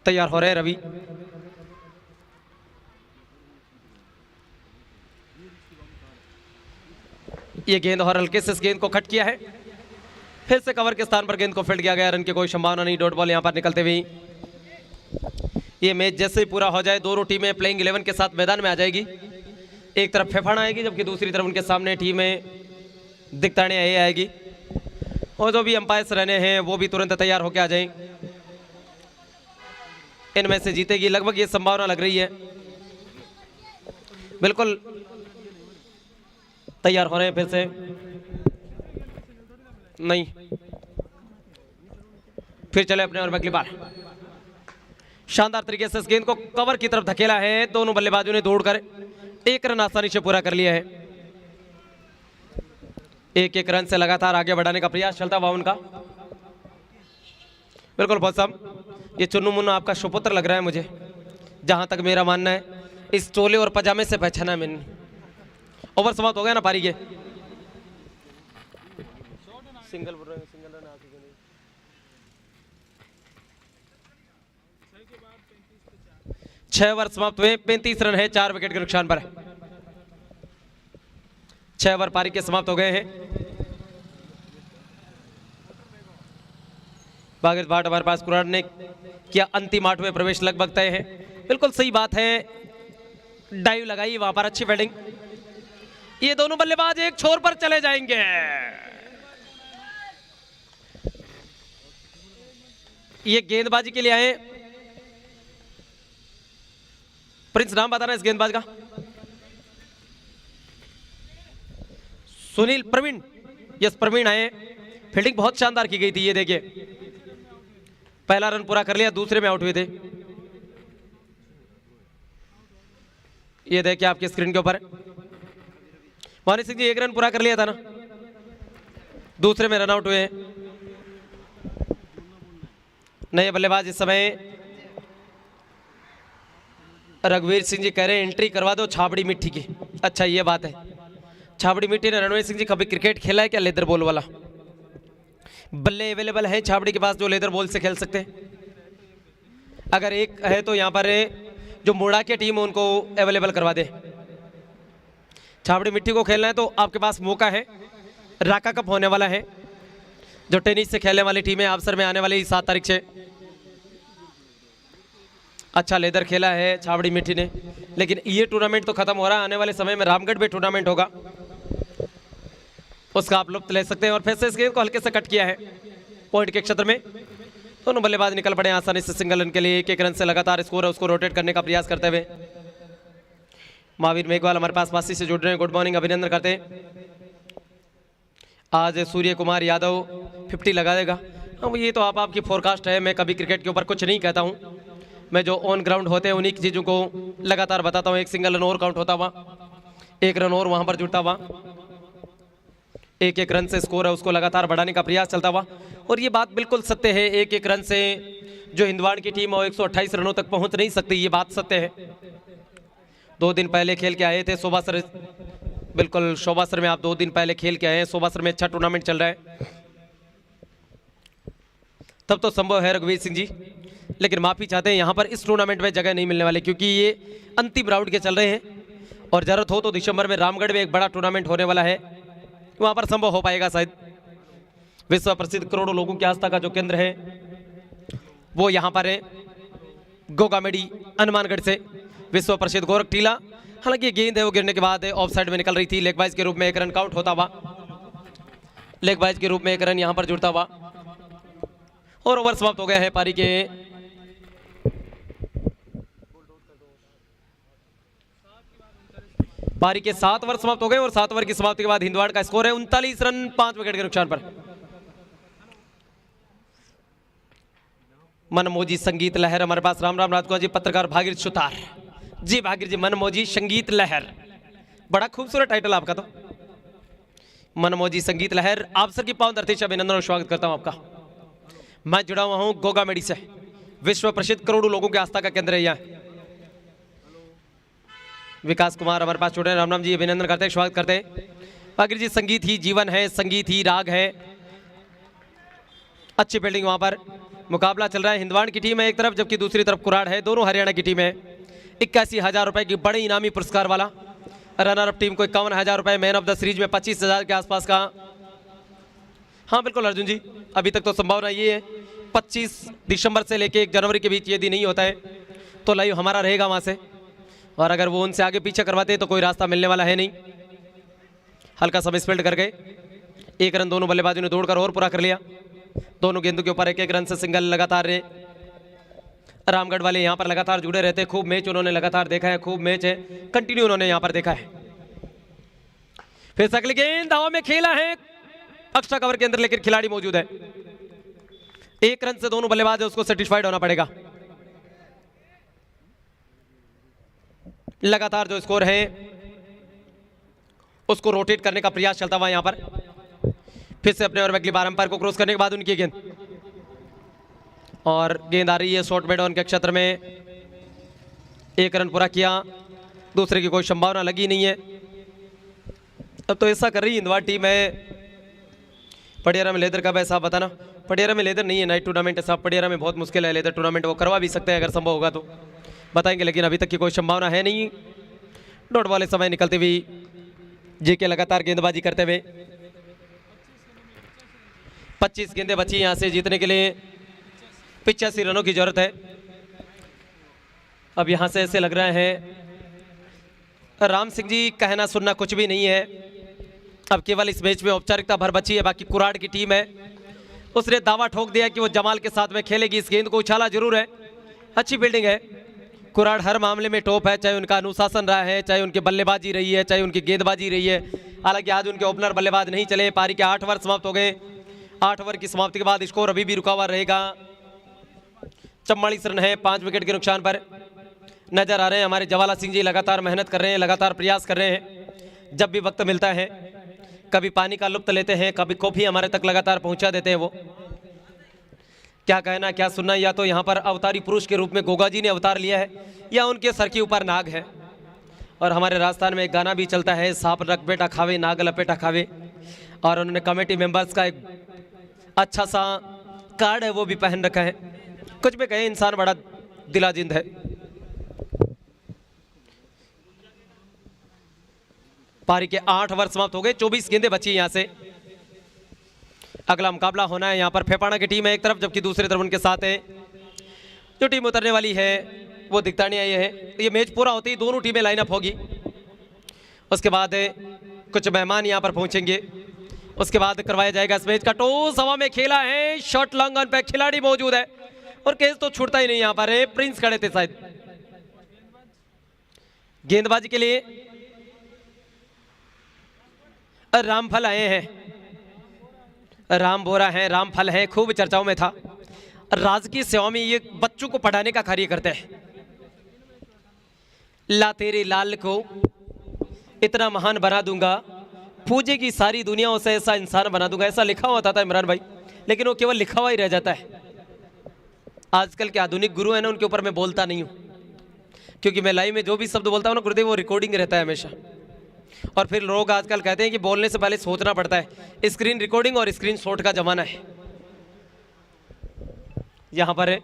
तैयार हो रहे हैं रवि। ये गेंद और हल्के से इस गेंद को कट किया है, फिर से कवर के स्थान पर गेंद को फील्ड किया गया। रन की कोई संभावना नहीं, डॉट बॉल यहां पर निकलते हुए। ये मैच जैसे ही पूरा हो जाए दोनों टीमें प्लेइंग 11 के साथ मैदान में आ जाएगी। एक तरफ फेफाना आएगी, जबकि दूसरी तरफ उनके सामने टीमें दिखताने आएगी। और जो भी अंपायर्स रहने हैं वो भी तुरंत तैयार होकर आ जाएं। इनमें से जीतेगी लगभग ये संभावना लग रही है। बिल्कुल तैयार हो रहे हैं फिर से, नहीं फिर चले अपने और अगली बार। शानदार तरीके से इस गेंद को कवर की तरफ धकेला है, दोनों बल्लेबाजों ने दौड़कर एक रन आसानी से पूरा कर लिया है। एक एक रन से लगातार आगे बढ़ाने का प्रयास चलता हुआ उनका। बिल्कुल बहुत साहब, ये चुन्नू मुन्नू आपका सुपुत्र लग रहा है मुझे, जहां तक मेरा मानना है। इस चोले और पजामे से पहचाना मैंने। ओवर समाप्त हो गया ना पारी के। सिंगल रन 6 ओवर समाप्त हुए, 35 रन है 4 विकेट के नुकसान पर। 6 ओवर पारी के समाप्त हो गए हैं। भागीरथ भाट हमारे पास कुराड़ ने किया अंतिम 8वें प्रवेश, लगभग तय है। बिल्कुल सही बात है, डाइव लगाई वहां पर, अच्छी बैटिंग। ये दोनों बल्लेबाज एक छोर पर चले जाएंगे। ये गेंदबाजी के लिए आए। प्रिंस नाम बताना इस गेंदबाज का। सुनील प्रवीण, यस प्रवीण आए। फील्डिंग बहुत शानदार की गई थी। ये देखिए पहला रन पूरा कर लिया, दूसरे में आउट हुए थे। ये देखिए आपके स्क्रीन के ऊपर, मोहन सिंह जी 1 रन पूरा कर लिया था ना, दूसरे में रन आउट हुए। नए बल्लेबाज इस समय रघुवीर सिंह जी कह रहे हैं एंट्री करवा दो छाबड़ी मिट्टी की। अच्छा ये बात है, छाबड़ी मिट्टी ने रणवीर सिंह जी कभी क्रिकेट खेला है क्या? लेदर बॉल वाला बल्ले अवेलेबल है छाबड़ी के पास जो लेदर बॉल से खेल सकते हैं? अगर एक है तो यहाँ पर जो मुड़ा की टीम है उनको अवेलेबल करवा दे। छाबड़ी मिट्टी को खेलना है तो आपके पास मौका है। राका कप होने वाला है, जो टेनिस से खेलने वाली टीम है, अवसर में आने वाली 7 तारीख से। अच्छा लेदर खेला है छाबड़ी मिट्टी ने, लेकिन ये टूर्नामेंट तो खत्म हो रहा है। आने वाले समय में रामगढ़ में टूर्नामेंट होगा, उसका आप लुत्फ ले सकते हैं। और फिर से इस गेंद को हल्के से कट किया है पॉइंट के क्षेत्र में। दोनों बल्लेबाज निकल पड़े आसानी से सिंगल रन के लिए। 1-1 रन से लगातार स्कोर है उसको रोटेट करने का प्रयास करते हुए। महावीर मेघवाल हमारे पास वासी से जुड़ रहे हैं, गुड मॉर्निंग, अभिनंदन करते हैं। आज सूर्य कुमार यादव 50 लगा देगा। हाँ, ये तो आपकी फोरकास्ट है, मैं कभी क्रिकेट के ऊपर कुछ नहीं कहता हूँ। मैं जो ऑन ग्राउंड होते हैं उन्हीं की चीज़ों को लगातार बताता हूँ। एक सिंगल रन और काउंट होता हुआ, एक रन और वहाँ पर जुड़ता हुआ, एक एक रन से स्कोर है उसको लगातार बढ़ाने का प्रयास चलता हुआ। और ये बात बिल्कुल सत्य है, एक एक रन से जो हिंदवाड़ की टीम है 128 रनों तक पहुँच नहीं सकती, ये बात सत्य है। 2 दिन पहले खेल के आए थे शोभासर, बिल्कुल शोभासर में आप 2 दिन पहले खेल के आए हैं। शोभासर में अच्छा टूर्नामेंट चल रहा है, तब तो संभव है रघुवीर सिंह जी, लेकिन माफी चाहते हैं यहाँ पर इस टूर्नामेंट में जगह नहीं मिलने वाले, क्योंकि ये अंतिम राउंड के चल रहे हैं। और जरूरत हो तो दिसंबर में रामगढ़ में एक बड़ा टूर्नामेंट होने वाला है, वहाँ पर संभव हो पाएगा शायद। विश्व प्रसिद्ध करोड़ों लोगों की आस्था का जो केंद्र है वो यहाँ पर है, गोगामेडी हनुमानगढ़ से विश्व प्रसिद्ध गोरख टीला। हालांकि गेंद है वो गिरने के बाद ऑफ साइड में निकल रही थी, लेग बाइज के रूप में 1 रन काउंट होता हुआ, लेग बाइज के रूप में 1 रन यहाँ पर जुड़ता हुआ। और ओवर समाप्त हो गया है पारी के पारी के 7 ओवर समाप्त हो गए। और 7 ओवर की समाप्ति के बाद हिंदवाड़ का स्कोर है 39 रन 5 विकेट के नुकसान पर। मनमोजी संगीत लहर हमारे पास राम राम रात को जी, पत्रकार भागीरथ सुतार जी, भागीरथ जी, मनमोजी संगीत लहर, बड़ा खूबसूरत टाइटल आपका तो, मनमोजी संगीत लहर। आप सर की पावन धरती से अभिनंदन और स्वागत करता हूं आपका। मैं जुड़ा हुआ हूं गोगामेडी से, विश्व प्रसिद्ध करोड़ों लोगों की आस्था का केंद्र है यहाँ। विकास कुमार हमारे पास जुड़े, राम राम जी, अभिनंदन करते हैं, स्वागत करते हैं। भागीरथ जी, संगीत ही जीवन है, संगीत ही राग है। अच्छी फील्डिंग वहां पर, मुकाबला चल रहा है। हिंदवाड़ की टीम है एक तरफ, जबकि दूसरी तरफ कुराड़ है, दोनों हरियाणा की टीम है। 81,000 रुपए की बड़ी इनामी पुरस्कार वाला, रनर अप टीम को 51,000 रुपए, मैन ऑफ द सीरीज में 25,000 के आसपास का। हाँ बिल्कुल अर्जुन जी, अभी तक तो संभावना ये है 25 दिसंबर से लेके 1 जनवरी के बीच यदि नहीं होता है तो लाइव हमारा रहेगा वहाँ से, और अगर वो उनसे आगे पीछे करवाते हैं तो कोई रास्ता मिलने वाला है नहीं। हल्का सा मिसफील्ड करके 1 रन दोनों बल्लेबाजों ने दौड़कर और पूरा कर लिया। दोनों गेंदों के ऊपर 1-1 रन से सिंगल लगातार रहे। रामगढ़ वाले यहाँ पर लगातार जुड़े रहते हैं, खूब मैच उन्होंने लगातार देखा है, खूब मैच है कंटिन्यू उन्होंने यहाँ पर देखा है। फिर से अगली गेंद हवा में खेला है, एक्स्ट्रा कवर के अंदर लेकर खिलाड़ी मौजूद है। 1 रन से दोनों बल्लेबाज है उसको सेटिस्फाइड होना पड़ेगा। लगातार जो स्कोर है उसको रोटेट करने का प्रयास चलता हुआ यहाँ पर। फिर से अपने और अगली बार अंपायर को क्रॉस करने के बाद उनकी गेंद, और गेंद आ रही है शॉर्ट मिड ऑन के क्षेत्र में। 1 रन पूरा किया, दूसरे की कोई संभावना लगी नहीं है। अब तो ऐसा कर रही हिंदवाड़ टीम है। पटियाला में लेदर का भाई साहब बताना, पटियाला में लेदर नहीं है, नाइट टूर्नामेंट है साहब, पटियाला में बहुत मुश्किल है लेदर टूर्नामेंट, वो करवा भी सकते हैं अगर संभव होगा तो बताएंगे, लेकिन अभी तक की कोई संभावना है नहीं। डॉट वाले समय निकलते हुए जेके लगातार गेंदबाजी करते हुए 25 गेंदें बची यहाँ से जीतने के लिए, 85 रनों की जरूरत है। अब यहाँ से ऐसे लग रहा है राम सिंह जी, कहना सुनना कुछ भी नहीं है। अब केवल इस मैच में औपचारिकता भर बची है। बाकी कुराड़ की टीम है, उसने दावा ठोक दिया कि वो जमाल के साथ में खेलेगी। इस गेंद को उछाला जरूर है, अच्छी फील्डिंग है। कुराड़ हर मामले में टॉप है, चाहे उनका अनुशासन रहा है, चाहे उनकी बल्लेबाजी रही है, चाहे उनकी गेंदबाजी रही है। हालांकि आज उनके ओपनर बल्लेबाज नहीं चले। पारी के 8 ओवर समाप्त हो गए। 8 ओवर की समाप्ति के बाद स्कोर अभी भी रुका हुआ रहेगा। 44 रन है 5 विकेट के नुकसान पर। नजर आ रहे हैं हमारे जवाला सिंह जी लगातार मेहनत कर रहे हैं, लगातार प्रयास कर रहे हैं। जब भी वक्त मिलता है कभी पानी का लुत्फ लेते हैं, कभी कॉफी हमारे तक लगातार पहुंचा देते हैं। वो क्या कहना क्या सुनना, या तो यहाँ पर अवतारी पुरुष के रूप में गोगा जी ने अवतार लिया है, या उनके सर के ऊपर नाग है। और हमारे राजस्थान में एक गाना भी चलता है, सांप रख बेटा खावे नाग लपेटा खावे, और उन्होंने कमेटी मेंबर्स का एक अच्छा सा कार्ड है वो भी पहन रखा है। कुछ भी कहे, इंसान बड़ा दिलाजिंद है। पारी के 8 ओवर समाप्त हो गए, 24 गेंदें बची यहाँ से। अगला मुकाबला होना है यहाँ पर फेपाड़ा की टीम है एक तरफ, जबकि दूसरी तरफ उनके साथ है जो टीम उतरने वाली है वो दिखतानिया ये है। ये मैच पूरा होते ही दोनों टीमें लाइनअप होगी, उसके बाद कुछ मेहमान यहाँ पर पहुंचेंगे, उसके बाद करवाया जाएगा इस मैच का टॉस। हवा में खेला है, शॉट लॉन्ग ऑन पे खिलाड़ी मौजूद है, और केस तो छूटता ही नहीं यहाँ पर है। प्रिंस खड़े थे शायद, गेंदबाजी के लिए रामफल आए हैं। राम बोरा है, रामफल है, खूब चर्चाओं में था। राजकीय सेवा में ये बच्चों को पढ़ाने का कार्य करते हैं। ला तेरे लाल को इतना महान बना दूंगा, पूजे की सारी दुनिया उसे ऐसा इंसान बना दूंगा, ऐसा लिखा हुआ था इमरान भाई, लेकिन वो केवल लिखा हुआ ही रह जाता है। आजकल के आधुनिक गुरु हैं ना, उनके ऊपर मैं बोलता नहीं हूँ, क्योंकि मैं लाइव में जो भी शब्द बोलता हूँ ना गुरुदेव, वो रिकॉर्डिंग रहता है हमेशा। और फिर लोग आजकल कहते हैं कि बोलने से पहले सोचना पड़ता है। स्क्रीन रिकॉर्डिंग और स्क्रीन शॉट का जमाना है। यहां पर है,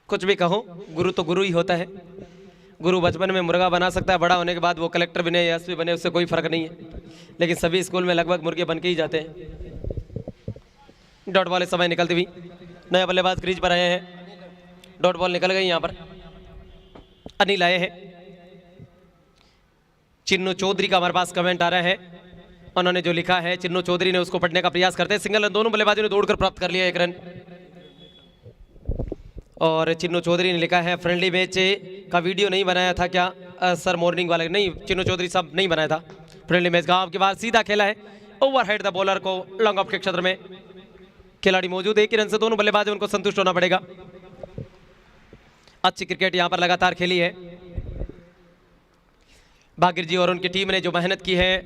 कुछ भी कहो, गुरु तो गुरु ही होता है। गुरु बचपन में मुर्गा बना सकता है, बड़ा होने के बाद वो कलेक्टर बने या एसपी बने, उससे कोई फर्क नहीं है। लेकिन सभी स्कूल में लगभग मुर्गे बन के ही जाते हैं। डॉट बॉल इस समय निकलती हुई, नया बल्लेबाज क्रीज पर आए हैं। डॉट बॉल निकल गई। यहां पर अनिल आए हैं। चिन्नू चौधरी का हमारे पास कमेंट आ रहा है, उन्होंने जो लिखा है चिन्नू चौधरी ने उसको पढ़ने का प्रयास करते हैं। सिंगल रन दोनों बल्लेबाजों ने दौड़कर प्राप्त कर लिया 1 रन। और चिन्नू चौधरी ने लिखा है फ्रेंडली मैच का वीडियो नहीं बनाया था क्या सर? मॉर्निंग वाले नहीं, चिन्नू चौधरी साहब नहीं बनाया था फ्रेंडली मैच का। आपके बाद सीधा खेला है, ओवरहेड द बॉलर को लॉन्ग ऑफ के क्षेत्र में खिलाड़ी मौजूद है। 1 रन से दोनों बल्लेबाज उनको संतुष्ट होना पड़ेगा। अच्छी क्रिकेट यहां पर लगातार खेली है भागीर जी और उनकी टीम ने, जो मेहनत की है।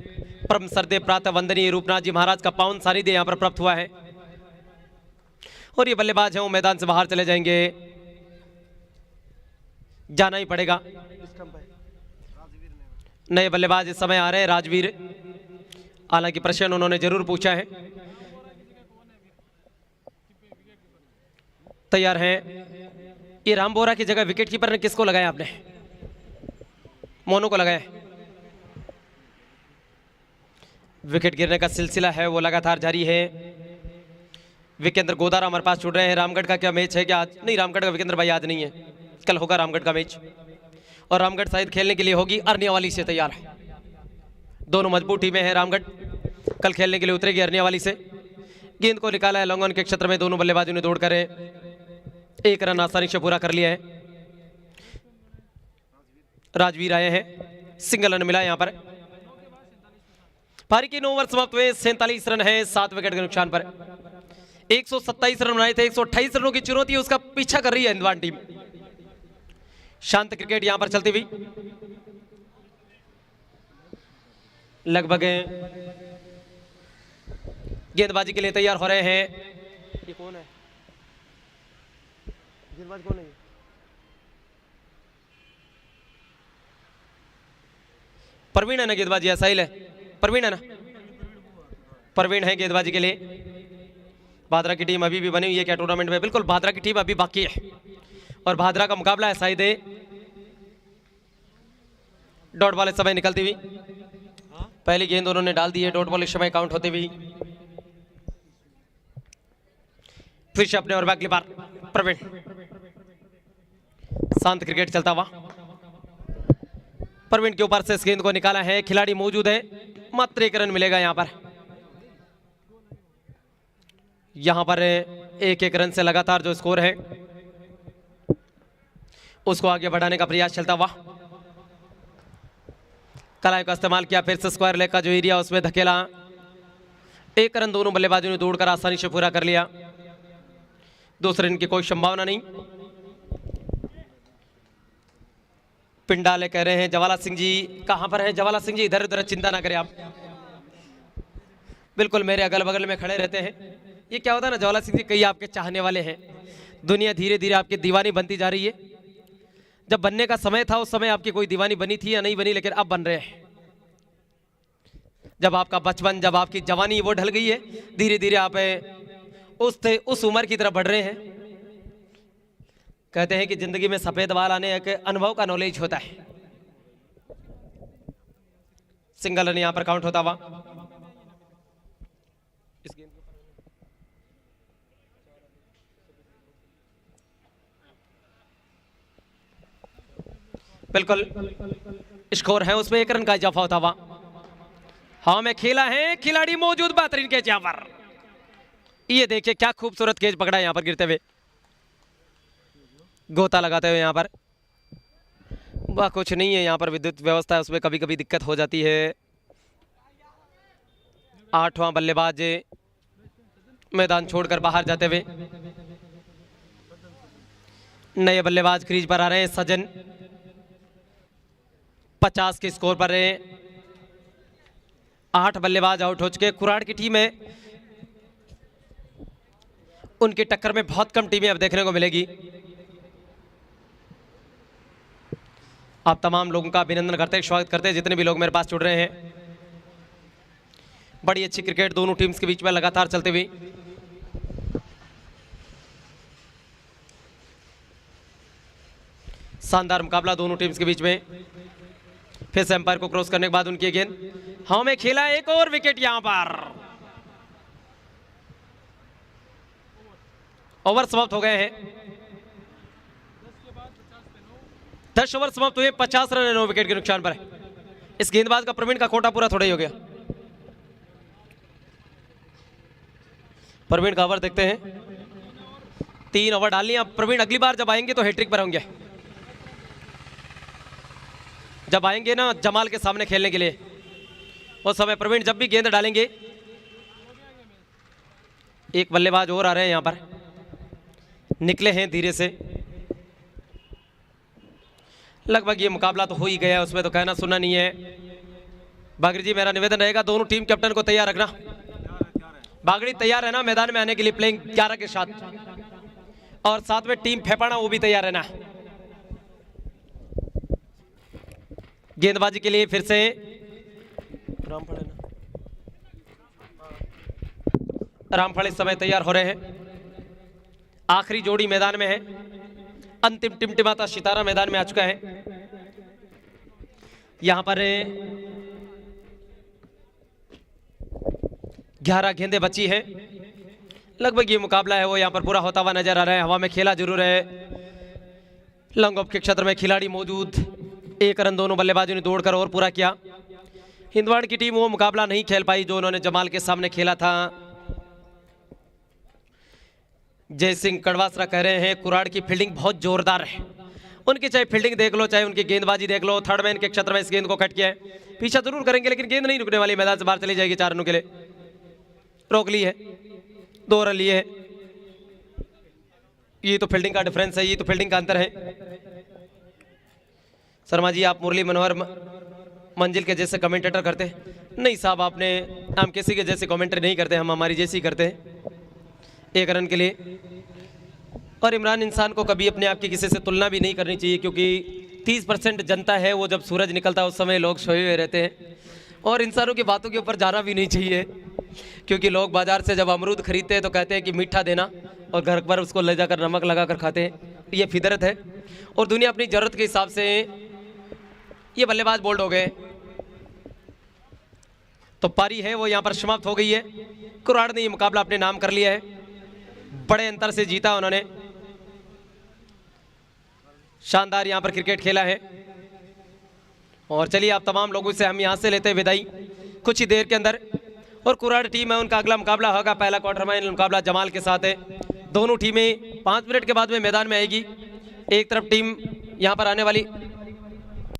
परम श्रद्धेय प्रातः वंदनीय रूपनाथ जी महाराज का पावन सानिध्य यहां पर प्राप्त हुआ है। और ये बल्लेबाज हैं वो मैदान से बाहर चले जाएंगे, जाना ही पड़ेगा। नए बल्लेबाज इस समय आ रहे हैं, राजवीर। हालांकि प्रश्न उन्होंने जरूर पूछा है। तैयार हैं। ये राम बोरा की जगह विकेट कीपर ने किसको लगाया? आपने मोनू को लगाया। विकेट गिरने का सिलसिला है वो लगातार जारी है। विकेंद्र गोदारा हमारे पास छूट रहे हैं। रामगढ़ का क्या मैच है क्या आज? नहीं, रामगढ़ का विकेंद्र भाई आज नहीं है, कल होगा रामगढ़ का मैच। और रामगढ़ शायद खेलने के लिए होगी अरनियावाली से तैयार है। दोनों मजबूत टीमें हैं। रामगढ़ कल खेलने के लिए उतरेगी अरनियावाली से। गेंद को निकाला है लॉन्ग ऑन के क्षेत्र में, दोनों बल्लेबाजों ने दौड़कर 1 रन आसानी से पूरा कर लिया है। राजवीर आए हैं, सिंगल रन मिला यहां पर। पारी के 9 ओवर समाप्त हुए, 47 रन है 7 विकेट के नुकसान पर। 127 रन बनाए थे, 128 रनों की चुनौती उसका पीछा कर रही है हिंदवान टीम। शांत क्रिकेट यहां पर चलती हुई। लगभग गेंदबाजी के लिए तैयार हो रहे हैं। ये कौन है? गेंदबाज कौन है? परवीन है ना गेंदबाजी? है साहिल है, परवीन है ना? परवीन है गेंदबाजी के लिए। भादरा की टीम अभी भी बनी हुई है क्या टूर्नामेंट में? बिल्कुल, भादरा की टीम अभी बाकी है और भादरा का मुकाबला है शायद डॉट बॉल इस समय निकलती हुई। पहली गेंद उन्होंने डाल दी है, डॉट बॉल इस समय काउंट होती हुई। फिर से अपने और अगली बार प्रवीण। शांत क्रिकेट चलता हुआ प्रवीण के ऊपर से इस गेंद को निकाला है, खिलाड़ी मौजूद है। मात्र 1 रन मिलेगा यहां पर। यहां पर 1-1 रन से लगातार जो स्कोर है उसको आगे बढ़ाने का प्रयास चलता हुआ। कलाई का इस्तेमाल किया, फिर से स्क्वायर लेग का जो एरिया उसमें धकेला। 1 रन दोनों बल्लेबाजों ने दौड़कर आसानी से पूरा कर लिया। दूसरे रन की कोई संभावना नहीं। पिंडाले कह रहे हैं जवाला सिंह जी कहां पर है? जवाला सिंह जी इधर उधर चिंता ना करें आप, बिल्कुल मेरे अगल बगल में खड़े रहते हैं। ये क्या होता है ना जवाला सिंह जी, कई आपके चाहने वाले हैं। दुनिया धीरे धीरे आपकी दीवानी बनती जा रही है। जब बनने का समय था उस समय आपकी कोई दीवानी बनी थी या नहीं बनी, लेकिन अब बन रहे हैं। जब आपका बचपन, जब आपकी जवानी वो ढल गई है, धीरे धीरे आप उस उम्र की तरफ बढ़ रहे हैं। कहते हैं कि जिंदगी में सफेद बाल आने एक अनुभव का नॉलेज होता है। सिंगल रन यहां पर काउंट होता हुआ। बिल्कुल स्कोर है उसमें 1 रन का इजाफा होता हुआ। हाँ में खेला है, खिलाड़ी मौजूद, बेहतरीन कैच यहां पर। ये देखिए क्या खूबसूरत कैच पकड़ा यहां पर गिरते हुए, गोता लगाते हुए यहां पर। वह कुछ नहीं है, यहाँ पर विद्युत व्यवस्था है उसमें कभी कभी दिक्कत हो जाती है। 8वां बल्लेबाज मैदान छोड़कर बाहर जाते हुए। नए बल्लेबाज क्रीज पर आ रहे हैं सजन, 50 के स्कोर पर रहे। 8 बल्लेबाज आउट हो चुके। कुराड़ की टीम है, उनकी टक्कर में बहुत कम टीमें अब देखने को मिलेगी। आप तमाम लोगों का अभिनंदन करते हैं, स्वागत करते हैं जितने भी लोग मेरे पास जुड़ रहे हैं। बड़ी अच्छी क्रिकेट दोनों टीम्स के बीच में लगातार चलते हुए। शानदार मुकाबला दोनों टीम्स के बीच में। फिर से एम्पायर को क्रॉस करने के बाद उनकी गेंद हवा में खेला, एक और विकेट यहां पर। ओवर समाप्त हो गए हैं, 10 ओवर समाप्त हुए, 50 रन 9 विकेट के नुकसान पर है। इस गेंदबाज का प्रवीण का कोटा पूरा थोड़ा ही हो गया। प्रवीण का ओवर देखते हैं, 3 ओवर डाल लिया। प्रवीण अगली बार जब आएंगे तो हैट्रिक पर होंगे, जब आएंगे ना जमाल के सामने खेलने के लिए, उस समय प्रवीण जब भी गेंद डालेंगे। एक बल्लेबाज और आ रहे हैं यहां पर, निकले हैं धीरे से। लगभग ये मुकाबला तो हो ही गया, उसमें तो कहना सुनना नहीं है। बागड़ी जी, मेरा निवेदन रहेगा दोनों टीम कैप्टन को तैयार रखना। बागड़ी तैयार है ना मैदान में आने के लिए प्लेइंग 11 के साथ, और साथ में टीम फेपाना वो भी तैयार है ना। गेंदबाजी के लिए फिर से रामफल इस समय तैयार हो रहे हैं। आखिरी जोड़ी मैदान में है, अंतिम टिमटिमाता सितारा मैदान में आ चुका है। यहां पर 11 गेंदें बची हैं। लगभग ये मुकाबला है वो यहां पर पूरा होता हुआ नजर आ रहा है। हवा में खेला जरूर है, लॉन्ग ऑफ के क्षेत्र में खिलाड़ी मौजूद। 1 रन दोनों बल्लेबाजों ने दौड़कर और पूरा किया। हिंदवाड़ की टीम वो मुकाबला नहीं खेल पाई जो उन्होंने जमाल के सामने खेला था। जय सिंह कड़वासरा कह रहे हैं कुराड़ की फील्डिंग बहुत जोरदार है। उनकी चाहे फील्डिंग देख लो, चाहे उनकी गेंदबाजी देख लो। थर्ड मैन के क्षेत्र में इस गेंद को कट किया है, पीछा जरूर करेंगे लेकिन गेंद नहीं रुकने वाली, मैदान से बाहर चली जाएगी। 4 रनों के लिए रोक ली है, 2 रन लिए हैं। ये तो फील्डिंग का डिफरेंस है, ये तो फील्डिंग का अंतर है। शर्मा जी, आप मुरली मनोहर मंजिल के जैसे कमेंटेटर करते हैं? नहीं साहब, आपने हम किसी के जैसे कमेंट्री नहीं करते, हम हमारी जैसी करते हैं 1 रन के लिए। और इमरान इंसान को कभी अपने आप की किसी से तुलना भी नहीं करनी चाहिए, क्योंकि 30% जनता है वो जब सूरज निकलता है उस समय लोग सोए हुए रहते हैं। और इंसानों की बातों के ऊपर जाना भी नहीं चाहिए, क्योंकि लोग बाजार से जब अमरूद खरीदते हैं तो कहते हैं कि मीठा देना, और घर पर उसको ले जाकर नमक लगा कर खाते हैं। ये फितरत है, और दुनिया अपनी ज़रूरत के हिसाब से। ये बल्लेबाज बोल्ड हो गए, तो पारी है वो यहाँ पर समाप्त हो गई है। कुराड़ ने ये मुकाबला अपने नाम कर लिया है, बड़े अंतर से जीता उन्होंने। शानदार यहाँ पर क्रिकेट खेला है। और चलिए आप तमाम लोगों से हम यहाँ से लेते हैं विदाई कुछ ही देर के अंदर। और कुराड़ टीम है, उनका अगला मुकाबला होगा, पहला क्वार्टर फाइनल मुकाबला जमाल के साथ है। दोनों टीमें 5 मिनट के बाद में मैदान में आएगी। एक तरफ टीम यहाँ पर आने वाली